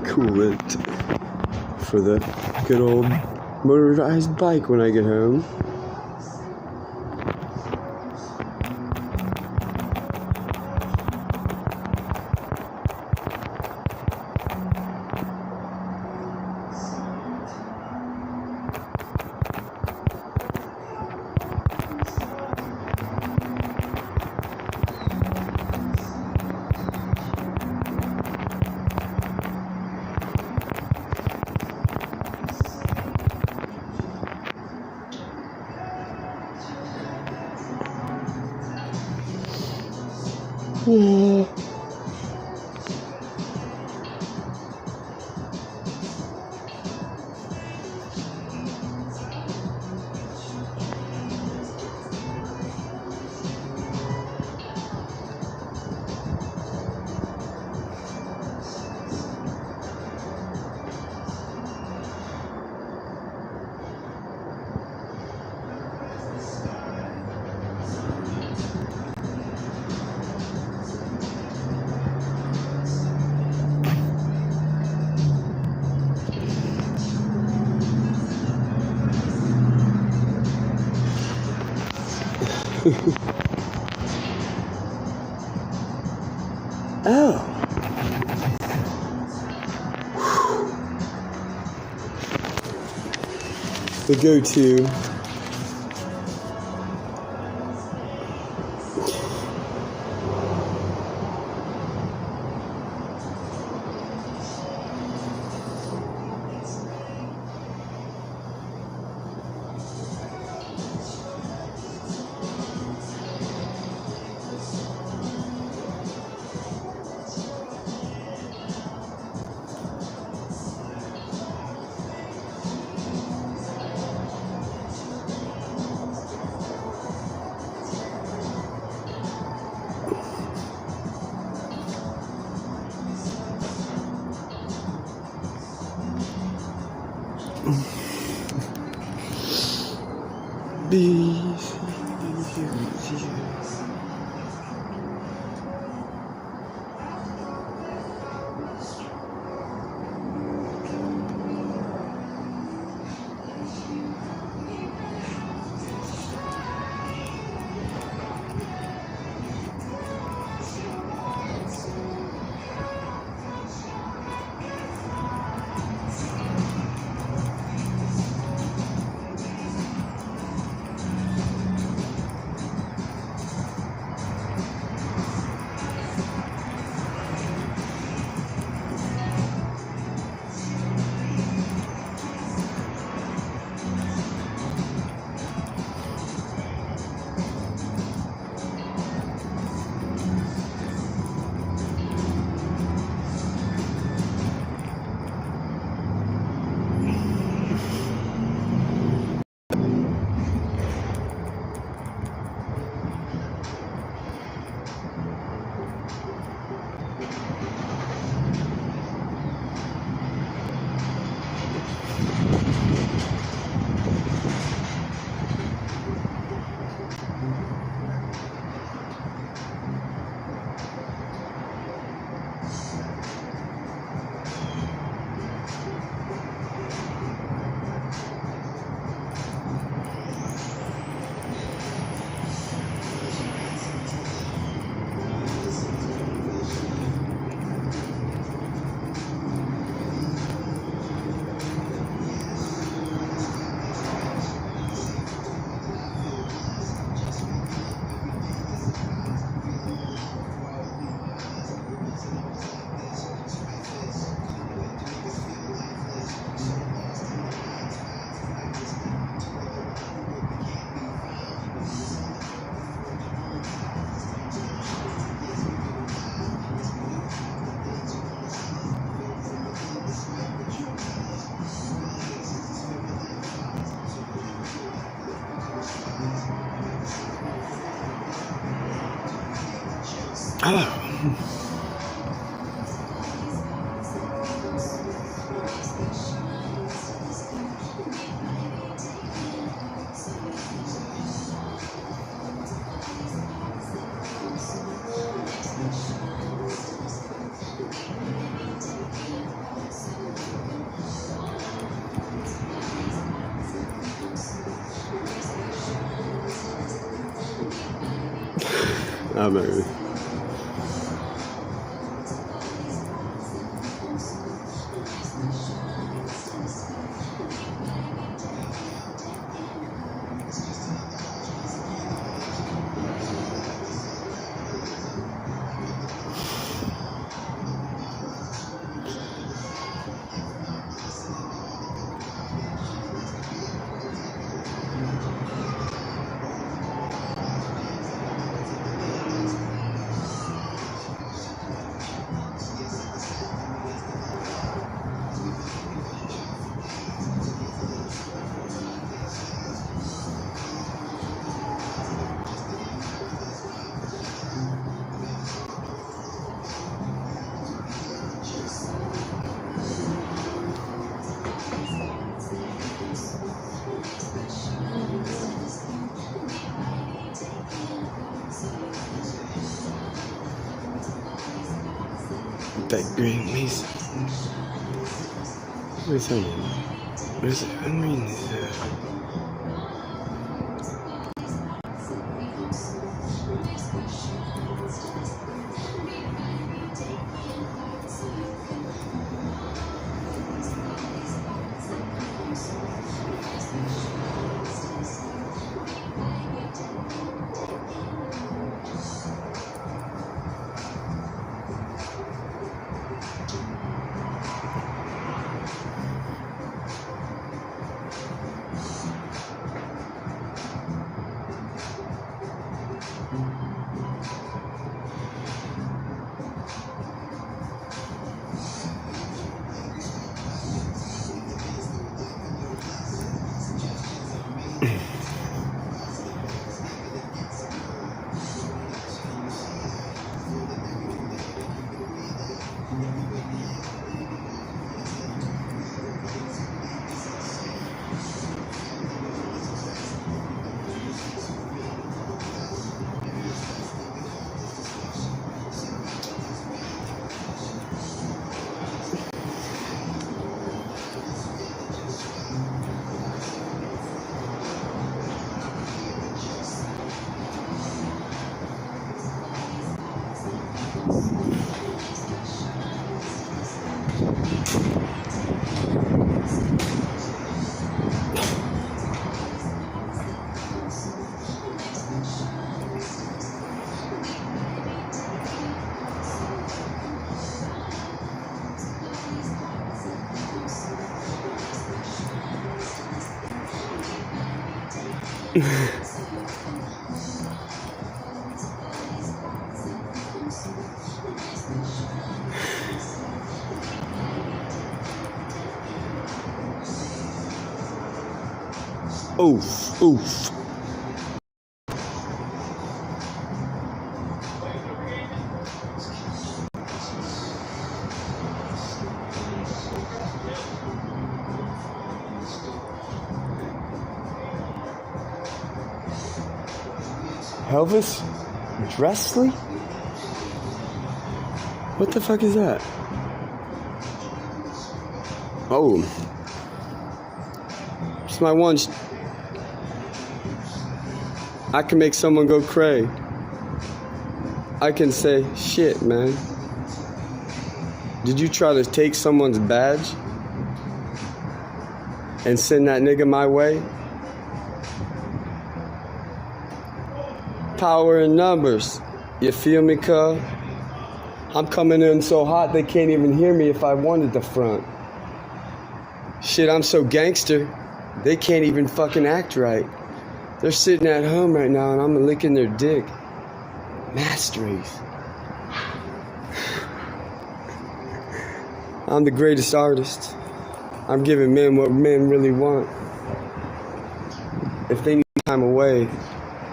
Cool it for the good old motorized bike when I get home. Oh. The go-to. I'm not really. That green mason. What is that? What is it? I mean, oof, oof. Elvis Presley? What the fuck is that? Oh. It's my one. I can make someone go cray. I can say, shit, man. Did you try to take someone's badge and send that nigga my way? Power in numbers. You feel me, cuz? I'm coming in so hot they can't even hear me if I wanted the front. Shit, I'm so gangster, they can't even fucking act right. They're sitting at home right now and I'm licking their dick. Masteries. I'm the greatest artist. I'm giving men what men really want. If they need time away,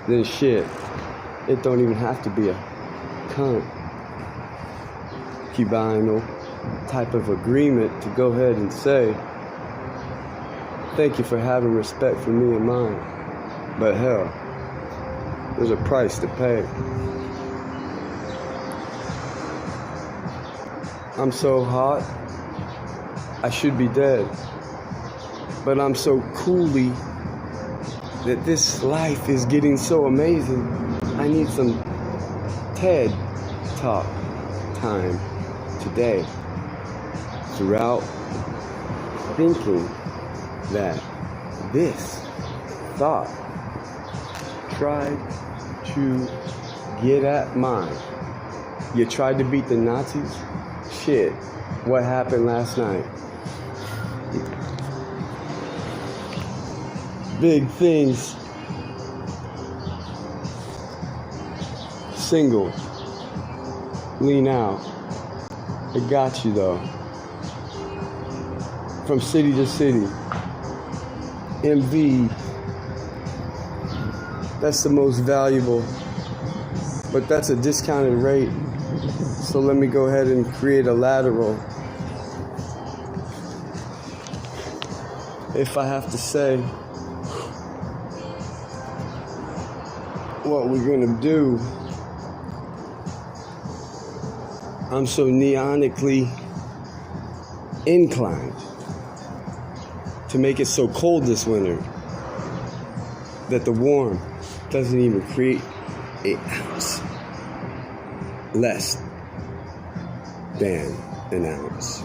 then shit, it don't even have to be a cunt. concubinal type of agreement to go ahead and say, thank you for having respect for me and mine. But hell, there's a price to pay. I'm so hot, I should be dead. But I'm so coolly that this life is getting so amazing. I need some TED Talk time today. Throughout thinking that this thought tried to get at mine. You tried to beat the Nazis? Shit, what happened last night? Big things. Single. Lean out. It got you though. From city to city. MV. That's the most valuable. But that's a discounted rate. So let me go ahead and create a lateral. If I have to say what we're gonna do, I'm so neonically inclined to make it so cold this winter that the warm doesn't even create an ounce less than an ounce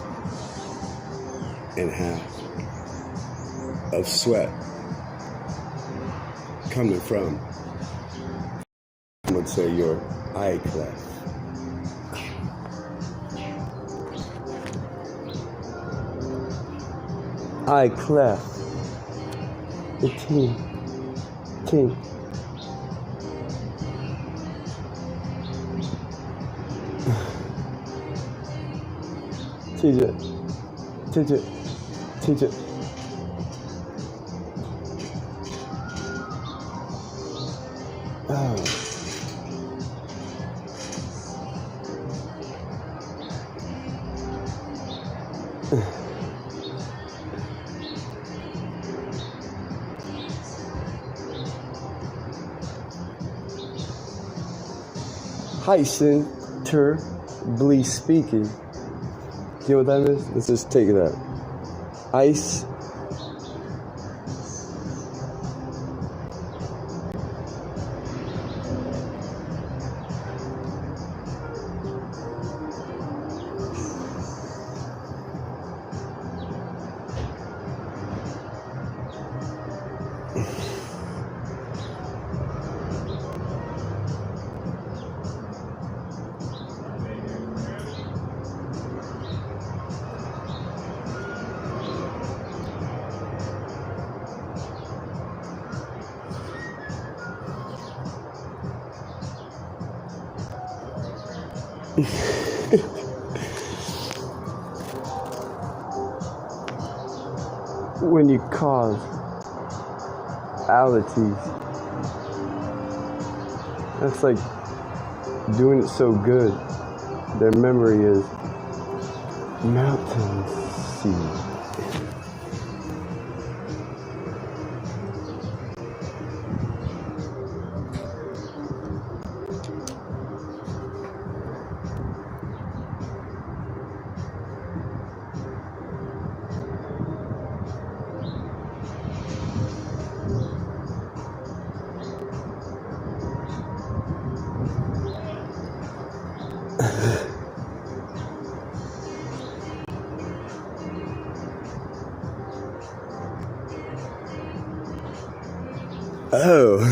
and a half of sweat coming from, I would say, your eye cleft. Eye cleft. The ting. TJ. Oh. Heisenterbly speaking. You know what that is? Let's just take that. Ice. When you cause alities, that's like doing it so good, their memory is mountain sea. Oh.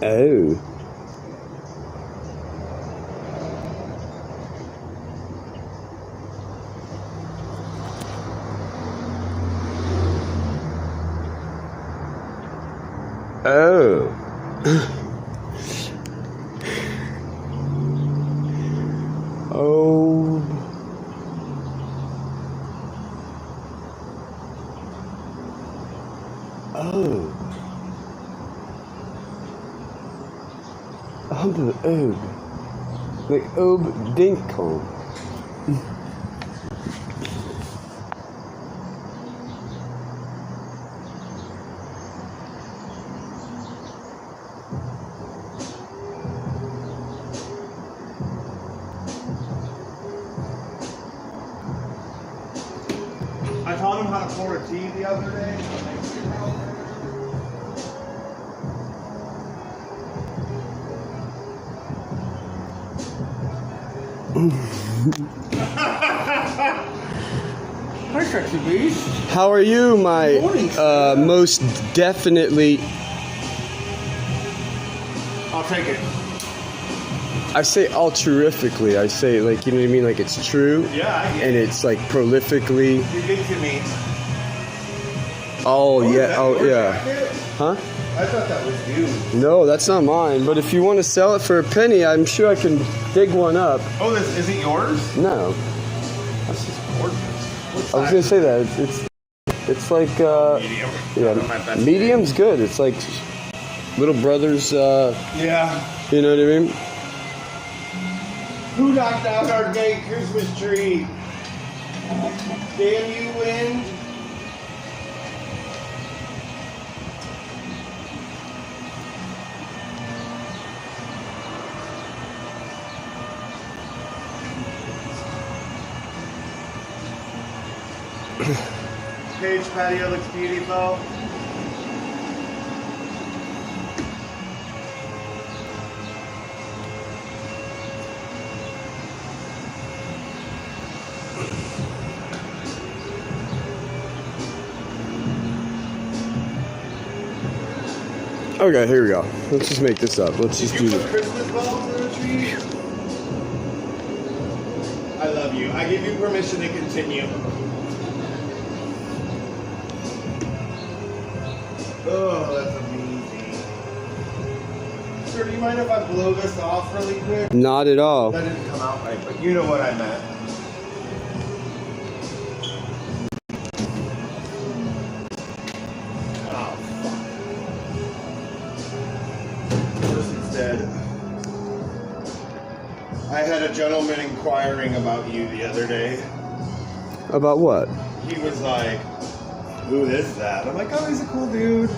Oh. Oh. Oh. Oh. I'm the Ob. Like Ob Dinkon. I taught him how to pour a tea the other day. Hi, sexy beast. How are you, my most definitely? I'll take it. I say altruifically. I say, like, you know what I mean? Like, it's true. Yeah, I get And it. it's like prolifically. You good to me. Oh, is yeah. that Oh, your yeah. jacket? Huh? I thought that was you. No, that's not mine. But if you want to sell it for a penny, I'm sure I can dig one up. Oh, this isn't yours? No. This is gorgeous. I was gonna say that it's like Medium. yeah, Not my best medium's good. It's like little brothers. Yeah. You know what I mean? Who knocked out our gay Christmas tree? Damn you, wind. Page patio looks beautiful. Okay, here we go. Let's just make this up. Let's just do Did you this. put Christmas balls in the tree? I love you. I give you permission to continue. Oh, that's amazing. Sir, do you mind if I blow this off really quick? Not at all. That didn't come out right, but you know what I meant. Oh, fuck. Person's dead. I had a gentleman inquiring about you the other day. About what? He was like, who is that? I'm like, oh, he's a cool dude.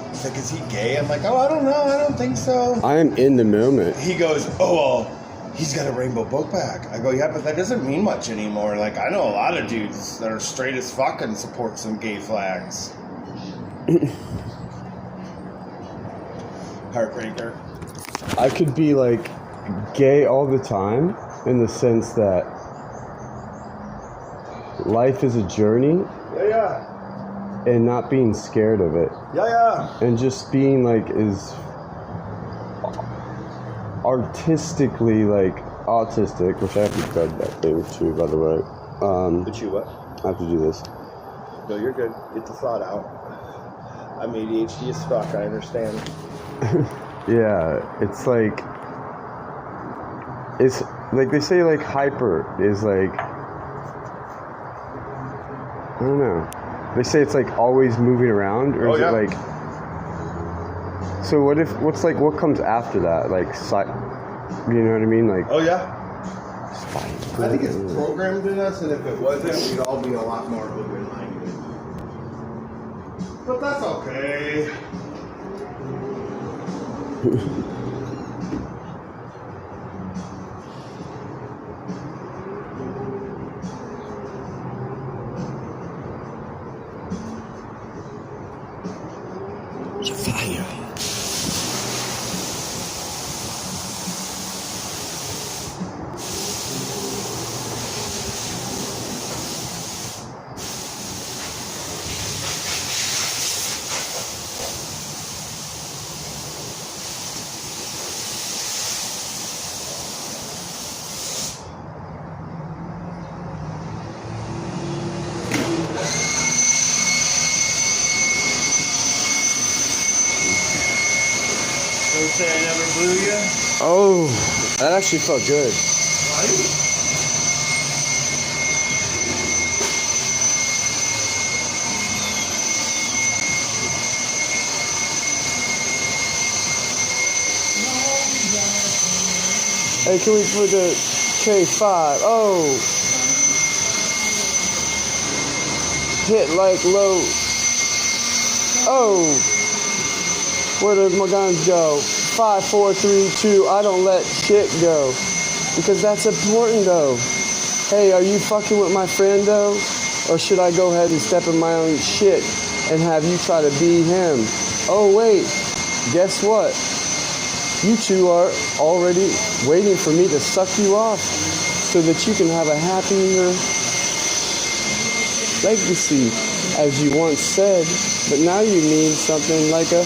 He's like, is he gay? I'm like, oh, I don't know. I don't think so. I am in the moment. He goes, oh, well, he's got a rainbow book bag. I go, yeah, but that doesn't mean much anymore. Like, I know a lot of dudes that are straight as fuck and support some gay flags. Heartbreaker. I could be like gay all the time in the sense that life is a journey Yeah. and not being scared of it. Yeah. And just being like is artistically like autistic, which I have to thread that thing too, by the way. But you what? I have to do this. No, you're good. Get the thought out. I'm ADHD as fuck. I understand. Yeah, it's like they say like hyper is like, I don't know. They say it's like always moving around, or is it like? So what comes after that? Like, you know what I mean? Like. Oh yeah. I think it's programmed in us, and if it wasn't, we'd all be a lot more open-minded. But that's okay. Fire. Oh, that actually felt good. Hey, can we put the K5? Oh. Hit like low. Oh. Where did my guns go? 5, 4, 3, 2. I don't let shit go. Because that's important though. Hey, are you fucking with my friend though? Or should I go ahead and step in my own shit and have you try to be him? Oh wait, guess what? You two are already waiting for me to suck you off so that you can have a happier legacy, as you once said. But now you mean something like a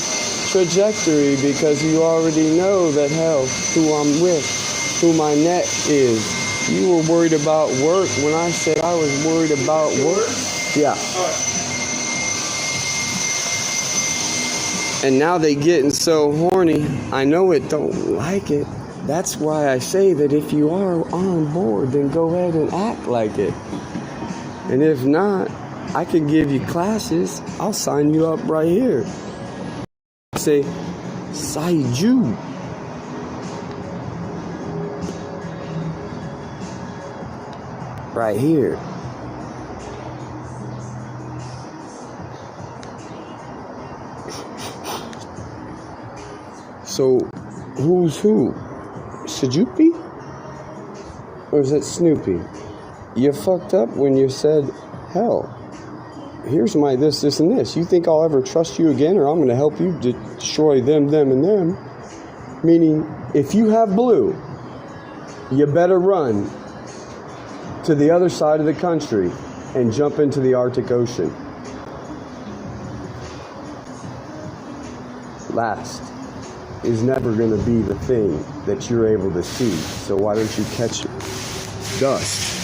trajectory, because you already know that hell, who I'm with, who my net is. You were worried about work when I said I was worried about work. Yeah. And now they getting so horny. I know it don't like it. That's why I say that if you are on board, then go ahead and act like it. And if not, I can give you classes. I'll sign you up right here. Say, Saiju. Right here. So, who's who? Sajupi? Or is it Snoopy? You fucked up when you said, hell, here's my this, and this. You think I'll ever trust you again, or I'm going to help you destroy them, and them? Meaning, if you have blue, you better run to the other side of the country and jump into the Arctic Ocean. Last is never going to be the thing that you're able to see. So why don't you catch dust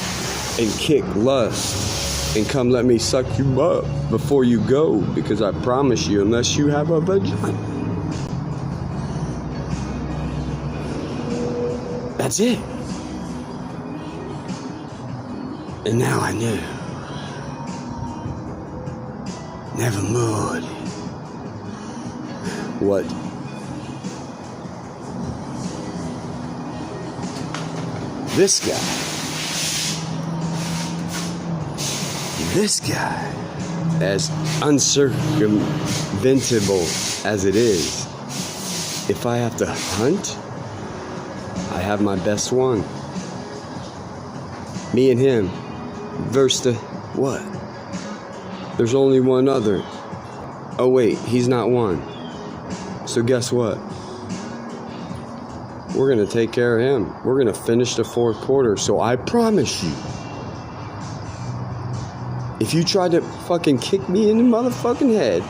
and kick lust and come let me suck you up before you go, because I promise you, unless you have a vagina, that's it. And now I knew. Never more. What? This guy, as uncircumventable as it is, if I have to hunt, I have my best one. Me and him versus the what? There's only one other. Oh wait, he's not one. So guess what? We're going to take care of him. We're going to finish the fourth quarter. So I promise you, if you try to fucking kick me in the motherfucking head,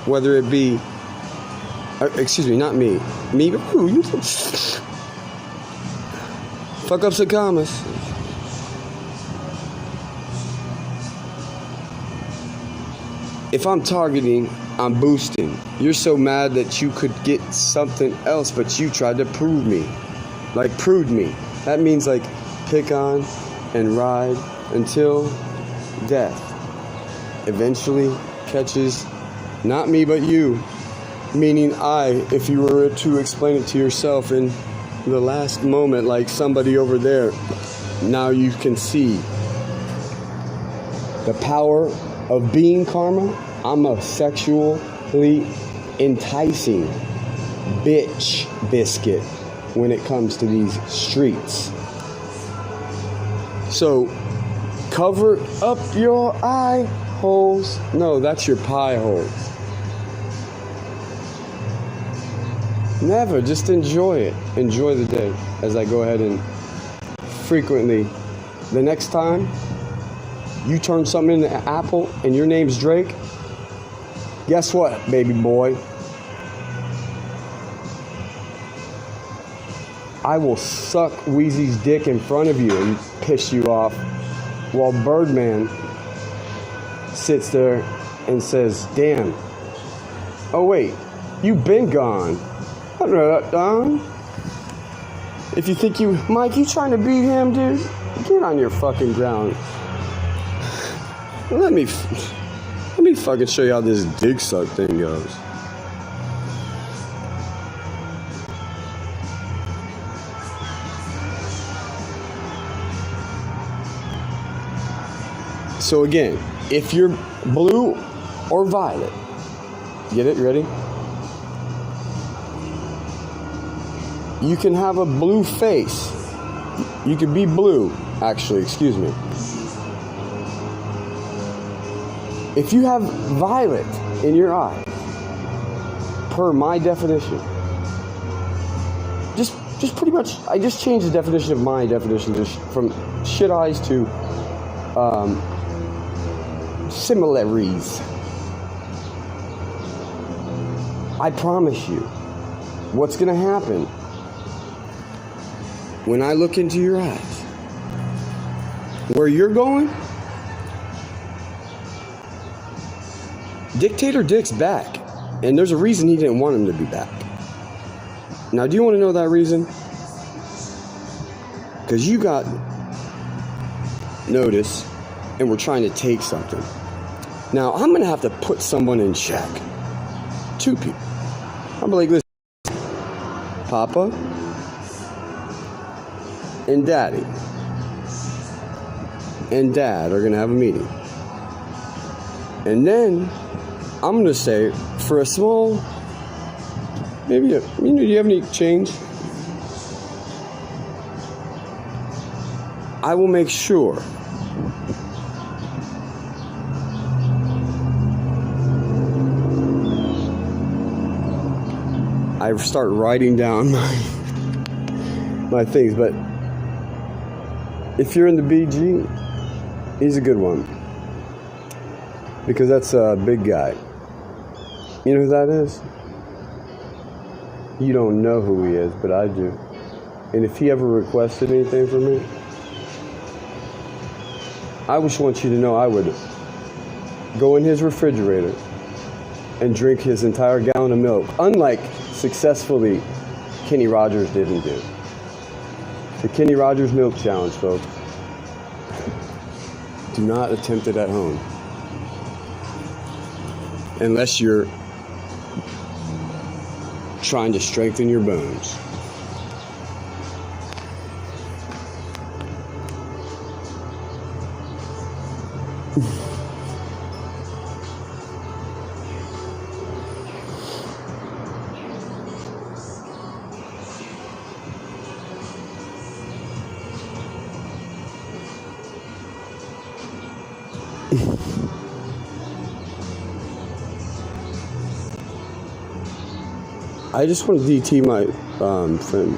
whether it be, excuse me, not me. Me, ooh, you fuck up some commas. If I'm targeting, I'm boosting. You're so mad that you could get something else, but you tried to prove me. Like, prude me. That means, like, pick on and ride until death eventually catches not me, but you. Meaning I, if you were to explain it to yourself in the last moment, like somebody over there, now you can see the power of being karma. I'm a sexually enticing bitch biscuit when it comes to these streets. So cover up your eye holes. No, that's your pie holes. Never, just enjoy it. Enjoy the day as I go ahead and frequently, the next time you turn something into an apple and your name's Drake, guess what, baby boy? I will suck Wheezy's dick in front of you and piss you off while Birdman sits there and says, damn, oh wait, you've been gone. I don't know that, Don. If you think Mike, you trying to beat him, dude? Get on your fucking ground. Let me fucking show you how this dick suck thing goes. So again, if you're blue or violet, get it? Ready? You can have a blue face. You can be blue, actually, excuse me. If you have violet in your eye, per my definition, just pretty much, I just changed the definition of my definition from shit eyes to similaries. I promise you, what's going to happen when I look into your eyes, where you're going, Dictator Dick's back, and there's a reason he didn't want him to be back. Now, do you want to know that reason? Because you got notice, and we're trying to take something. Now, I'm going to have to put someone in check. Two people. I'm like, listen, Papa and Daddy and Dad are going to have a meeting. And then I'm going to say, for a small, maybe, do you have any change? I will make sure I start writing down my things. But if you're in the BG, he's a good one. Because that's a big guy. You know who that is? You don't know who he is, but I do. And if he ever requested anything from me, I just want you to know I would go in his refrigerator and drink his entire gallon of milk, unlike successfully Kenny Rogers didn't do. The Kenny Rogers Milk Challenge, folks. Do not attempt it at home. Unless you're trying to strengthen your bones. I just want to DT my friend.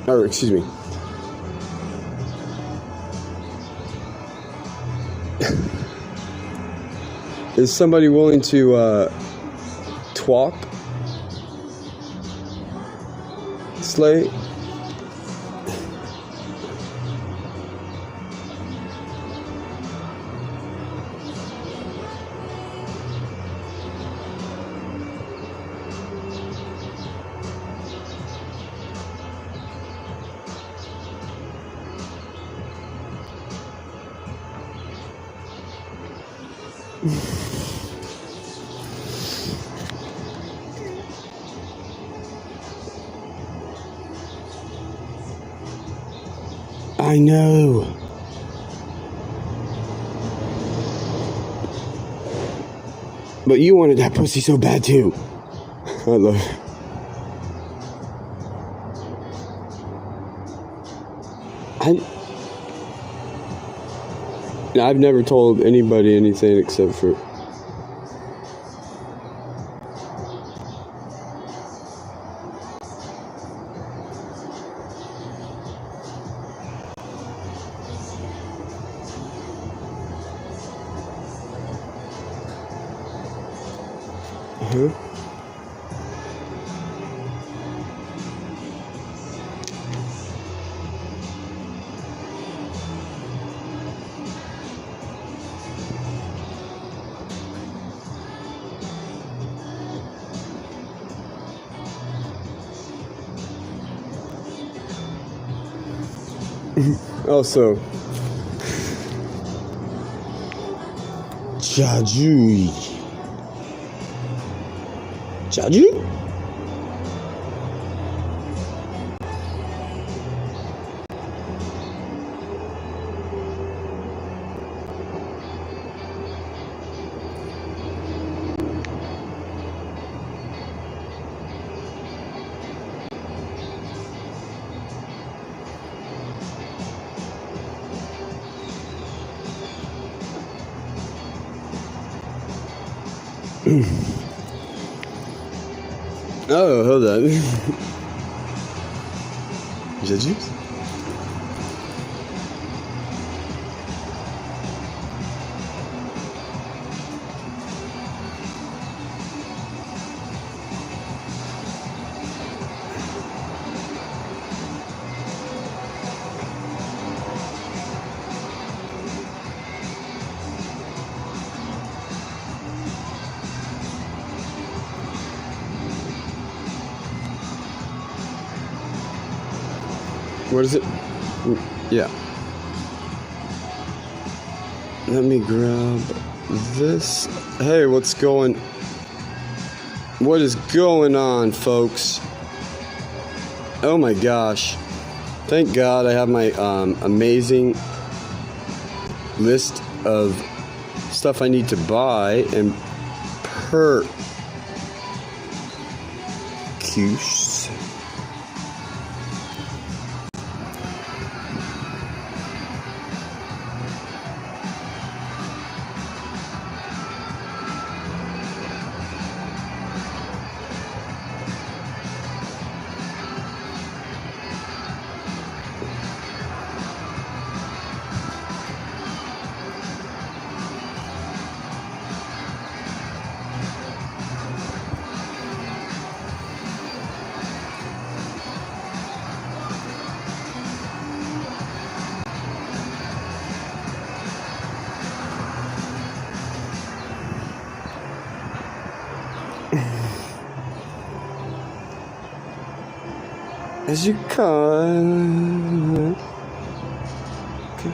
Or, excuse me. Is somebody willing to talk? Slay? I know. But you wanted that pussy so bad too. I love it. I've never told anybody anything except for Also, Jaju. Jaju? Oh, hold on. Judges? What is it? Yeah. Let me grab this. Hey, what is going on, folks? Oh my gosh. Thank God I have my amazing list of stuff I need to buy and purchase. As you can. Okay.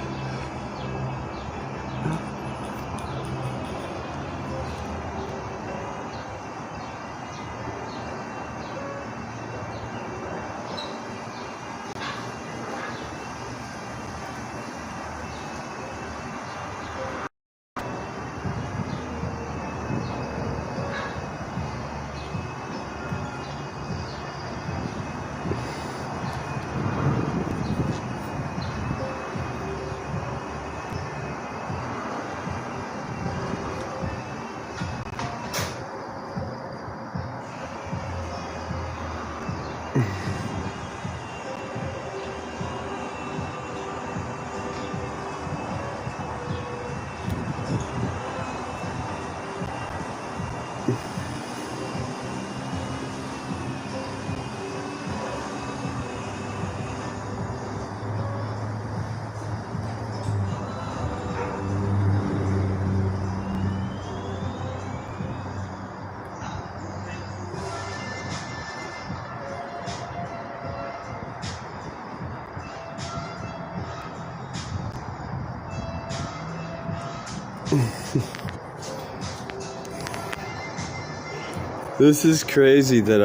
This is crazy that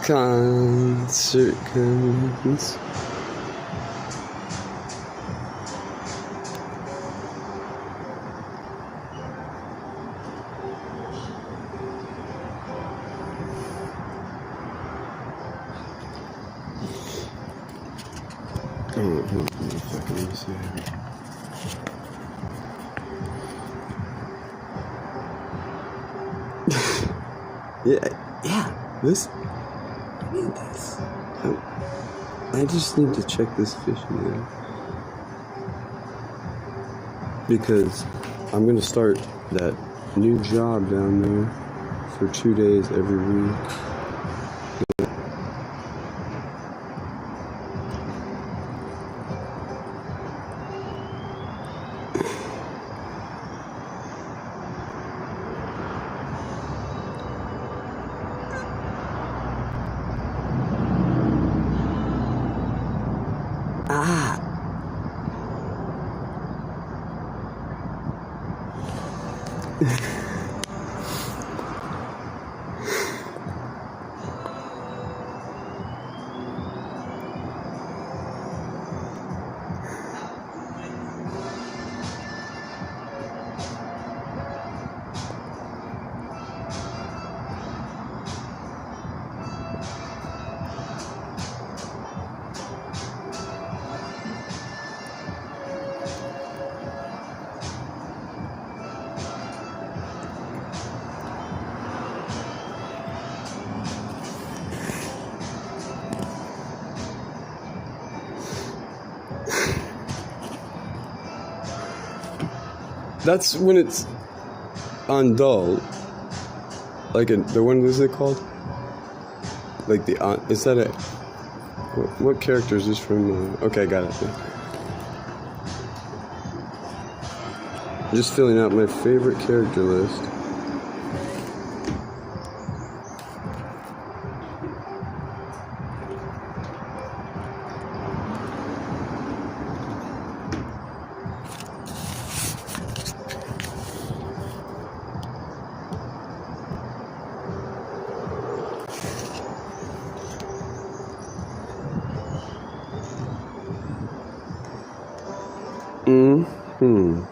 concert comes. Let me see. Yeah, this. I need this. I just need to check this fish in there. because I'm going to start that new job down there for 2 days every week. Ah! That's when it's on dull. Like the one, what is it called? Like the is that a what character is this from? Okay, got it. Just filling out my favorite character list. Mm-hmm.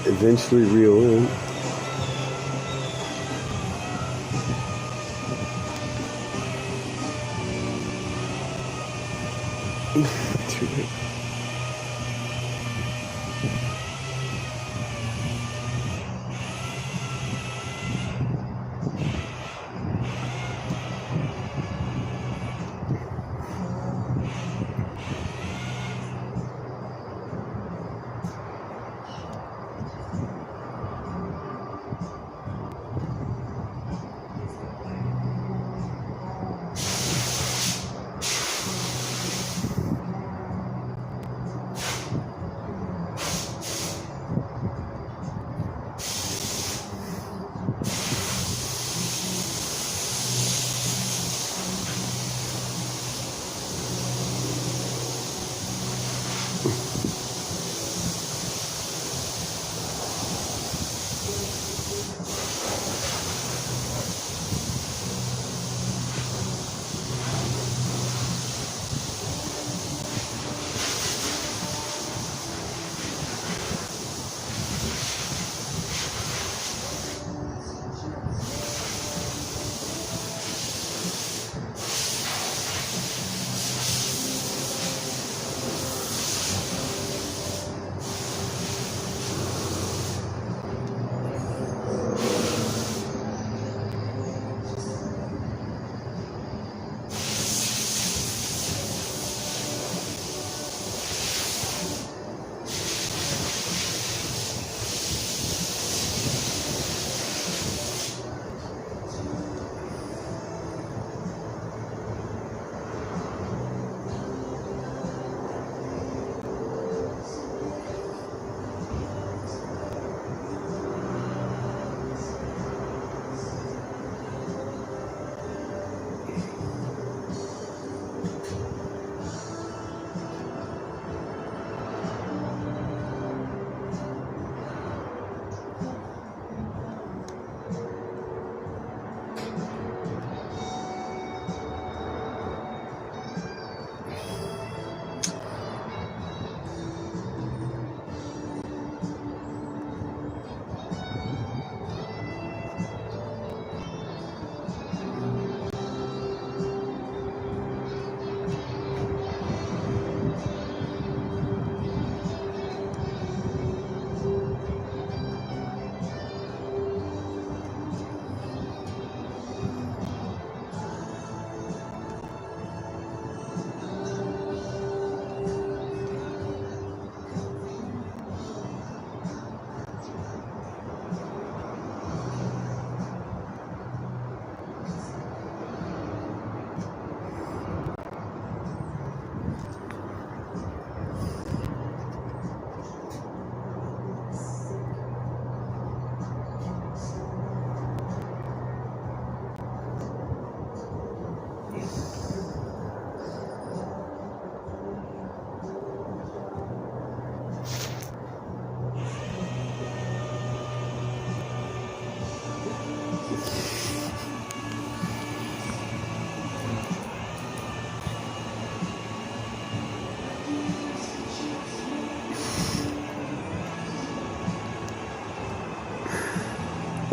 Eventually reel in. Too late.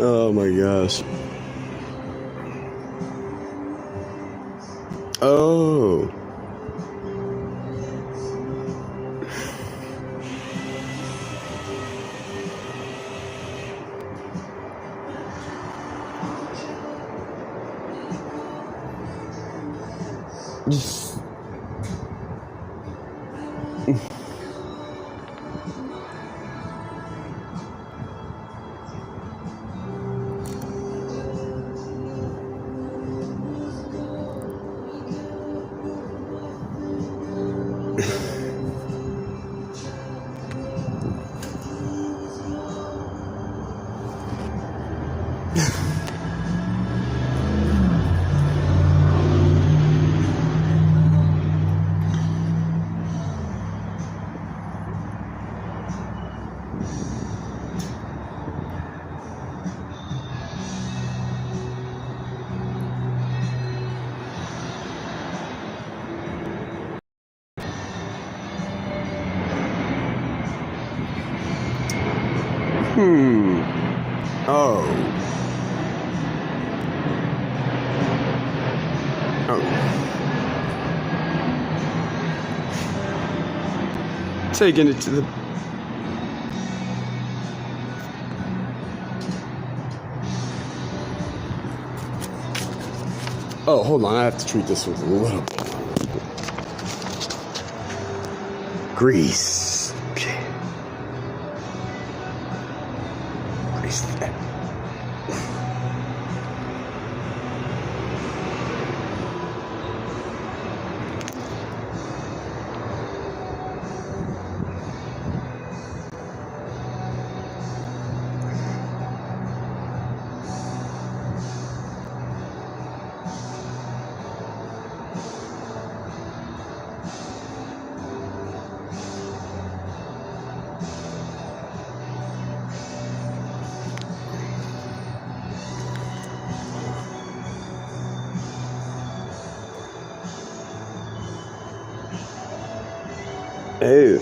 Oh my gosh. Oh. Oh. Oh. Taking it to the... Oh, hold on. I have to treat this with a little bit. Grease. Okay. Grease that. Oh.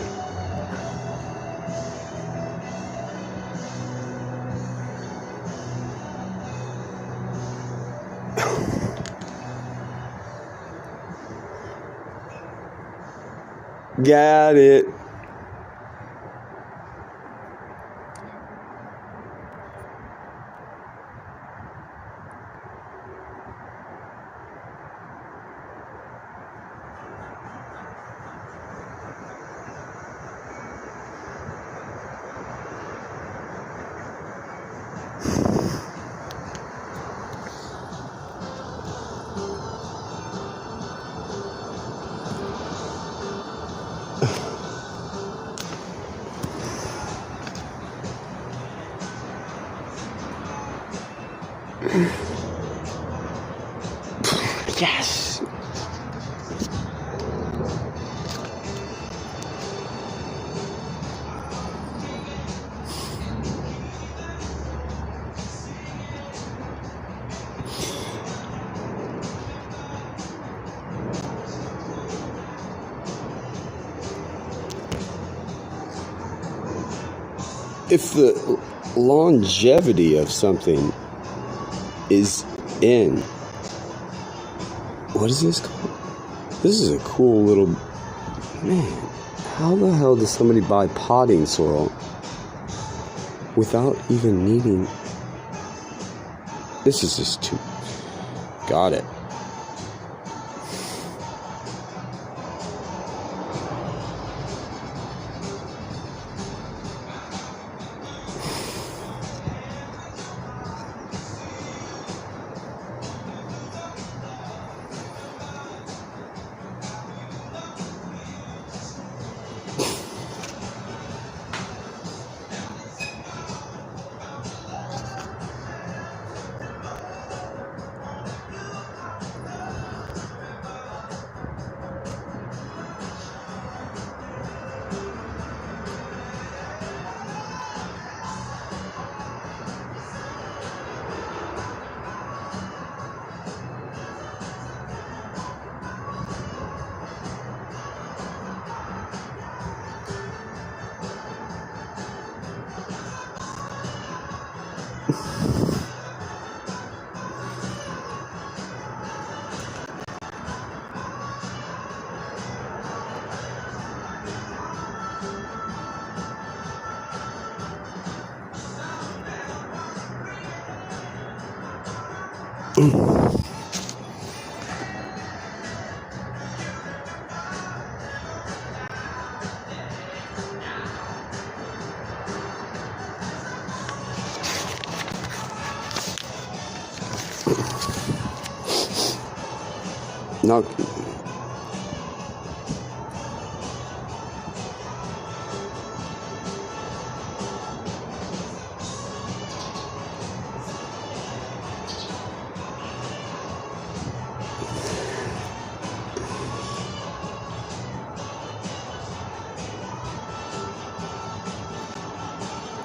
Got it. Yes. If the longevity of something is in, what is this called? This is a cool little, man, how the hell does somebody buy potting soil without even needing, this is just too, got it. Not,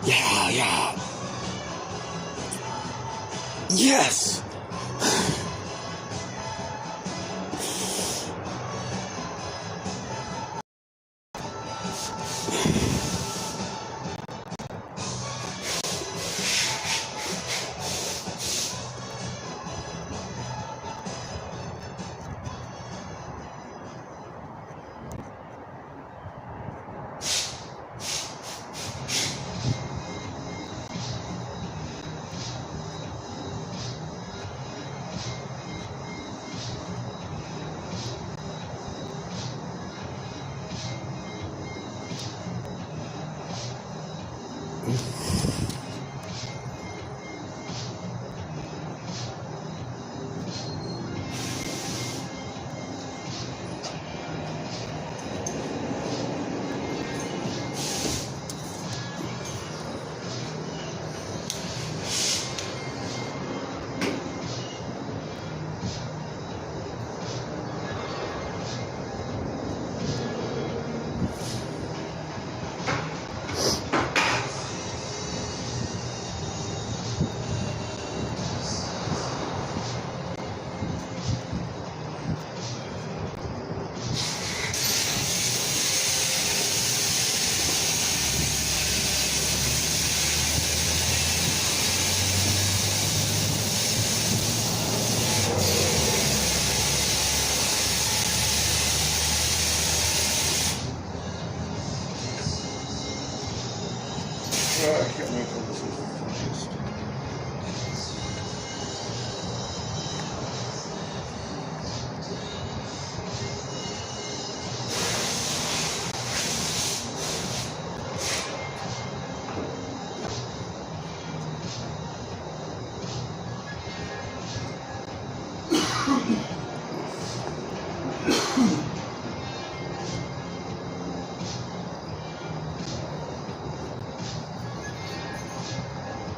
yeah. Yes. I can't wait till this is finished.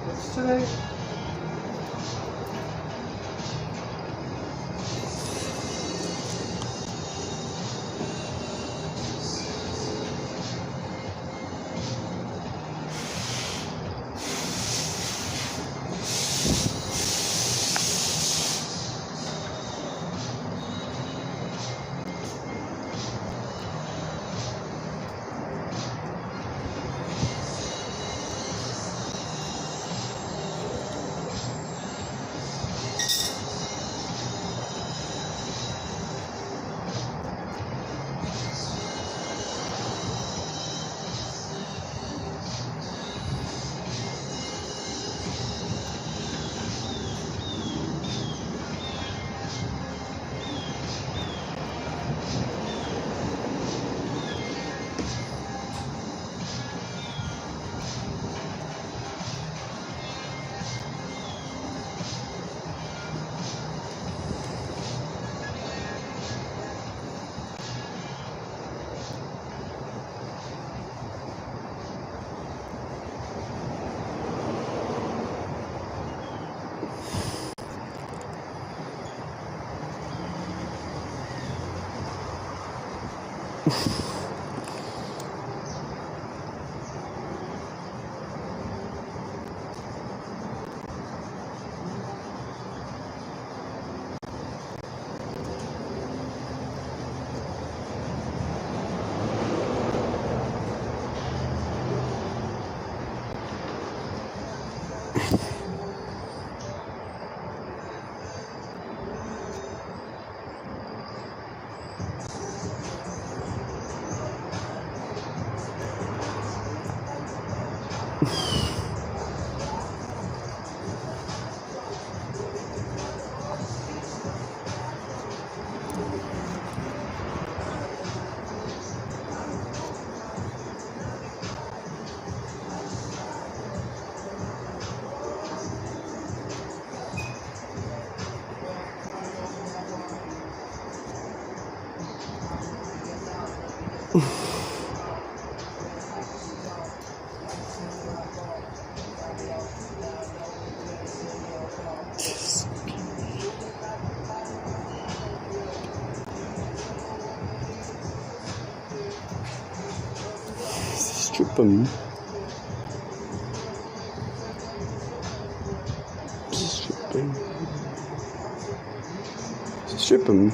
What's today? Strip 'em. Strip 'em. Strip 'em.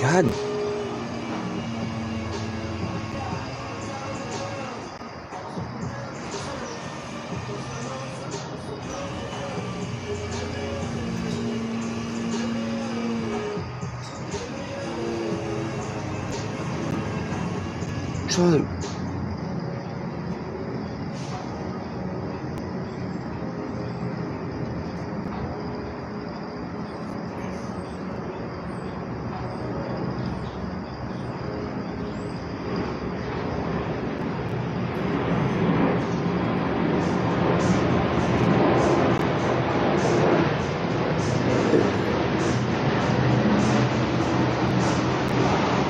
God. Trying to.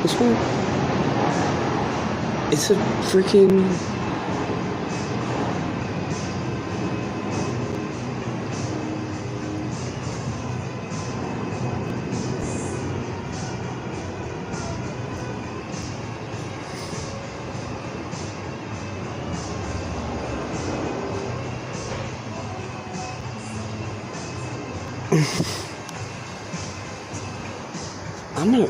This one, it's a freaking. I'm gonna.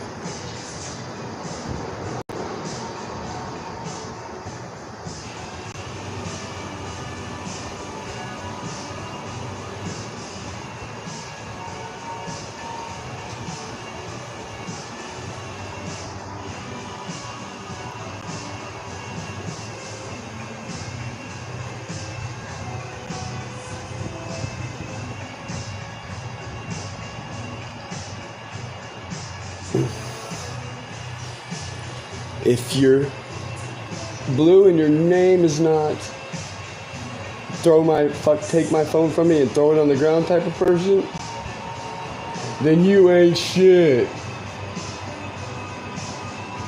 If you're blue and your name is not take my phone from me and throw it on the ground type of person, then you ain't shit.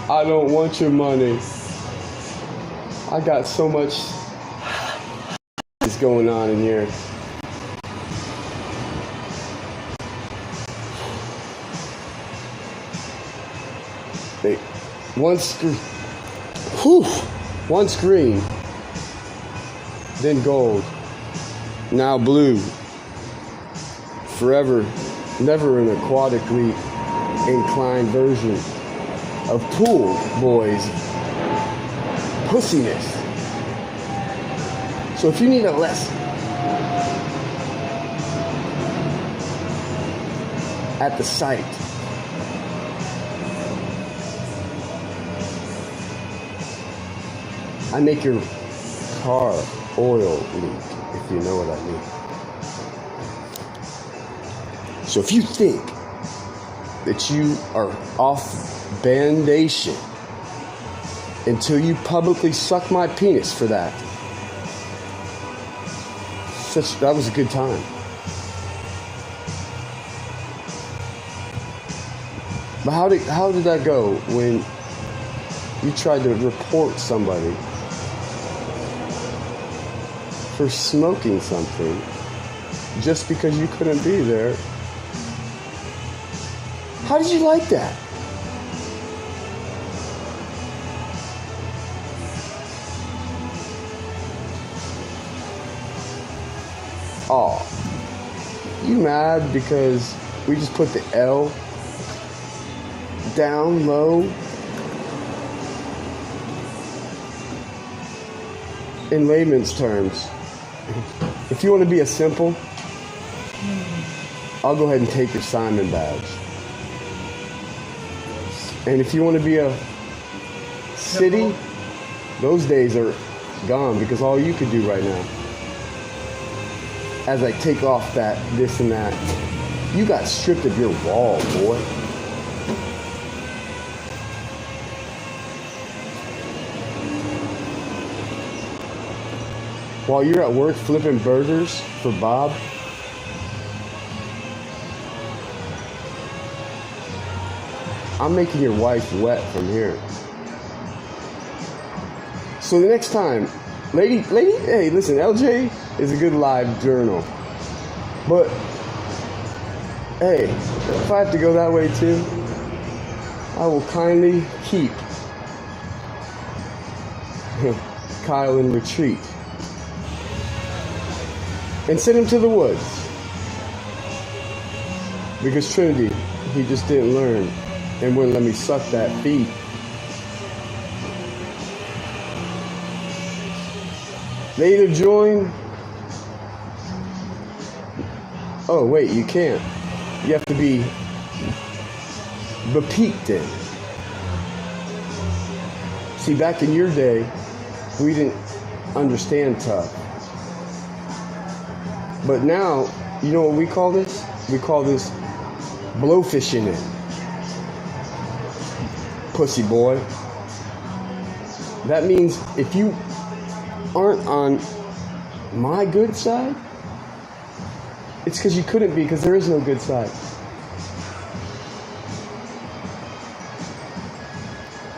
I don't want your money. I got so much is going on in here. Once green, then gold, now blue. Forever, never an aquatically inclined version of pool boys pussiness. So if you need a lesson at the site, I make your car oil leak, if you know what I mean. So if you think that you are off bandation until you publicly suck my penis for that, that was a good time. But how did that go when you tried to report somebody for smoking something just because you couldn't be there? How did you like that? Oh, you mad because we just put the L down low? In layman's terms, if you want to be a simple, I'll go ahead and take your Simon badge. And if you want to be a city, those days are gone, because all you could do right now, as I take off that, this and that, you got stripped of your wall, boy. While you're at work flipping burgers for Bob, I'm making your wife wet from here. So the next time, lady, hey, listen, LJ is a good live journal. But, hey, if I have to go that way too, I will kindly keep Kyle in retreat and send him to the woods. Because Trinity, he just didn't learn and wouldn't let me suck that feed. They either join. Oh, wait, you can't. You have to be bepeaked in. See, back in your day, we didn't understand tough. But now, you know what we call this? We call this blowfishing it. Pussy boy. That means if you aren't on my good side, it's because you couldn't be, because there is no good side.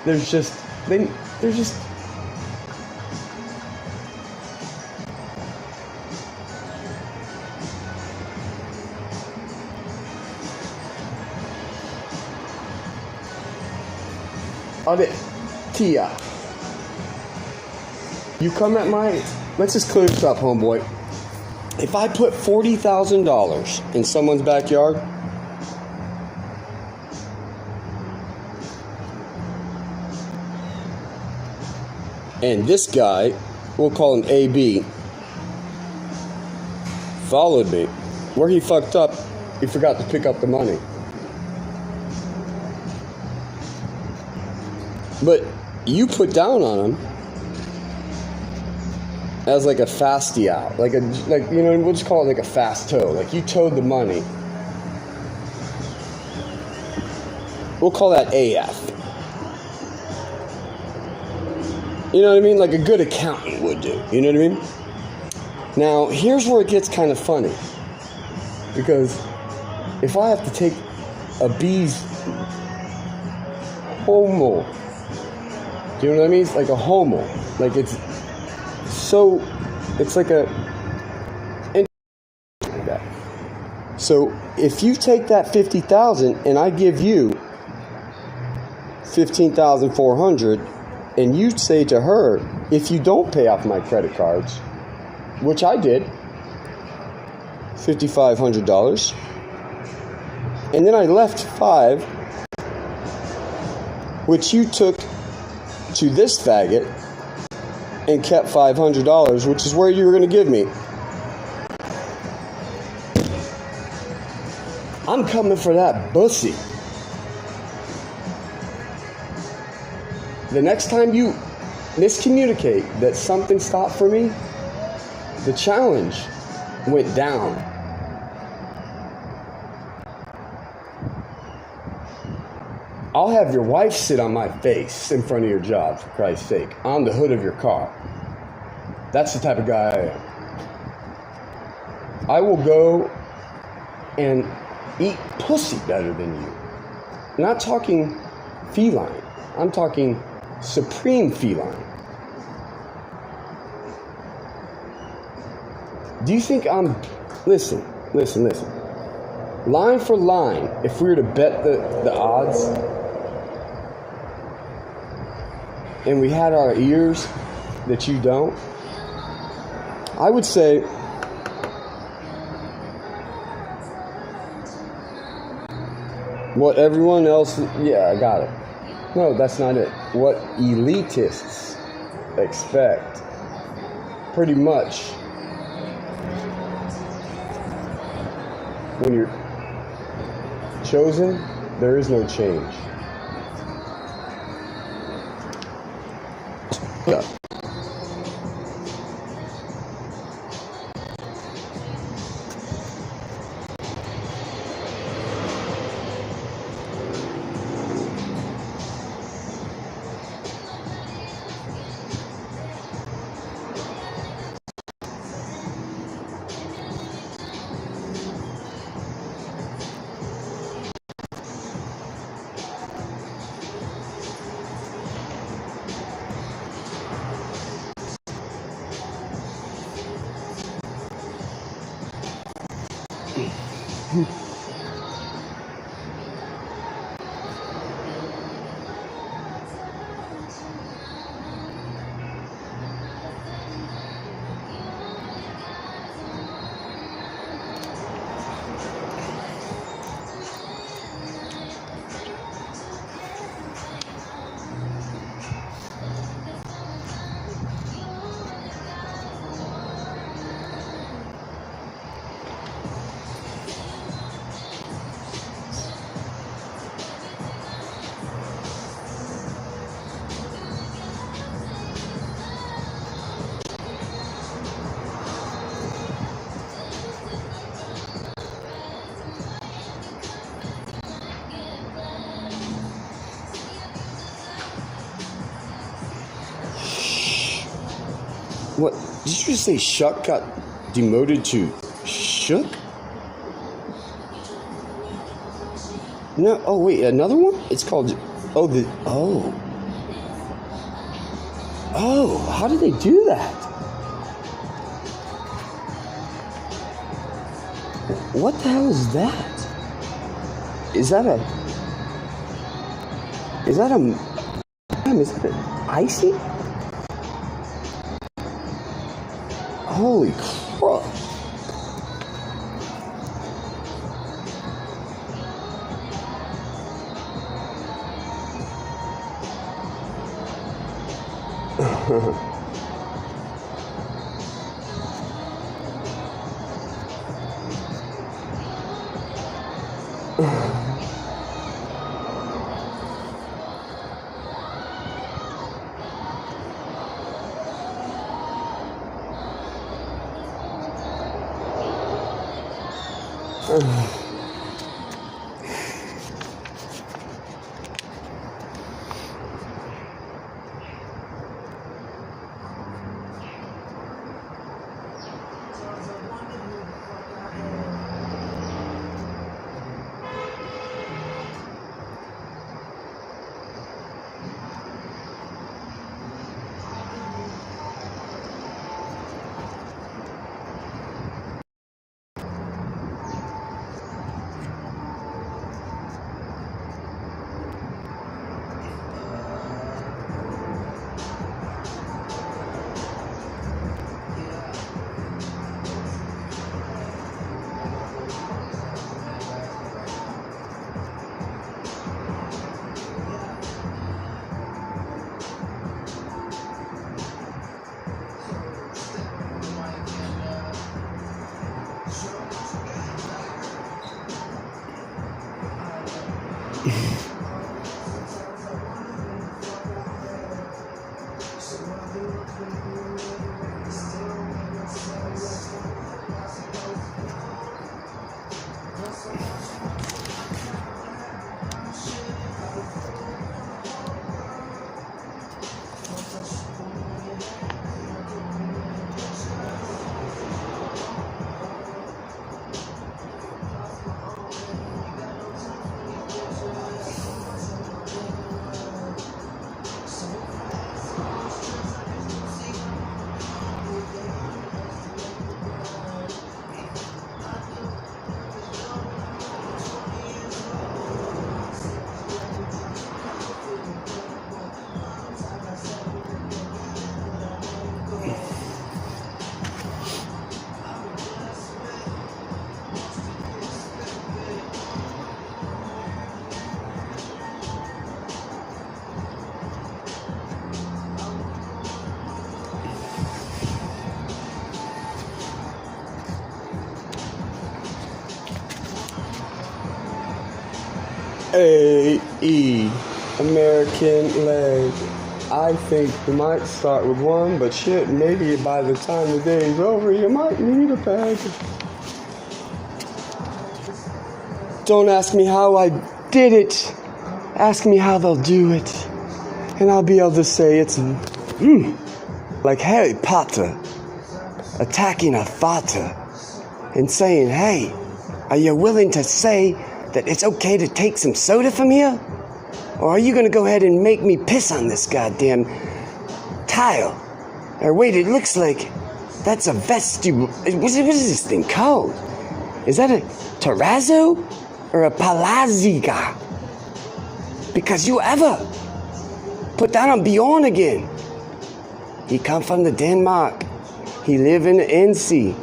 There's just Tia. You come at my... Let's just clear this up, homeboy. If I put $40,000 in someone's backyard, and this guy, we'll call him AB, followed me, where he fucked up, he forgot to pick up the money. But you put down on him as like a fasty out, like you know, we'll just call it like a fast tow. Like you towed the money. We'll call that AF. You know what I mean? Like a good accountant would do. You know what I mean? Now, here's where it gets kind of funny. Because if I have to take a B's homo, do you know what I mean? It's like a homo. Like it's like a... So if you take that $50,000 and I give you $15,400, and you say to her, if you don't pay off my credit cards, which I did, $5,500, and then I left $5,000, which you took to this faggot and kept $500, which is where you were going to give me. I'm coming for that bussy. The next time you miscommunicate that something stopped for me, the challenge went down. I'll have your wife sit on my face in front of your job, for Christ's sake, on the hood of your car. That's the type of guy I am. I will go and eat pussy better than you. not talking feline. I'm talking supreme feline. Do you think listen. Line for line, if we were to bet the odds, and we had our ears that you don't, I would say what everyone else, yeah, I got it. No, that's not it. What elitists expect, pretty much, when you're chosen, there is no change. Yeah. What? Did you just say Shuck got demoted to Shook? No. Oh, wait. Another one? It's called... Oh. How did they do that? What the hell is that? Is that icy? Holy crap. A-E, American leg. I think you might start with one, but shit, maybe by the time the day's over, you might need a peg. Don't ask me how I did it. Ask me how they'll do it. And I'll be able to say it's like Harry Potter attacking a fata and saying, hey, are you willing to say that it's okay to take some soda from here? Or are you going to go ahead and make me piss on this goddamn tile? Or wait, it looks like that's a vestibule. What is this thing called? Is that a terrazzo or a palazziga? Because you ever put that on Bjorn again. He come from the Denmark. He live in the NC.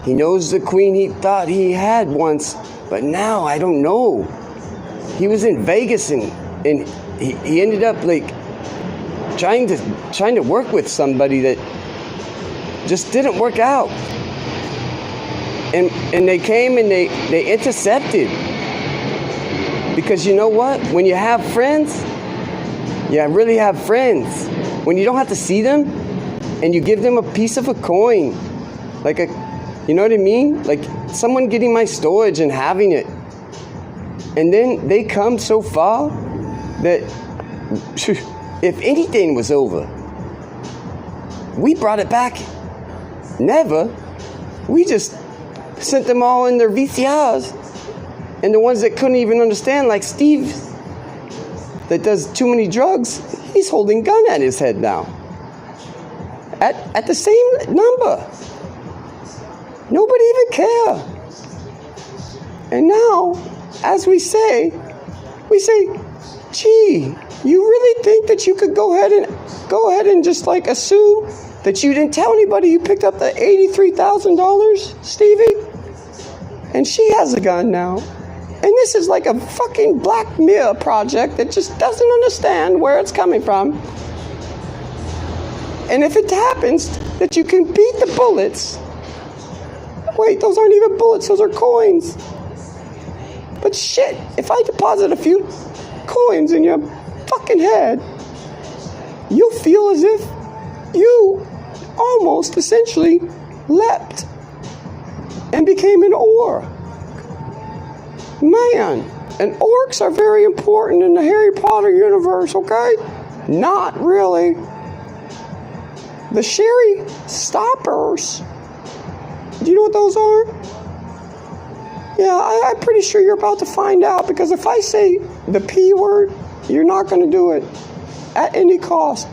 He knows the queen he thought he had once, but now I don't know. He was in Vegas and he ended up like trying to work with somebody that just didn't work out. And they came and they intercepted. Because you know what? When you have friends, you really have friends. When you don't have to see them and you give them a piece of a coin, like you know what I mean? Like someone getting my storage and having it. And then they come so far that if anything was over, we brought it back. Never. We just sent them all in their VCRs. And the ones that couldn't even understand, like Steve, that does too many drugs, he's holding a gun at his head now. At the same number. Nobody even care. And now, as we say, gee, you really think that you could go ahead and just like assume that you didn't tell anybody you picked up the $83,000, Stevie? And she has a gun now. And this is like a fucking Black Mirror project that just doesn't understand where it's coming from. And if it happens that you can beat the bullets, wait, those aren't even bullets, those are coins. But shit, if I deposit a few coins in your fucking head, you'll feel as if you almost essentially leapt and became an orc. Man, and orcs are very important in the Harry Potter universe, okay? Not really. The Sherry Stoppers. Do you know what those are? Yeah, I'm pretty sure you're about to find out, because if I say the P word, you're not going to do it at any cost.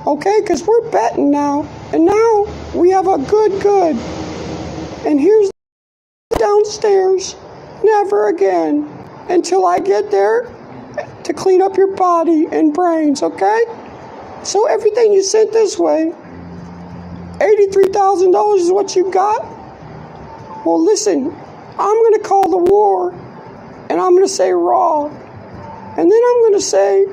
Okay, because we're betting now, and now we have a good. And here's downstairs. Never again until I get there to clean up your body and brains, okay? So everything you sent this way, $83,000 is what you got? Well, listen, I'm going to call the war, and I'm going to say raw. And then I'm going to say,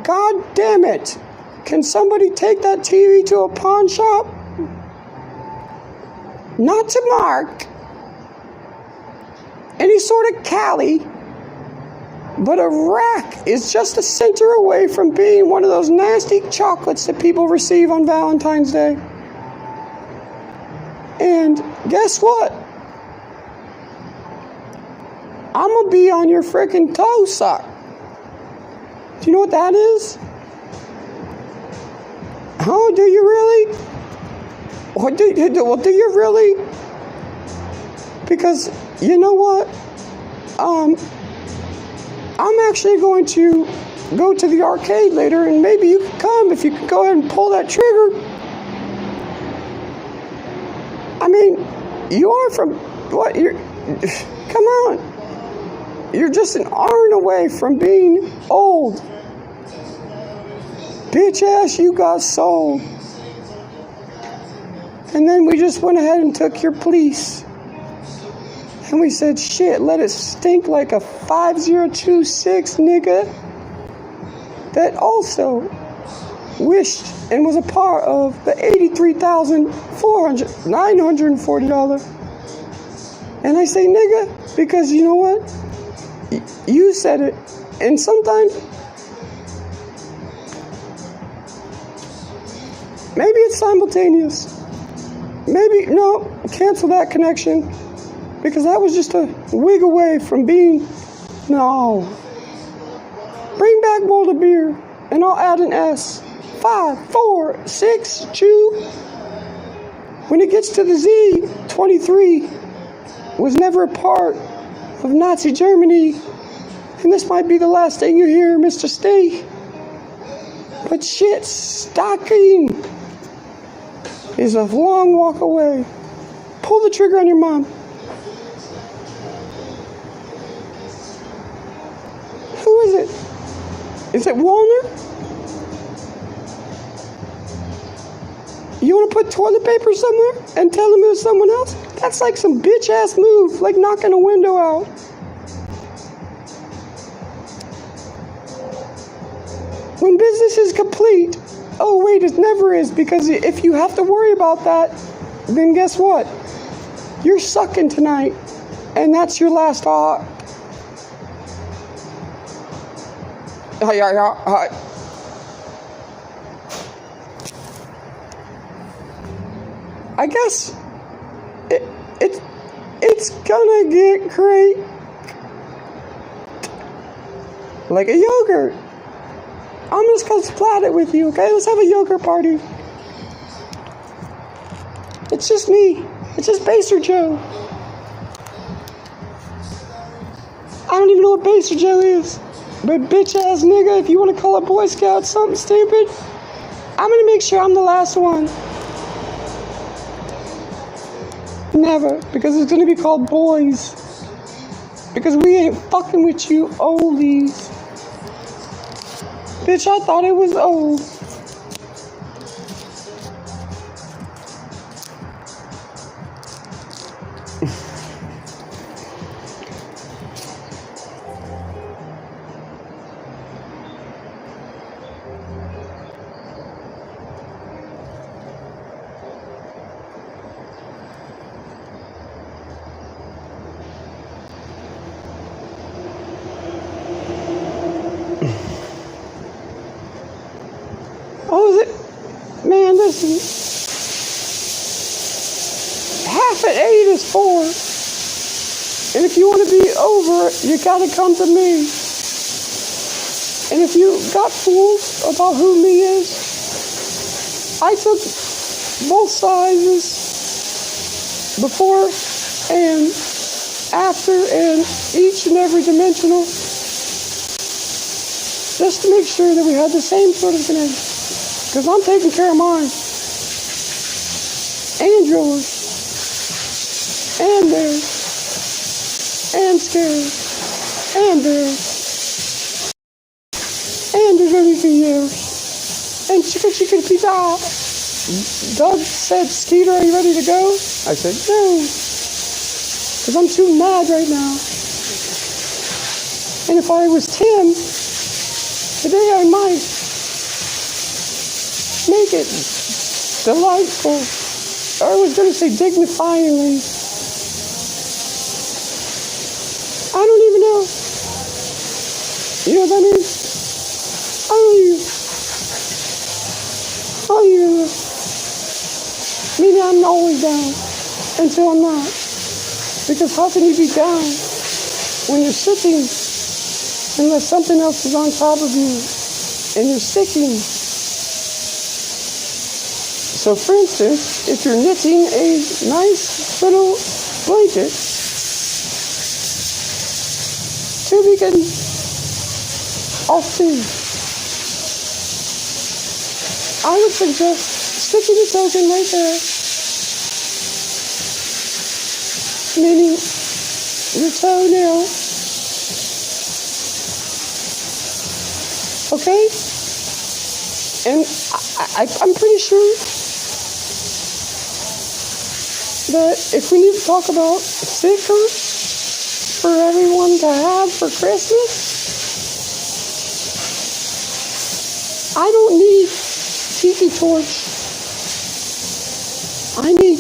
God damn it, can somebody take that TV to a pawn shop? Not to Mark. Any sort of Cali, but a rack is just a center away from being one of those nasty chocolates that people receive on Valentine's Day. And guess what? I'm gonna be on your freaking toe sock. Do you know what that is? Oh, do you really? Well, do you really? Because you know what? I'm actually going to go to the arcade later, and maybe you can come if you can go ahead and pull that trigger. I mean, you are from what? Come on. You're just an arm away from being old. Bitch ass, you got sold. And then we just went ahead and took your police. And we said, shit, let it stink like a 5026 nigga that also wished and was a part of the $83,940. And I say nigga because you know what? You said it. And sometimes, maybe it's simultaneous. Maybe, no, cancel that connection. Because that was just a wig away from being, no. Bring back Boulder Beer, and I'll add an S. 5, 4, 6, chew. When it gets to the Z, 23 was never a part of Nazi Germany. And this might be the last thing you hear, Mr. Stay. But shit, stocking is a long walk away. Pull the trigger on your mom. Who is it? Is it Walner? You want to put toilet paper somewhere and tell him it was someone else? That's like some bitch-ass move, like knocking a window out. When business is complete, oh wait, it never is, because if you have to worry about that, then guess what? You're sucking tonight, and that's your last thought. I guess it's gonna get great. Like a yogurt. I'm just gonna splat it with you, okay? Let's have a yogurt party. It's just me. It's just Baser Joe. I don't even know what Baser Joe is. But bitch ass nigga, if you want to call a Boy Scout something stupid, I'm gonna make sure I'm the last one. Never, because it's gonna be called boys. Because we ain't fucking with you oldies. Bitch, I thought it was old. Oh, is it? Man, listen. Half at 8 is 4. And if you want to be over it, you gotta come to me. And if you got fools about who me is, I took both sizes before and after and each and every dimensional just to make sure that we had the same sort of connection. Because I'm taking care of mine. And yours. And theirs. And scary. And theirs. And there's everything yours. And chicken pizza. Doug said, Skeeter, are you ready to go? I said, no. Because I'm too mad right now. And if I was Tim, today I might make it delightful. Or I was going to say dignifyingly. I don't even know. You know what that means? I don't even know. Meaning I'm always down until I'm not. Because how can you be down when you're sitting unless something else is on top of you and you're sticking? So for instance, if you're knitting a nice little blanket to begin off to, I would suggest sticking the token right there, meaning your toenail, okay? And I'm pretty sure that if we need to talk about stickers for everyone to have for Christmas, I don't need tiki torch. I need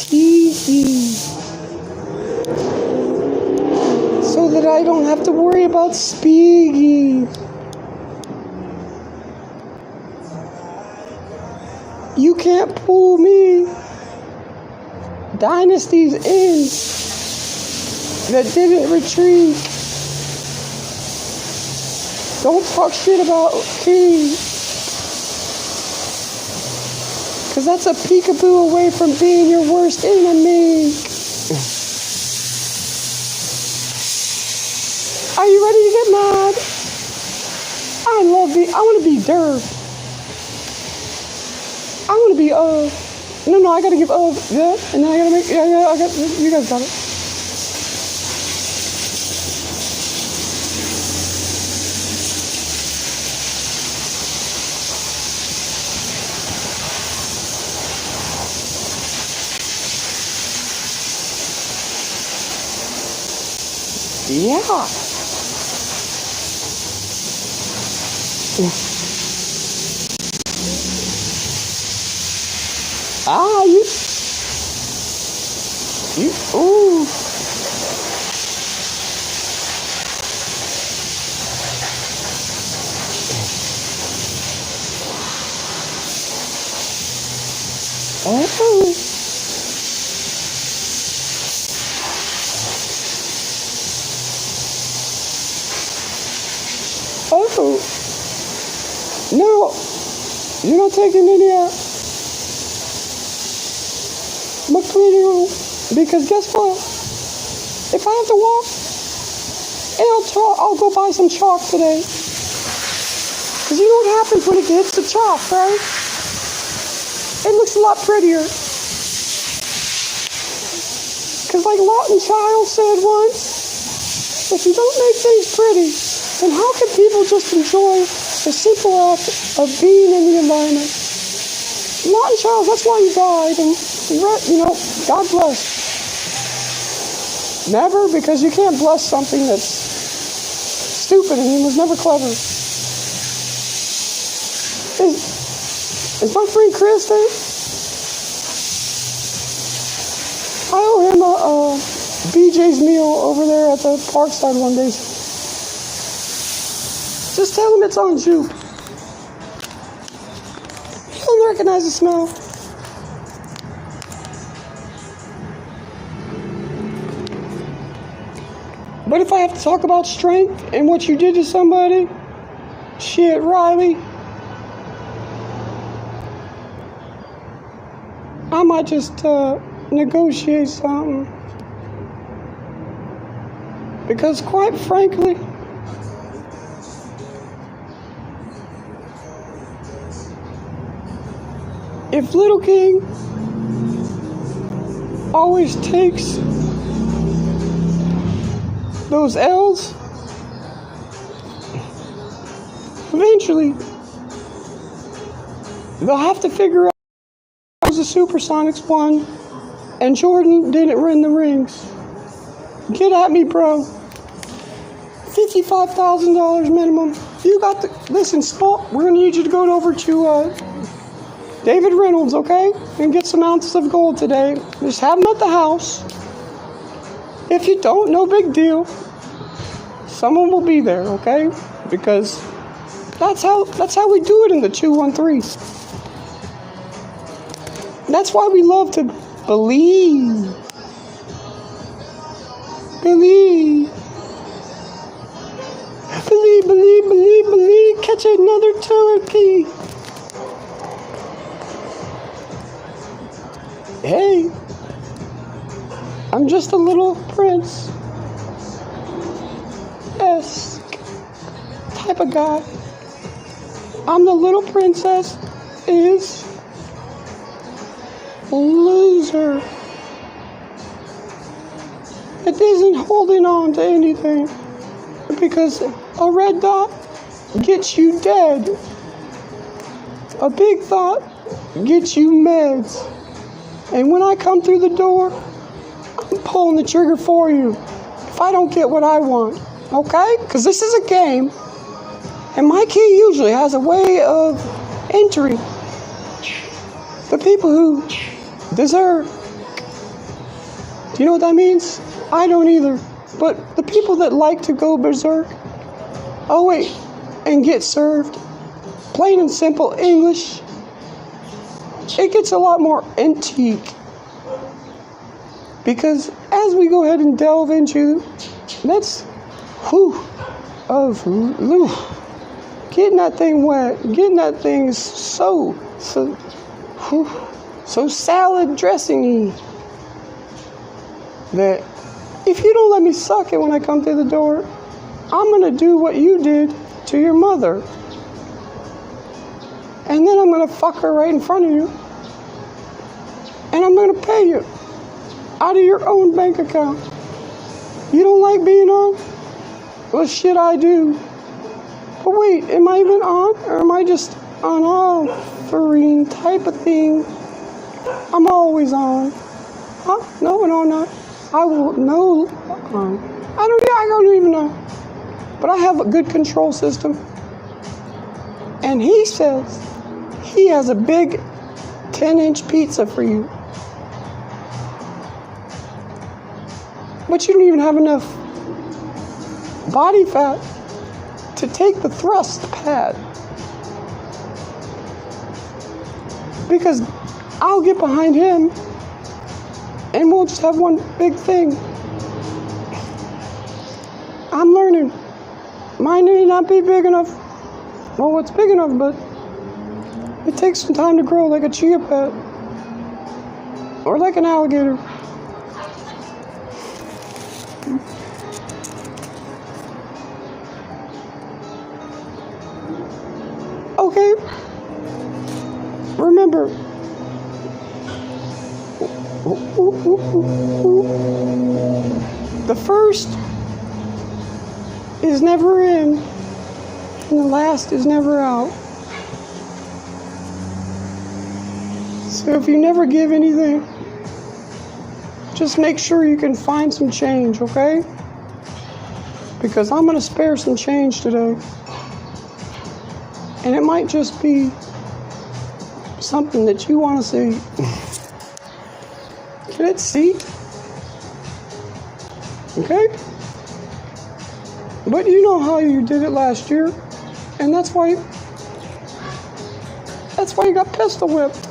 tiki. So that I don't have to worry about speaking. You can't pull me. Dynasties end that didn't retreat. Don't talk shit about King, cause that's a peekaboo away from being your worst enemy. Are you ready to get mad? I want to be Derv. I want to be no, I gotta give yeah, and then I gotta make, yeah, you guys got it. Yeah. Ooh. Oh. Oh. No. You're not taking any McClean, because guess what? If I have to walk, I'll go buy some chalk today. Because you know what happens when it hits the chalk, right? It looks a lot prettier. Because like Lawton Child said once, if you don't make things pretty, then how can people just enjoy the simple act of being in the environment? Lawton Child, that's why he died, and God bless. Never, because you can't bless something that's stupid and he was never clever. Is my friend Chris there? I owe him a BJ's meal over there at the Parkside one day. Just tell him it's on Jupe. He'll recognize the smell. But if I have to talk about strength and what you did to somebody, shit, Riley, I might just negotiate something. Because quite frankly, if Little King always takes those L's, eventually they'll have to figure out it was the Supersonics won and Jordan didn't win the rings. Get at me, bro. $55,000 minimum. You got the, listen, Small, we're gonna need you to go over to David Reynolds, okay? And get some ounces of gold today. Just have them at the house. If you don't, no big deal. Someone will be there, okay? Because that's how we do it in the 213. That's why we love to believe. Believe. Believe, believe, believe, believe. Catch another turkey. Hey, I'm just a little prince. Yes, type of guy. I'm the little princess is loser. It isn't holding on to anything because a red dot gets you dead. A big dot gets you meds. And when I come through the door, I'm pulling the trigger for you if I don't get what I want, okay? Because this is a game, and my key usually has a way of entering the people who deserve. Do you know what that means? I don't either. But the people that like to go berserk, oh wait, and get served, plain and simple English, it gets a lot more antique. Because as we go ahead and delve into, that's, getting that thing wet, getting that thing so salad dressing-y, that if you don't let me suck it when I come through the door, I'm going to do what you did to your mother. And then I'm going to fuck her right in front of you. And I'm going to pay you out of your own bank account. You don't like being on? Well, shit, I do. But wait, am I even on? Or am I just on offering type of thing? I'm always on. Huh? No, I'm not. I will no. I don't even know. But I have a good control system. And he says he has a big 10-inch pizza for you. But you don't even have enough body fat to take the thrust pad. Because I'll get behind him and we'll just have one big thing. I'm learning. Mine may not be big enough. Well, it's big enough, but it takes some time to grow, like a chia pet. Or like an alligator. Okay. Remember. The first is never in, and the last is never out. So if you never give anything, just make sure you can find some change, okay? Because I'm going to spare some change today. And it might just be something that you want to see. Can it see? Okay? But you know how you did it last year. And that's why you got pistol whipped.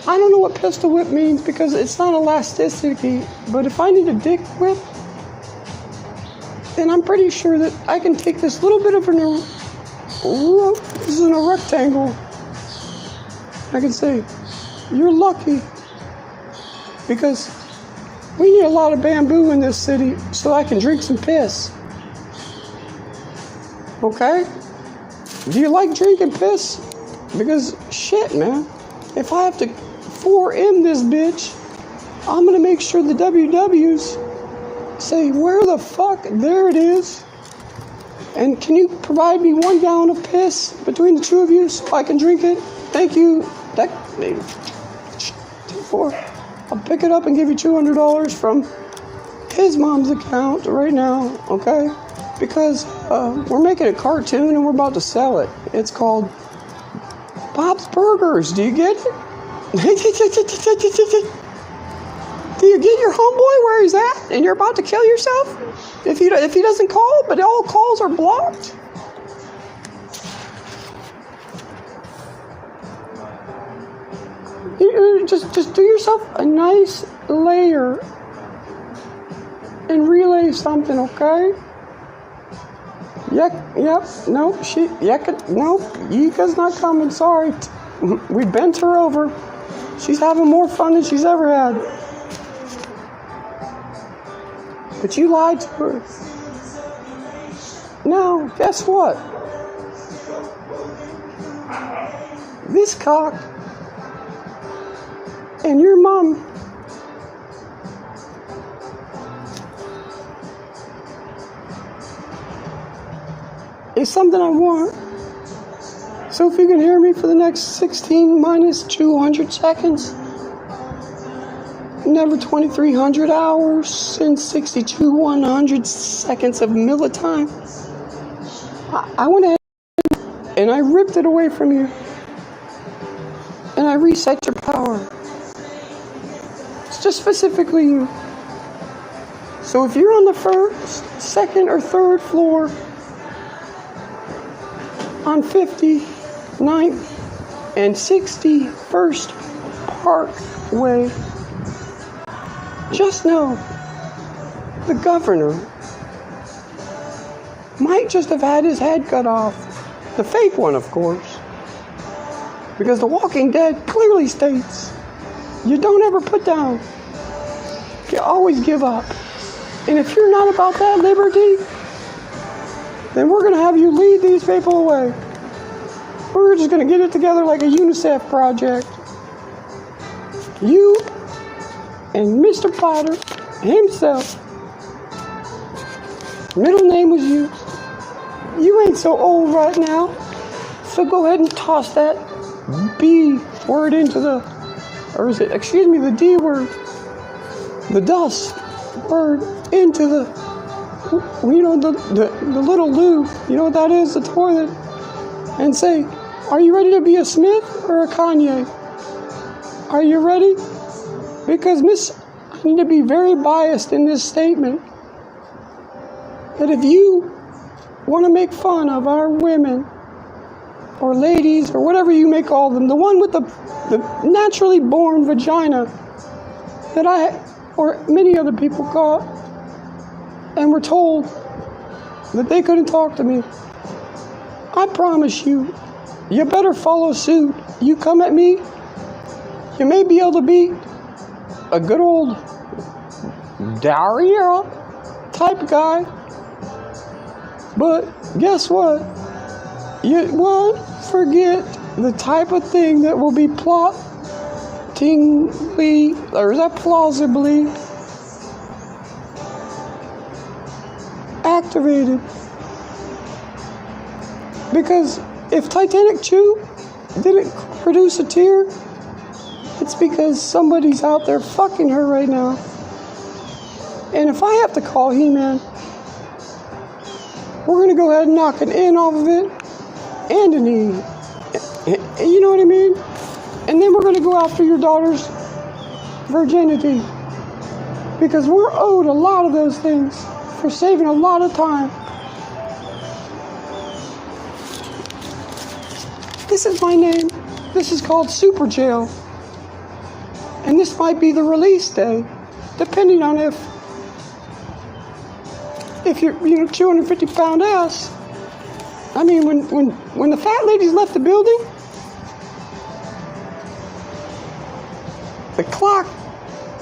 I don't know what pistol whip means because it's not elasticity. But if I need a dick whip, then I'm pretty sure that I can take this little bit of this is in a rectangle. I can say, you're lucky because we need a lot of bamboo in this city so I can drink some piss. Okay? Do you like drinking piss? Because shit, man, if I have to 4M this bitch, I'm gonna make sure the WWs say, where the fuck? There it is. And can you provide me 1 gallon of piss between the two of you so I can drink it? Thank you. That maybe 4. I'll pick it up and give you $200 from his mom's account right now, okay? Because we're making a cartoon and we're about to sell it. It's called Bob's Burgers. Do you get it? Do you get your homeboy where he's at and you're about to kill yourself? If he doesn't call, but all calls are blocked? You just do yourself a nice layer and relay something, okay? Yep, no, Yika's not coming, sorry. We bent her over. She's having more fun than she's ever had. But you lied to her. Now, guess what? This cock and your mom is something I want. So if you can hear me for the next 16 minus 200 seconds, never 2,300 hours and 62 100 seconds of millitime, I went ahead and I ripped it away from you. And I reset your power. It's just specifically you. So if you're on the first, second, or third floor on 59th and 61st Parkway, just know the governor might just have had his head cut off. The fake one, of course. Because The Walking Dead clearly states, you don't ever put down. You always give up. And if you're not about that liberty, then we're going to have you lead these people away. We're just going to get it together like a UNICEF project. You and Mr. Potter himself. Middle name was used. You ain't so old right now. So go ahead and toss that B word into the, or is it, excuse me, the D word, the dust word into the, you know, the little loo, you know what that is, the toilet, and say, are you ready to be a Smith or a Kanye? Are you ready? Because I need to be very biased in this statement, that if you want to make fun of our women or ladies or whatever you may call them, the one with the naturally born vagina that I or many other people caught and were told that they couldn't talk to me, I promise you, you better follow suit. You come at me, you may be able to beat a good old Daria type guy, but guess what? You won't forget the type of thing that will be plottingly, or is that plausibly activated. Because if Titanic 2 didn't produce a tear, it's because somebody's out there fucking her right now. And if I have to call He-Man, we're going to go ahead and knock an N off of it and an E. You know what I mean? And then we're going to go after your daughter's virginity. Because we're owed a lot of those things for saving a lot of time. This is my name. This is called Super Jail. And this might be the release day, depending on if you're, 250-pound ass. I mean, when the fat ladies left the building, the clock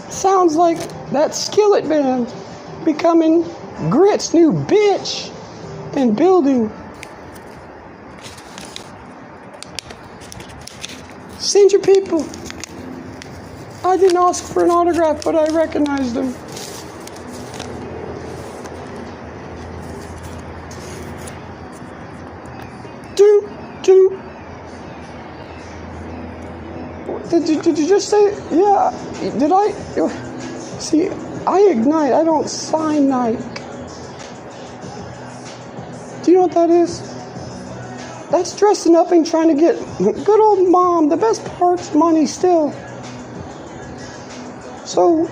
sounds like that Skillet band becoming Grit's new bitch and building. Send your people. I didn't ask for an autograph, but I recognized them. Did you just say, yeah, did I? See, I ignite, I don't sign Nike. Do you know what that is? That's dressing up and trying to get good old mom, the best parts, money still. So,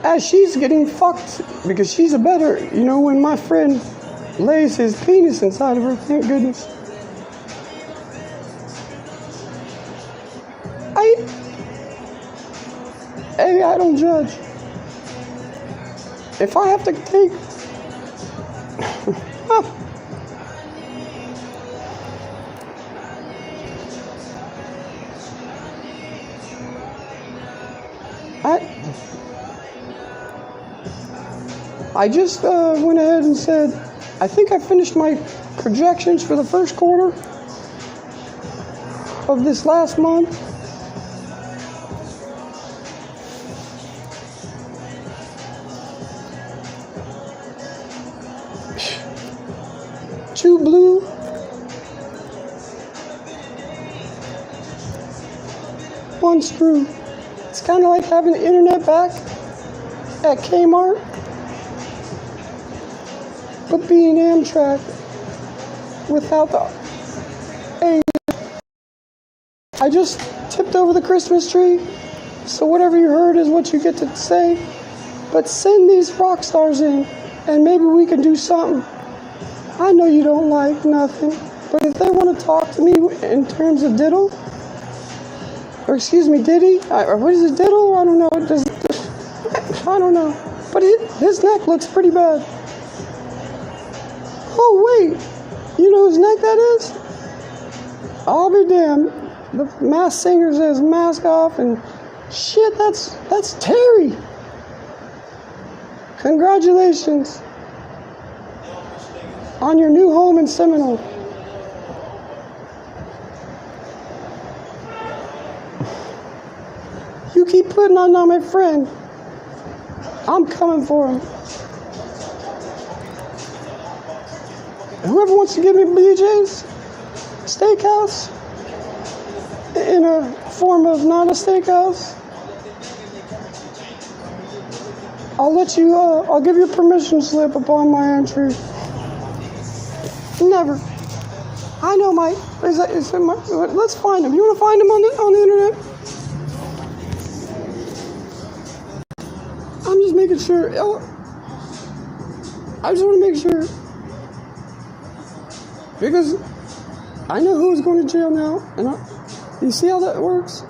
as she's getting fucked, because she's a better, when my friend lays his penis inside of her, thank goodness. I don't judge. If I have to take... I just went ahead and said, I think I finished my projections for the first quarter of this last month. Two blue, one screw. It's kind of like having the internet back at Kmart, but being Amtrak without the A. I just tipped over the Christmas tree, so whatever you heard is what you get to say. But send these rock stars in, and maybe we can do something. I know you don't like nothing, but if they want to talk to me in terms of diddle, or excuse me, Diddy, or what is it, diddle? I don't know. I don't know. But his neck looks pretty bad. Oh, wait. You know whose neck that is? I'll be damned. The Masked Singer's his mask off, and shit, that's Terry. Congratulations on your new home in Seminole. You keep putting on my friend. I'm coming for him. Whoever wants to give me BJ's steakhouse in a form of not a steakhouse, I'll give you a permission slip upon my entry. Never. I know let's find him. You want to find him on the internet? I'm just making sure. I just want to make sure. Because I know who's going to jail now. And you see how that works?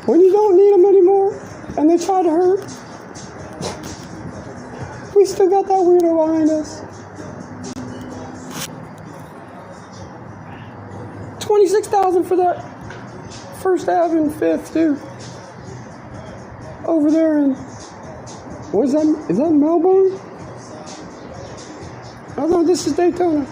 When you don't need them anymore, and they try to hurt, we still got that weirdo behind us. 26,000 for that First Ave and Fifth too. Over there in, what is that? Is that Melbourne? Oh no, this is Daytona.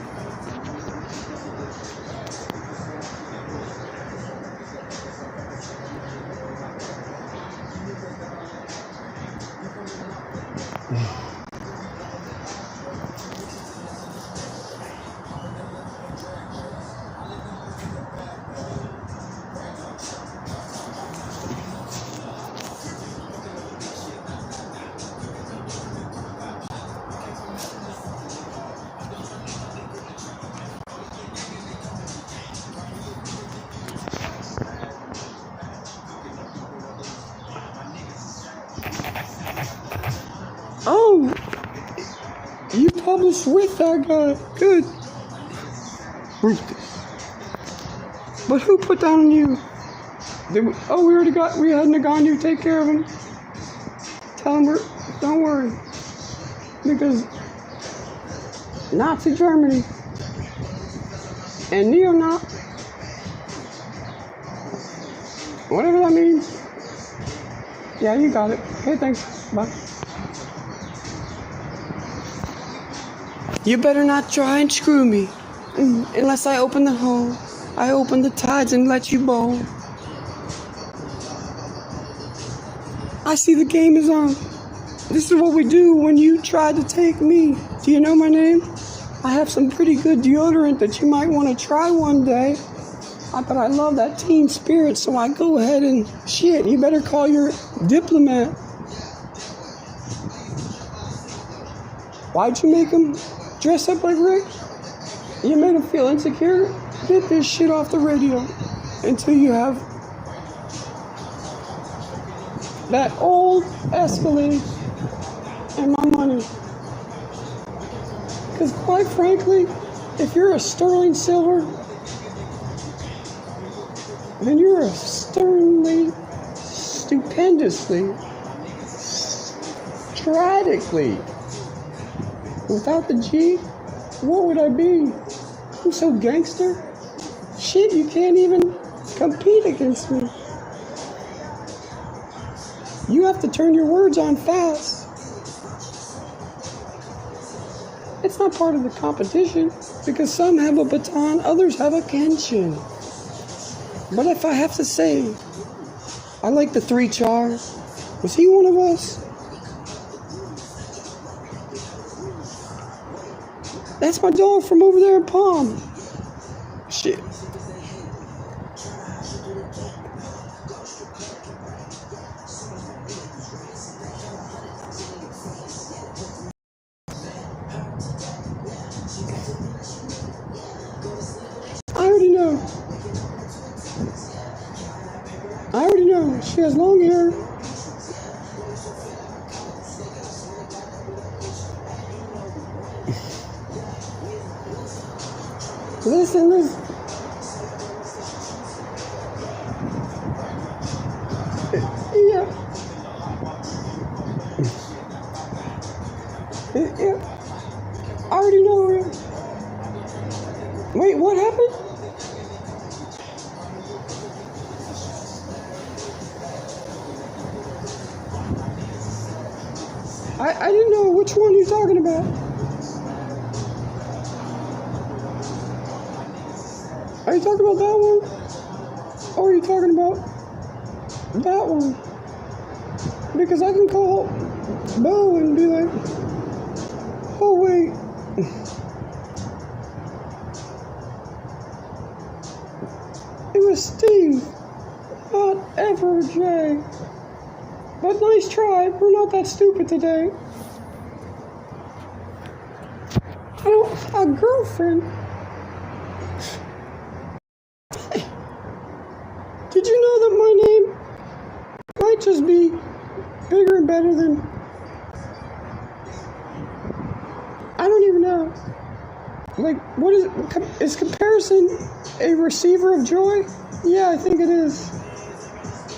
Oh, you published with that guy. Good. But who put that on you? We hadn't gone. You take care of him. Tell him don't worry. Because Nazi Germany and neo-Nazi, whatever that means. Yeah, you got it. Hey, thanks. Bye. You better not try and screw me. Unless I open the hole. I open the tides and let you bowl. I see the game is on. This is what we do when you try to take me. Do you know my name? I have some pretty good deodorant that you might want to try one day. But I love that team spirit, so I go ahead and shit. You better call your diplomat. Why'd you make him dress up like Rick? You made him feel insecure? Get this shit off the radio until you have that old Escalade and my money. Because quite frankly, if you're a sterling silver, then you're a sternly, stupendously, strategically. Without the G, what would I be? I'm so gangster. Shit, you can't even compete against me. You have to turn your words on fast. It's not part of the competition because some have a baton, others have a kenshin. But if I have to say, I like the 3 Char. Was he one of us? That's my dog from over there in Palm. Shit. I already know. She has long hair. Listen. Yeah. I already know her. Wait, what happened? I didn't know which one you're talking about. Are you talking about that one? Or are you talking about that one? Because I can call Bo and be like, oh wait. It was Steve, not FFGOAT. But nice try, we're not that stupid today. I don't have a girlfriend. Did you know that my name might just be bigger and better than... I don't even know. Like, what is it? Is comparison a receiver of joy? Yeah, I think it is.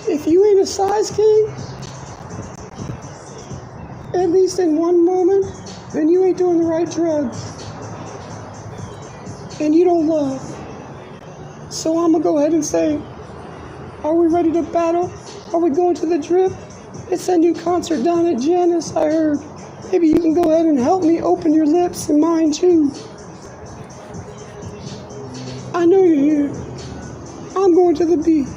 If you ain't a size king, at least in one moment, then you ain't doing the right drugs. And you don't love. So I'm gonna go ahead and say, are we ready to battle? Are we going to the drip? It's that new concert down at Janice, I heard. Maybe you can go ahead and help me open your lips and mine too. I know you're here. I'm going to the beat.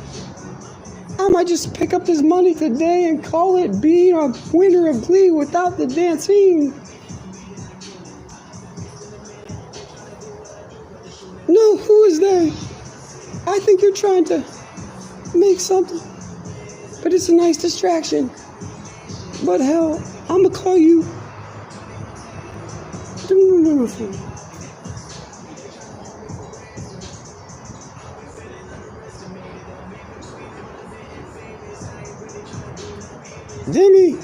I might just pick up this money today and call it being a winner of Glee without the dancing. No, who is they? I think you're trying to make something, but it's a nice distraction. But hell, I'm gonna call you Demi.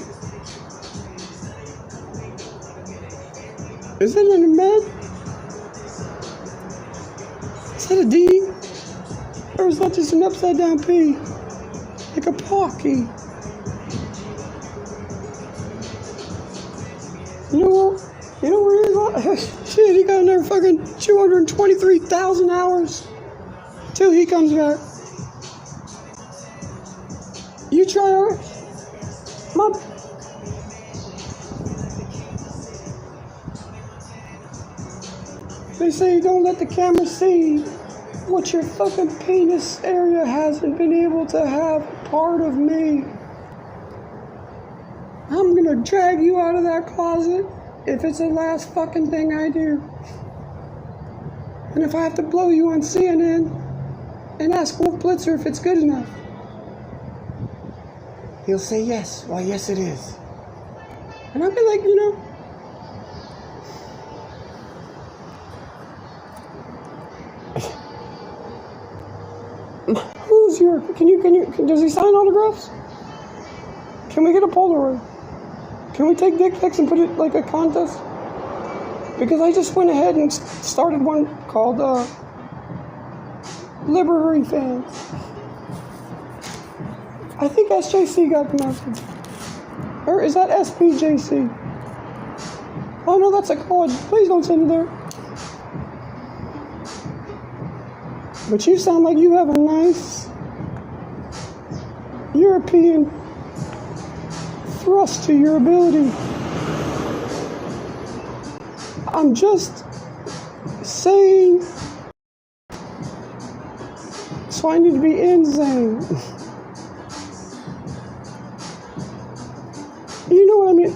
Is that an med? Is that a D? Or is that just an upside down P? Like a Pocky? You know where he is? Shit, he got another fucking 223,000 hours till he comes back. You try her. Mom. They say don't let the camera see what your fucking penis area hasn't been able to have part of me. I'm gonna drag you out of that closet if it's the last fucking thing I do. And if I have to blow you on CNN and ask Wolf Blitzer if it's good enough, he'll say yes. Why, yes it is. And I'll be like, who's your, does he sign autographs? Can we get a Polaroid? Can we take dick pics and put it like a contest? Because I just went ahead and started one called Liberty Fans. I think SJC got the message. Or is that SBJC? Oh no, that's a college. Please don't send it there. But you sound like you have a nice European thrust to your ability. I'm just saying, so I need to be insane. You know what I mean?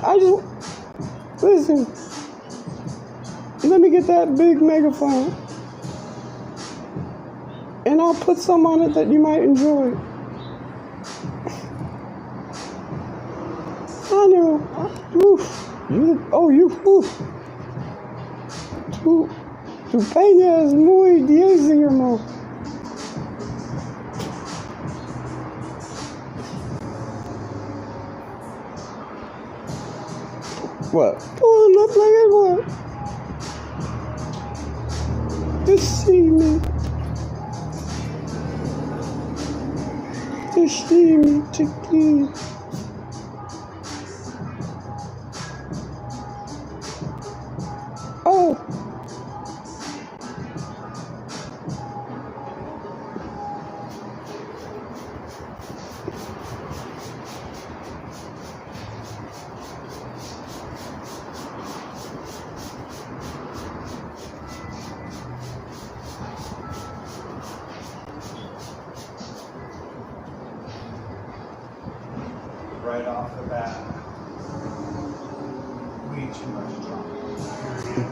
Listen, let me get that big megaphone and I'll put some on it that you might enjoy. I know. Oof. Oof. Tu peña es muy diezmo. What? Pulling up like what? To see me. To see me, to please. Oh. Right off the bat. Way too much drama. Period.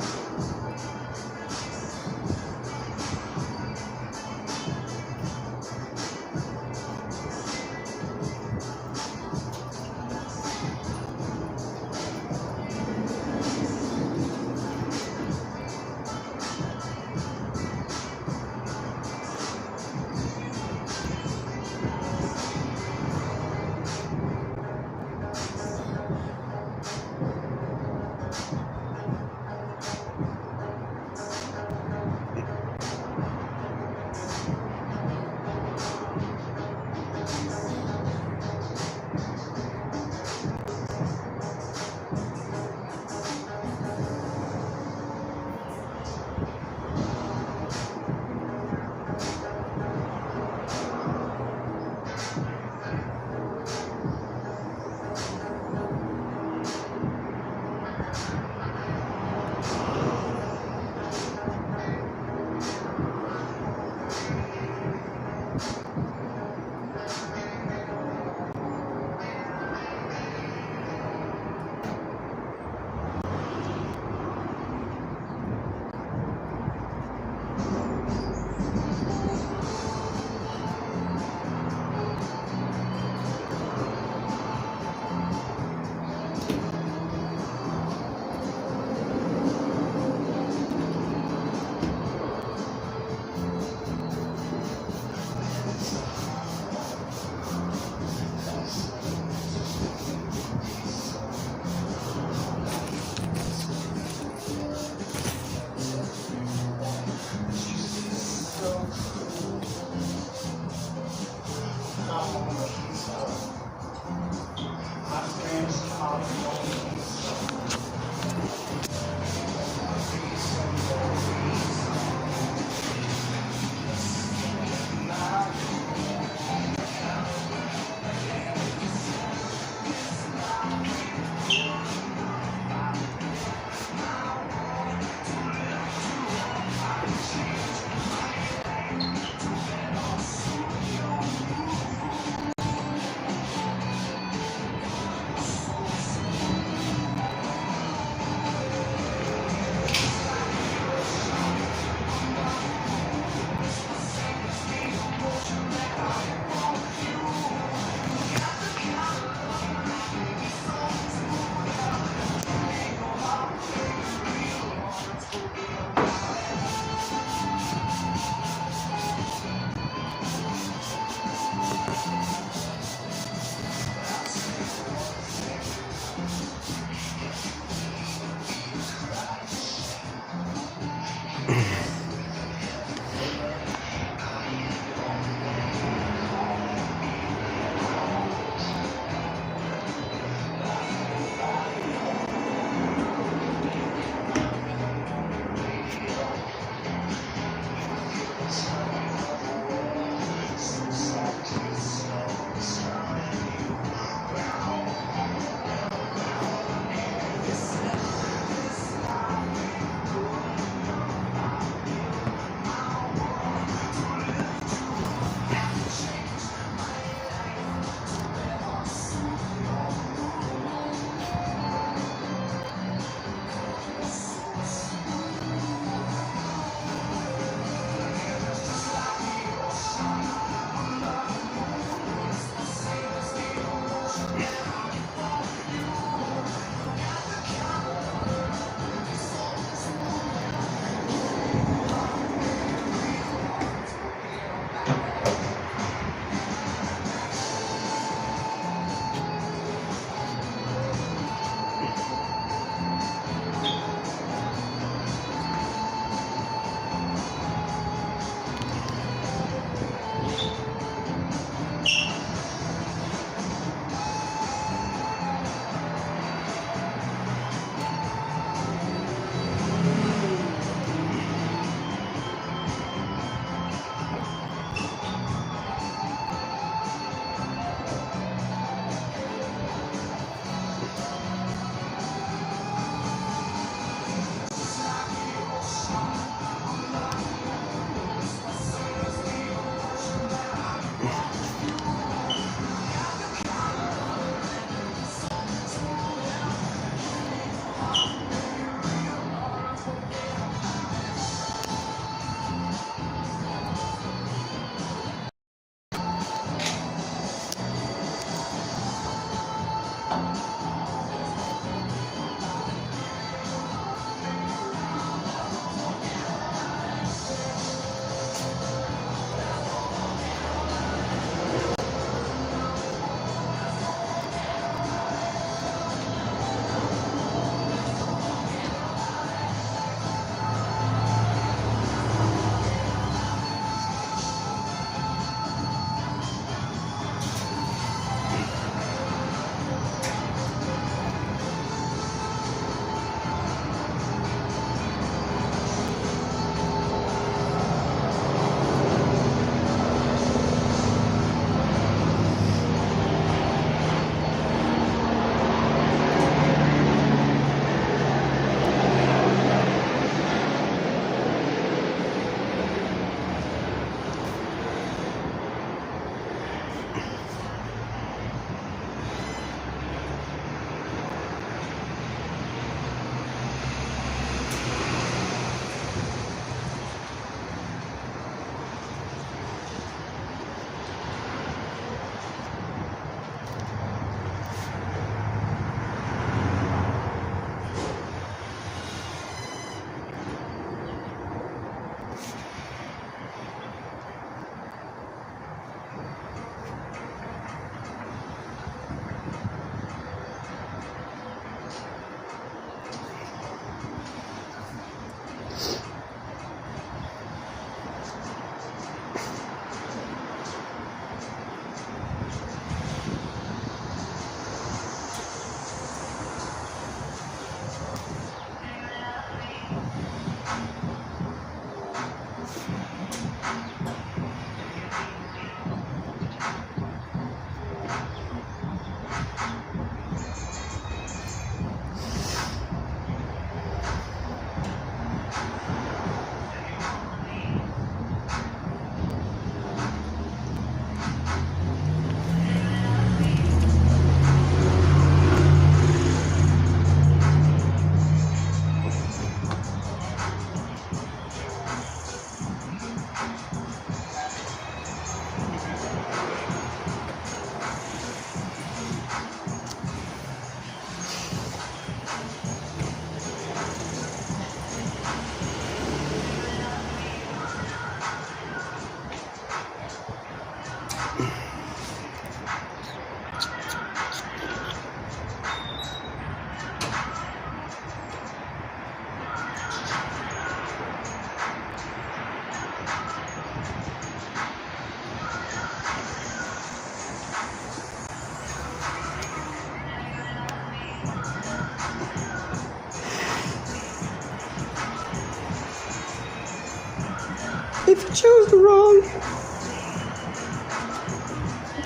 if you choose the wrong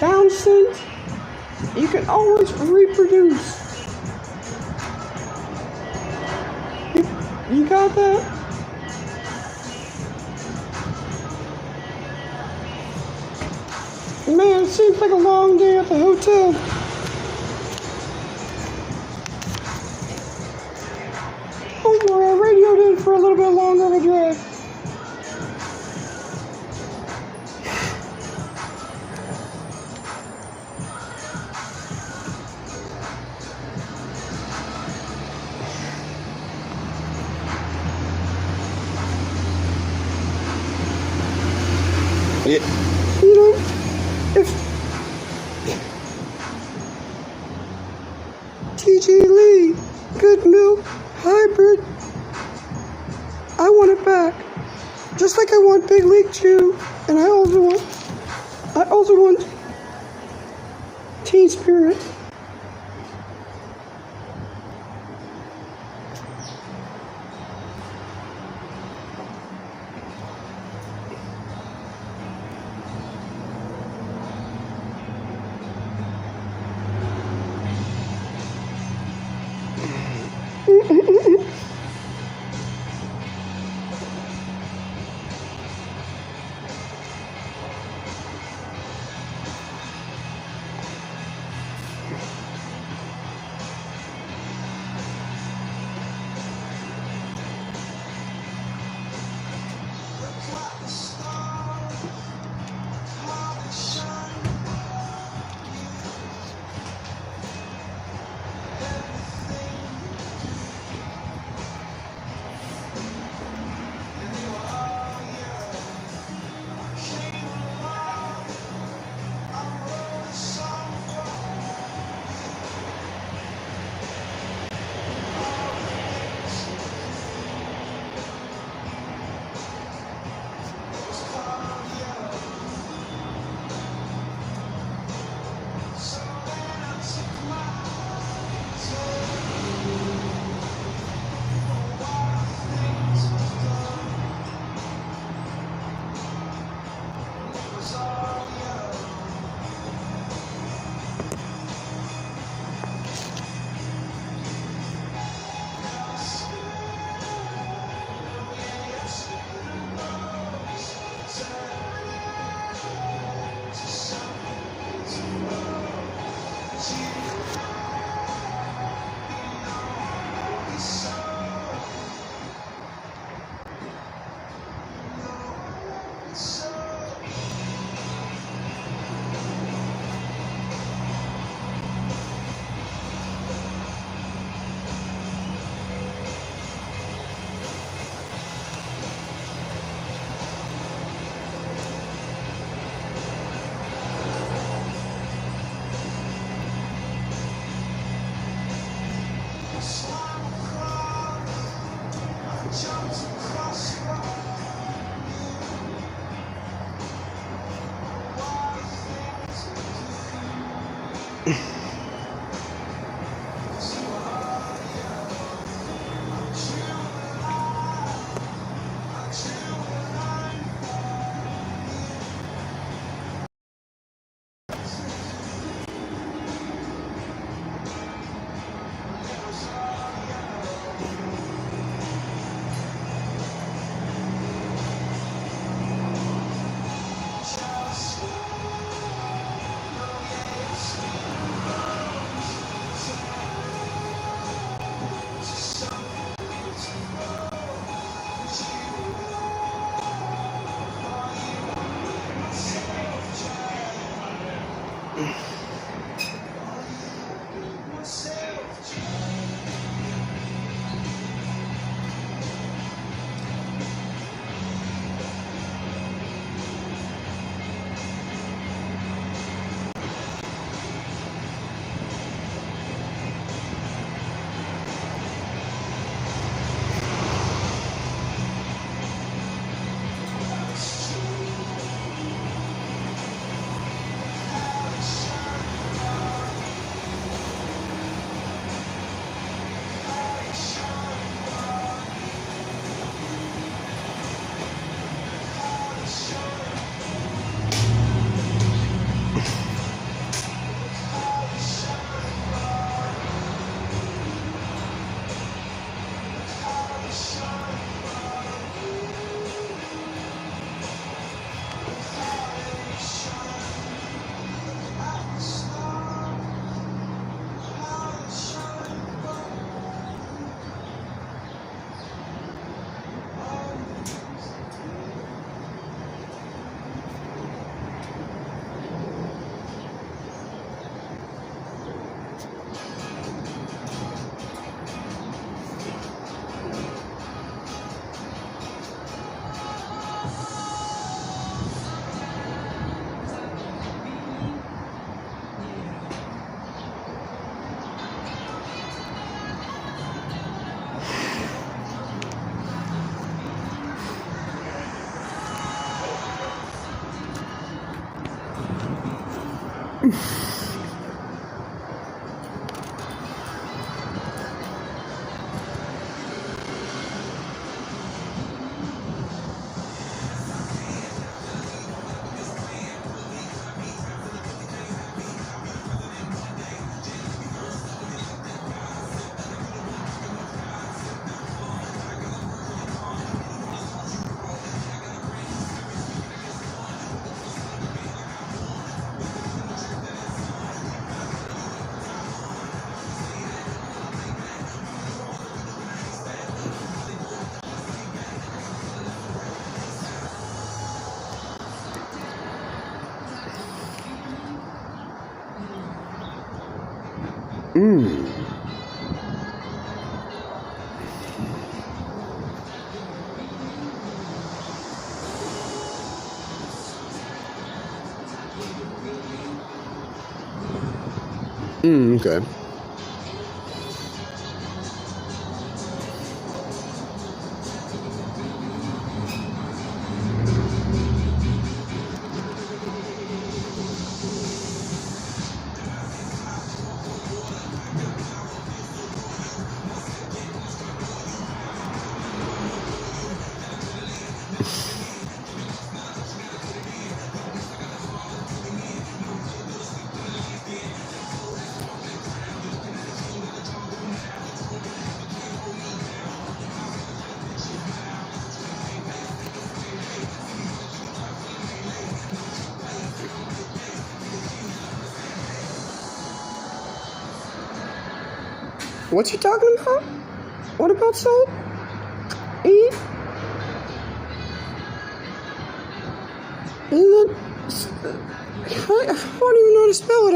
down sync, you can always reproduce. You got that? Man, it seems like a long day at the hotel. Don't worry, I radioed in for a little bit longer of a drive. Yeah. You know, if TG Lee, good milk, hybrid, I want it back. Just like I want Big League Chew, and I also want Teen Spirit. Okay. What you talking about? What about salt? Eat? Isn't that... I don't even know how to spell it.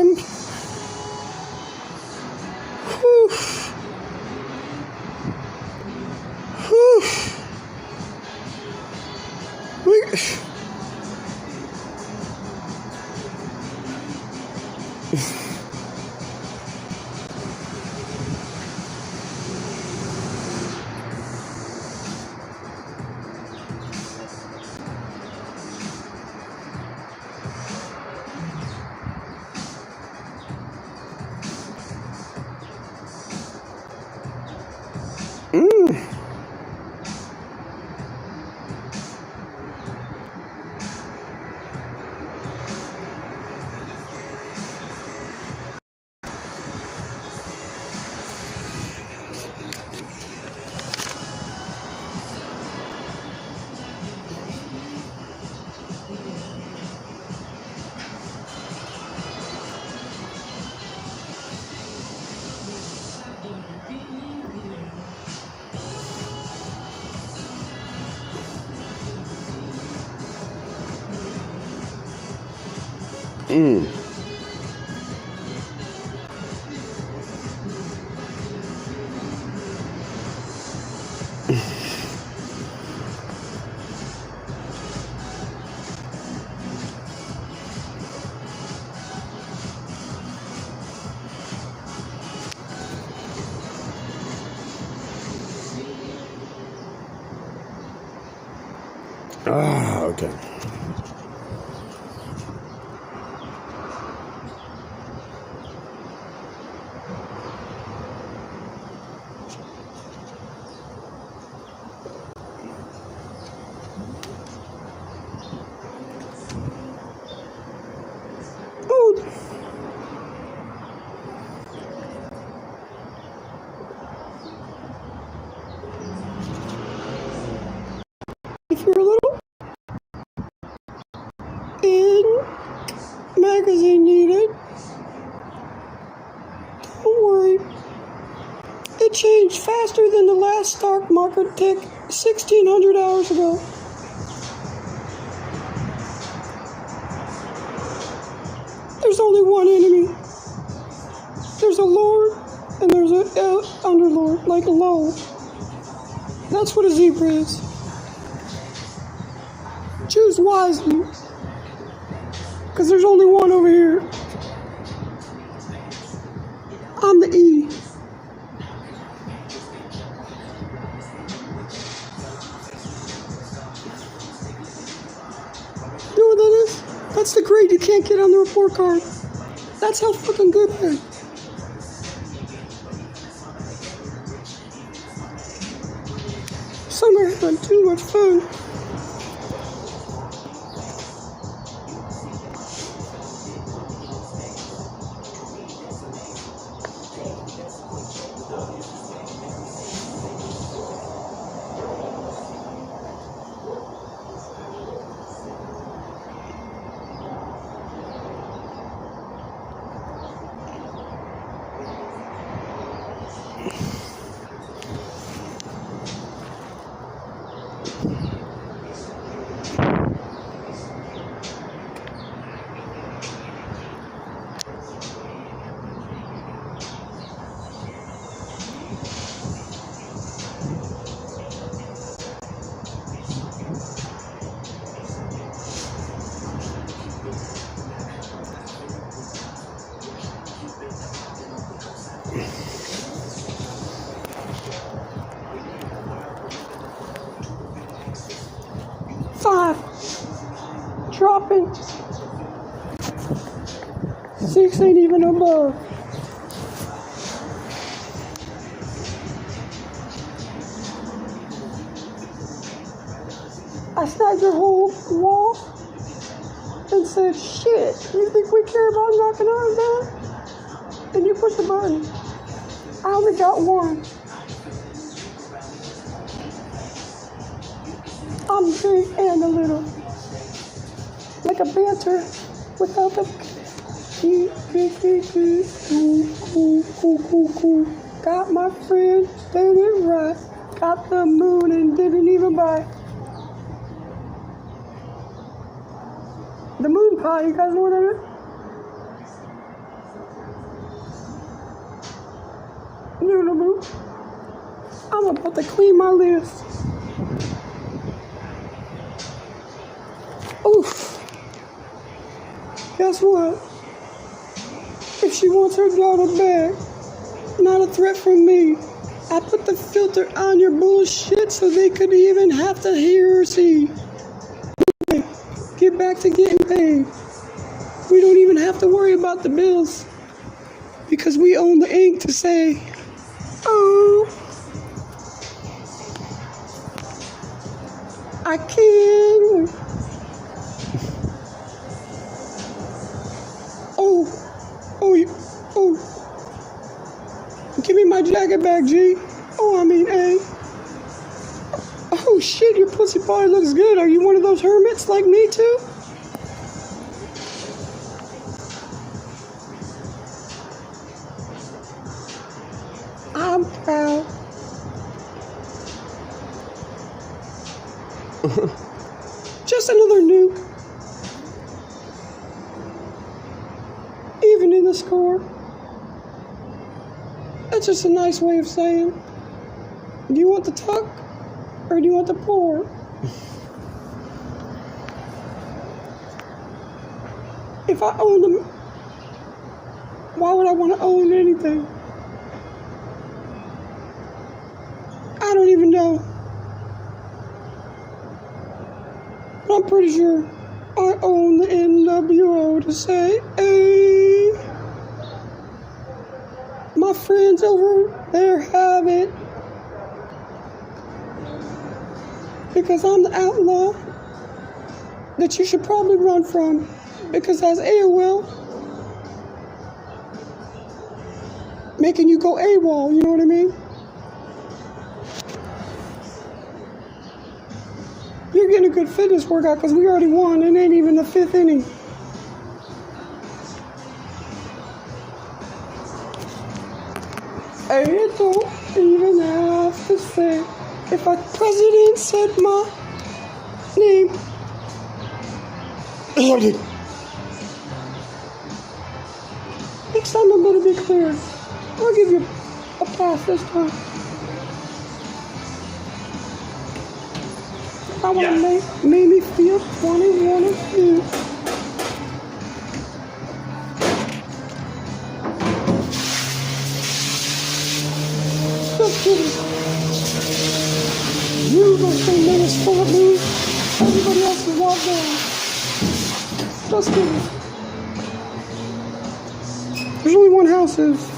Whew. Okay. If you're a little in magazine needed, don't worry. It changed faster than the last stock market tick 1,600 hours ago. There's only one enemy. There's a lord and there's a underlord, like a low. That's what a zebra is. Choose wisely, because there's only one over here. I'm the E. You know what that is? That's the grade you can't get on the report card. That's how fucking good I am. Some are having too much fun. Five. Dropping. 6 ain't even above. I snagged your whole wall and said, shit, you think we care about knocking ours down? And you push the button. I only got one. I'm big and a little. Like a banter without the cool. Got my friend standing right. Got the moon and didn't even bite. The moon pie, you guys know what that is? No, boo. I'm about to clean my list. Oof. Guess what? If she wants her daughter back, not a threat from me. I put the filter on your bullshit so they could even have to hear or see. Get back to getting paid. We don't even have to worry about the bills because we own the ink to say, oh, I can't. Oh, give me my jacket back, G. Oh, I mean, A. Oh, shit, your pussy probably looks good. Are you one of those hermits like me, too? I'm proud. Just another nuke. Even in the score. That's just a nice way of saying, do you want the tuck or do you want the pour? If I own them, why would I want to own anything? I don't even know. But I'm pretty sure I own the NWO to say, hey, my friends over there have it. Because I'm the outlaw that you should probably run from. Because as AOL, making you go AWOL, you know what I mean? You're getting a good fitness workout because we already won and ain't even the 5th inning. I don't even have to say if a president said my name. Next time I'm gonna be clear. I'll give you a pass this time. I want to make me feel 21 and you. Just kidding. You don't say minutes for me. Everybody else is walked down. Just kidding. There's only one house is.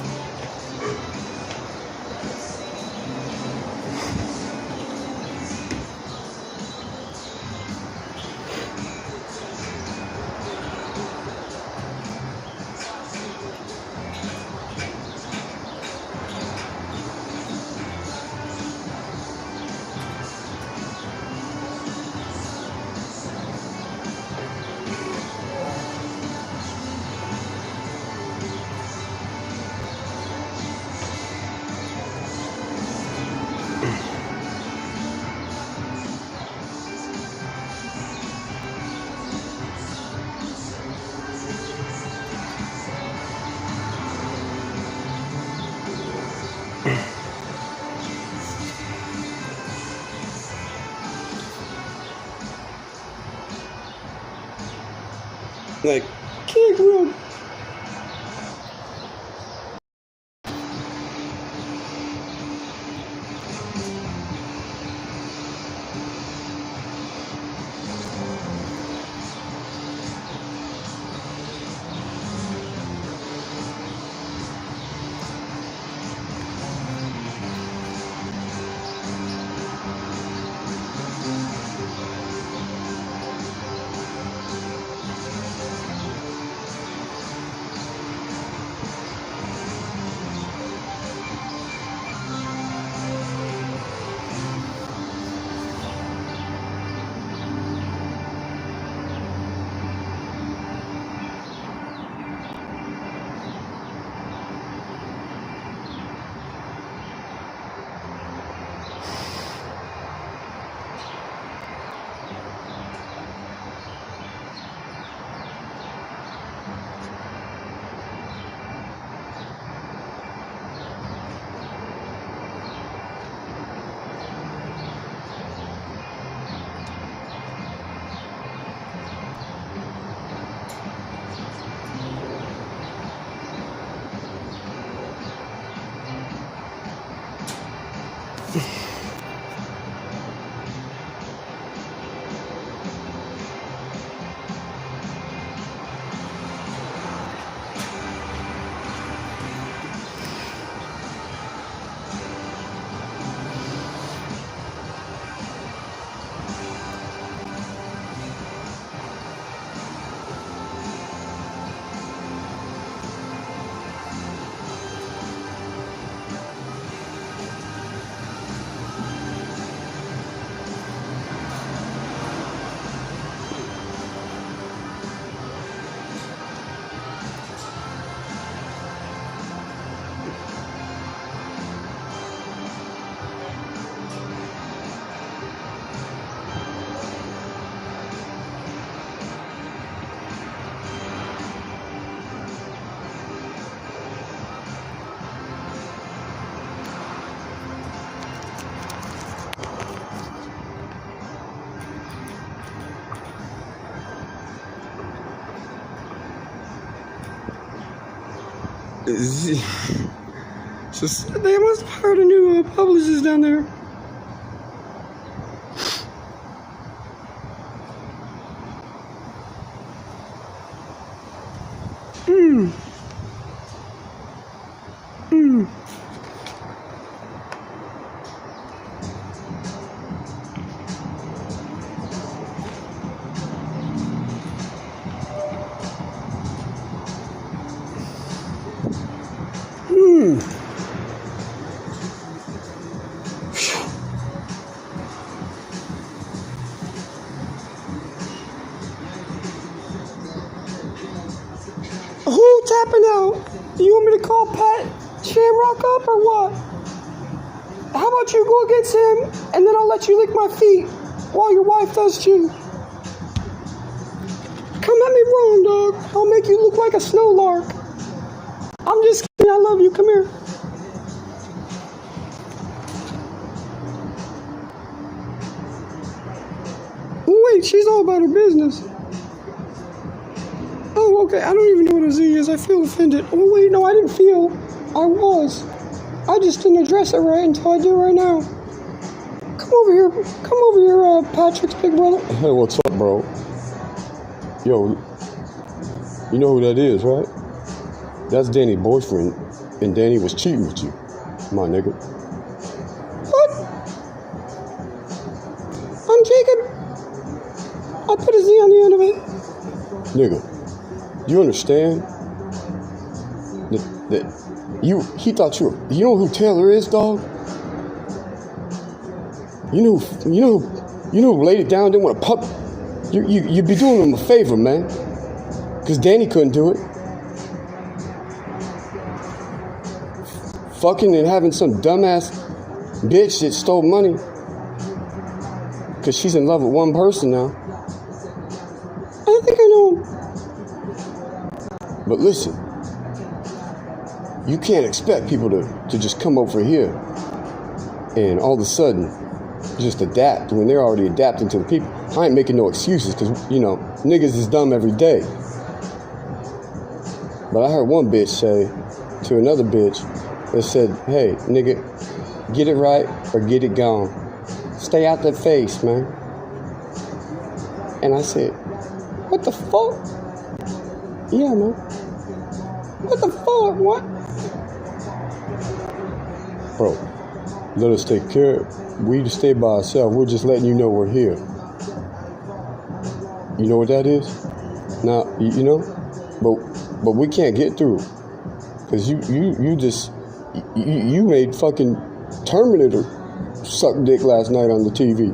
Like, can't grill. So they must have hired a new publicist down there. Who tapping out? Do you want me to call Pat Shamrock up or what? How about you go against him and then I'll let you lick my feet while your wife does too. Come at me wrong, dog. I'll make you look like a snow lark. I'm just kidding. I love you. Come here. Wait, she's all about her business. Oh, okay. I don't even know what a Z is. I feel offended. Oh, wait. No, I didn't feel. I was. I just didn't address it right until I do right now. Come over here. Come over here, Patrick's big brother. Hey, what's up, bro? Yo, you know who that is, right? That's Danny's boyfriend, and Danny was cheating with you, my nigga. What? I'm Jacob. I put a Z on the end of it. Nigga, you understand that he thought you know who Taylor is, dog? You know who laid it down, didn't want to pup. You'd be doing him a favor, man. Because Danny couldn't do it. Fucking and having some dumbass bitch that stole money. Because she's in love with one person now. I think I know him. But listen, you can't expect people to just come over here and all of a sudden just adapt when they're already adapting to the people. I ain't making no excuses because, niggas is dumb every day. But I heard one bitch say to another bitch that said, hey, nigga, get it right or get it gone. Stay out their face, man. And I said, what the fuck? Yeah, man. What the fuck? What? Bro, let us take care. We just stay by ourselves. We're just letting you know we're here. You know what that is? Now, but we can't get through. Because you made fucking Terminator suck dick last night on the TV.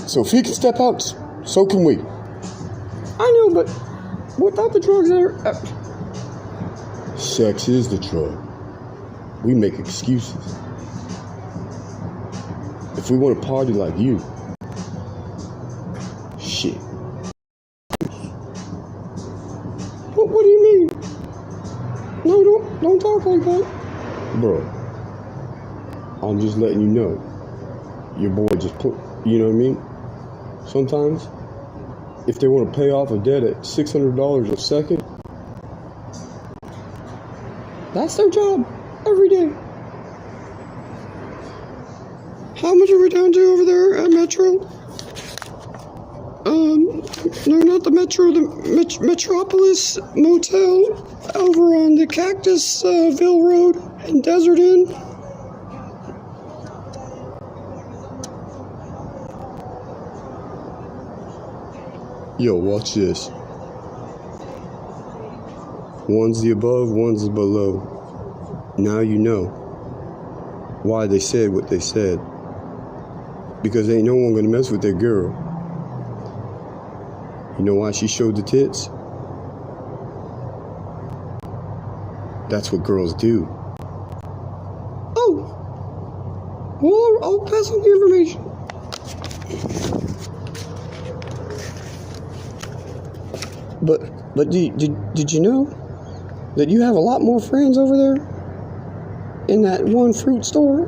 So if he can step out, so can we. I know, but without the drugs there... Sex is the drug. We make excuses. If we want to party like you, shit. What do you mean? No, don't talk like that. Bro, I'm just letting you know. Your boy just put, you know what I mean? Sometimes, if they want to pay off a debt at $600 a second, that's their job every day. How much are we down to over there at Metro? No, not the Metro, the Metropolis Motel over on the Cactusville Road in Desert Inn. yo, watch this. One's the above, one's the below. Now you know why they said what they said. Because ain't no one gonna mess with their girl. You know why she showed the tits? That's what girls do. Oh, well, I'll pass on the information. But did you know that you have a lot more friends over there in that one fruit store?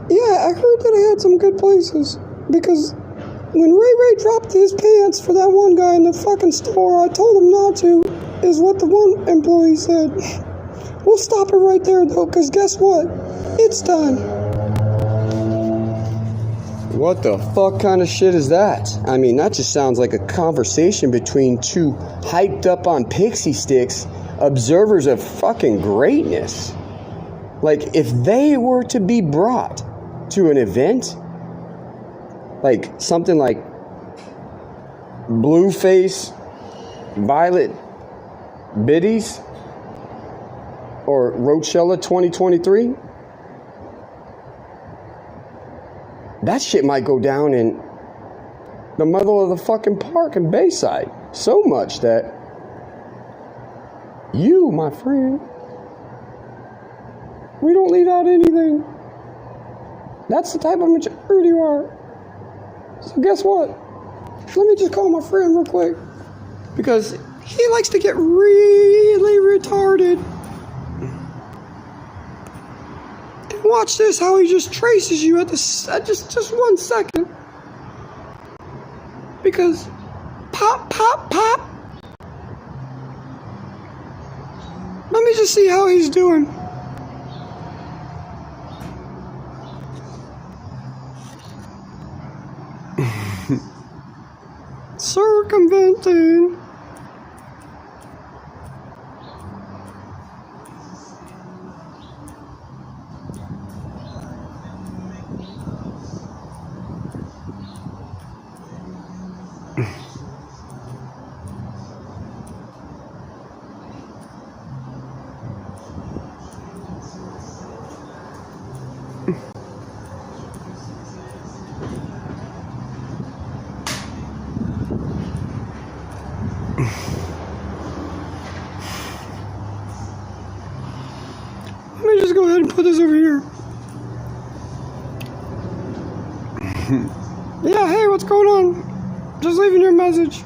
Yeah, I heard that I had some good places. Because when Ray dropped his pants for that one guy in the fucking store, I told him not to, is what the one employee said. We'll stop it right there, though, because guess what? It's done. What the fuck kind of shit is that? I mean, that just sounds like a conversation between two hyped up on pixie sticks observers of fucking greatness. Like, if they were to be brought to an event, like something like Blueface, Violet Biddies, or Rochella 2023, that shit might go down in the middle of the fucking park in Bayside. So much that you, my friend, we don't leave out anything. That's the type of maturity you are. So guess what? Let me just call my friend real quick. Because he likes to get really retarded. Watch this, how he just traces you at just 1 second. Because pop, pop, pop. Let me just see how he's doing. circumventing. Let me just go ahead and put this over here. Yeah, hey, what's going on? Just leaving your message.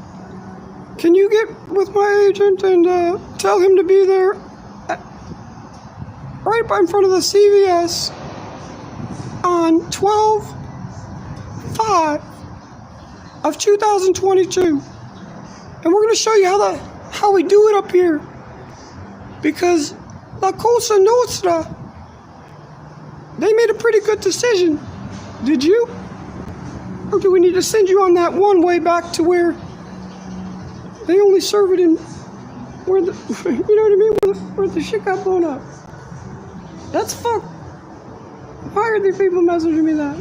Can you get with my agent and tell him to be there right in front of the CVS on 12/5 of 2022. And we're going to show you how we do it up here. Because La Cosa Nostra, they made a pretty good decision. Did you? Or do we need to send you on that one way back to where they only serve it in where the, you know what I mean, where the shit got blown up? That's fucked. Why are these people messaging me that?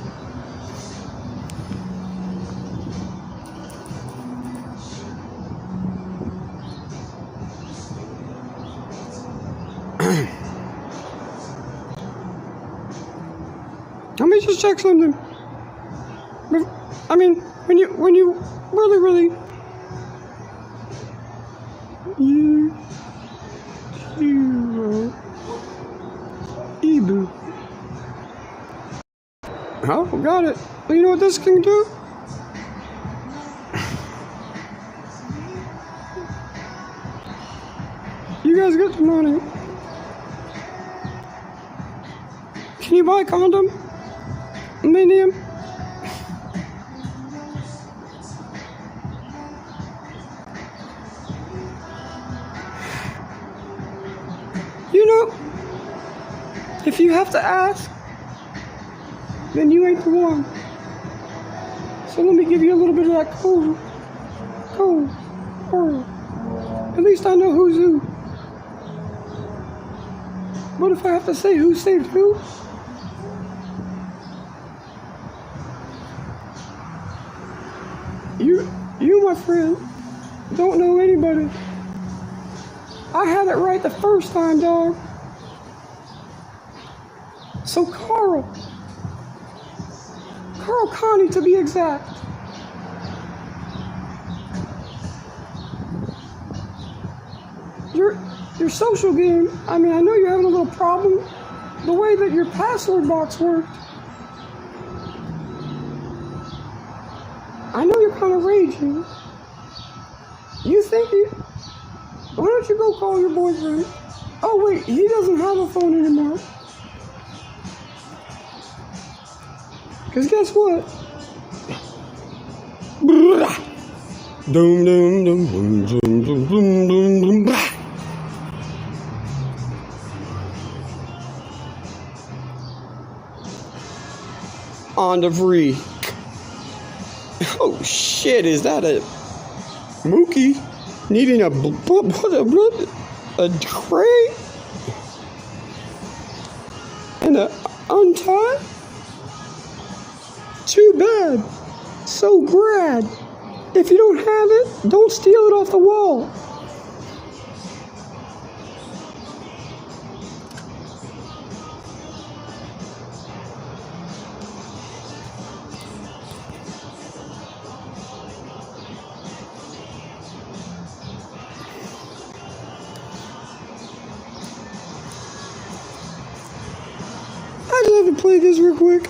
Let me just check something. I mean, when you really Ebu. Oh, got it. Well, you know what this can do? You guys get the money. Can you buy a condom? Medium? You know, if you have to ask, then you ain't the one. So let me give you a little bit of that code. At least I know who's who. But if I have to say who saved who, you, my friend, don't know anybody. I had it right the first time, dog. So Carl Connie to be exact. Your social game, I mean, I know you're having a little problem. The way that your password box worked, I know you're kind of raging. You think why don't you go call your boyfriend? Oh wait, he doesn't have a phone anymore. Cause guess what? Dum dum dum dum dum dum dum dum dum. On the freak. Oh shit, is that a Mookie needing a tray and a untie? Too bad. So grad. If you don't have it, don't steal it off the wall. I just have to play this real quick.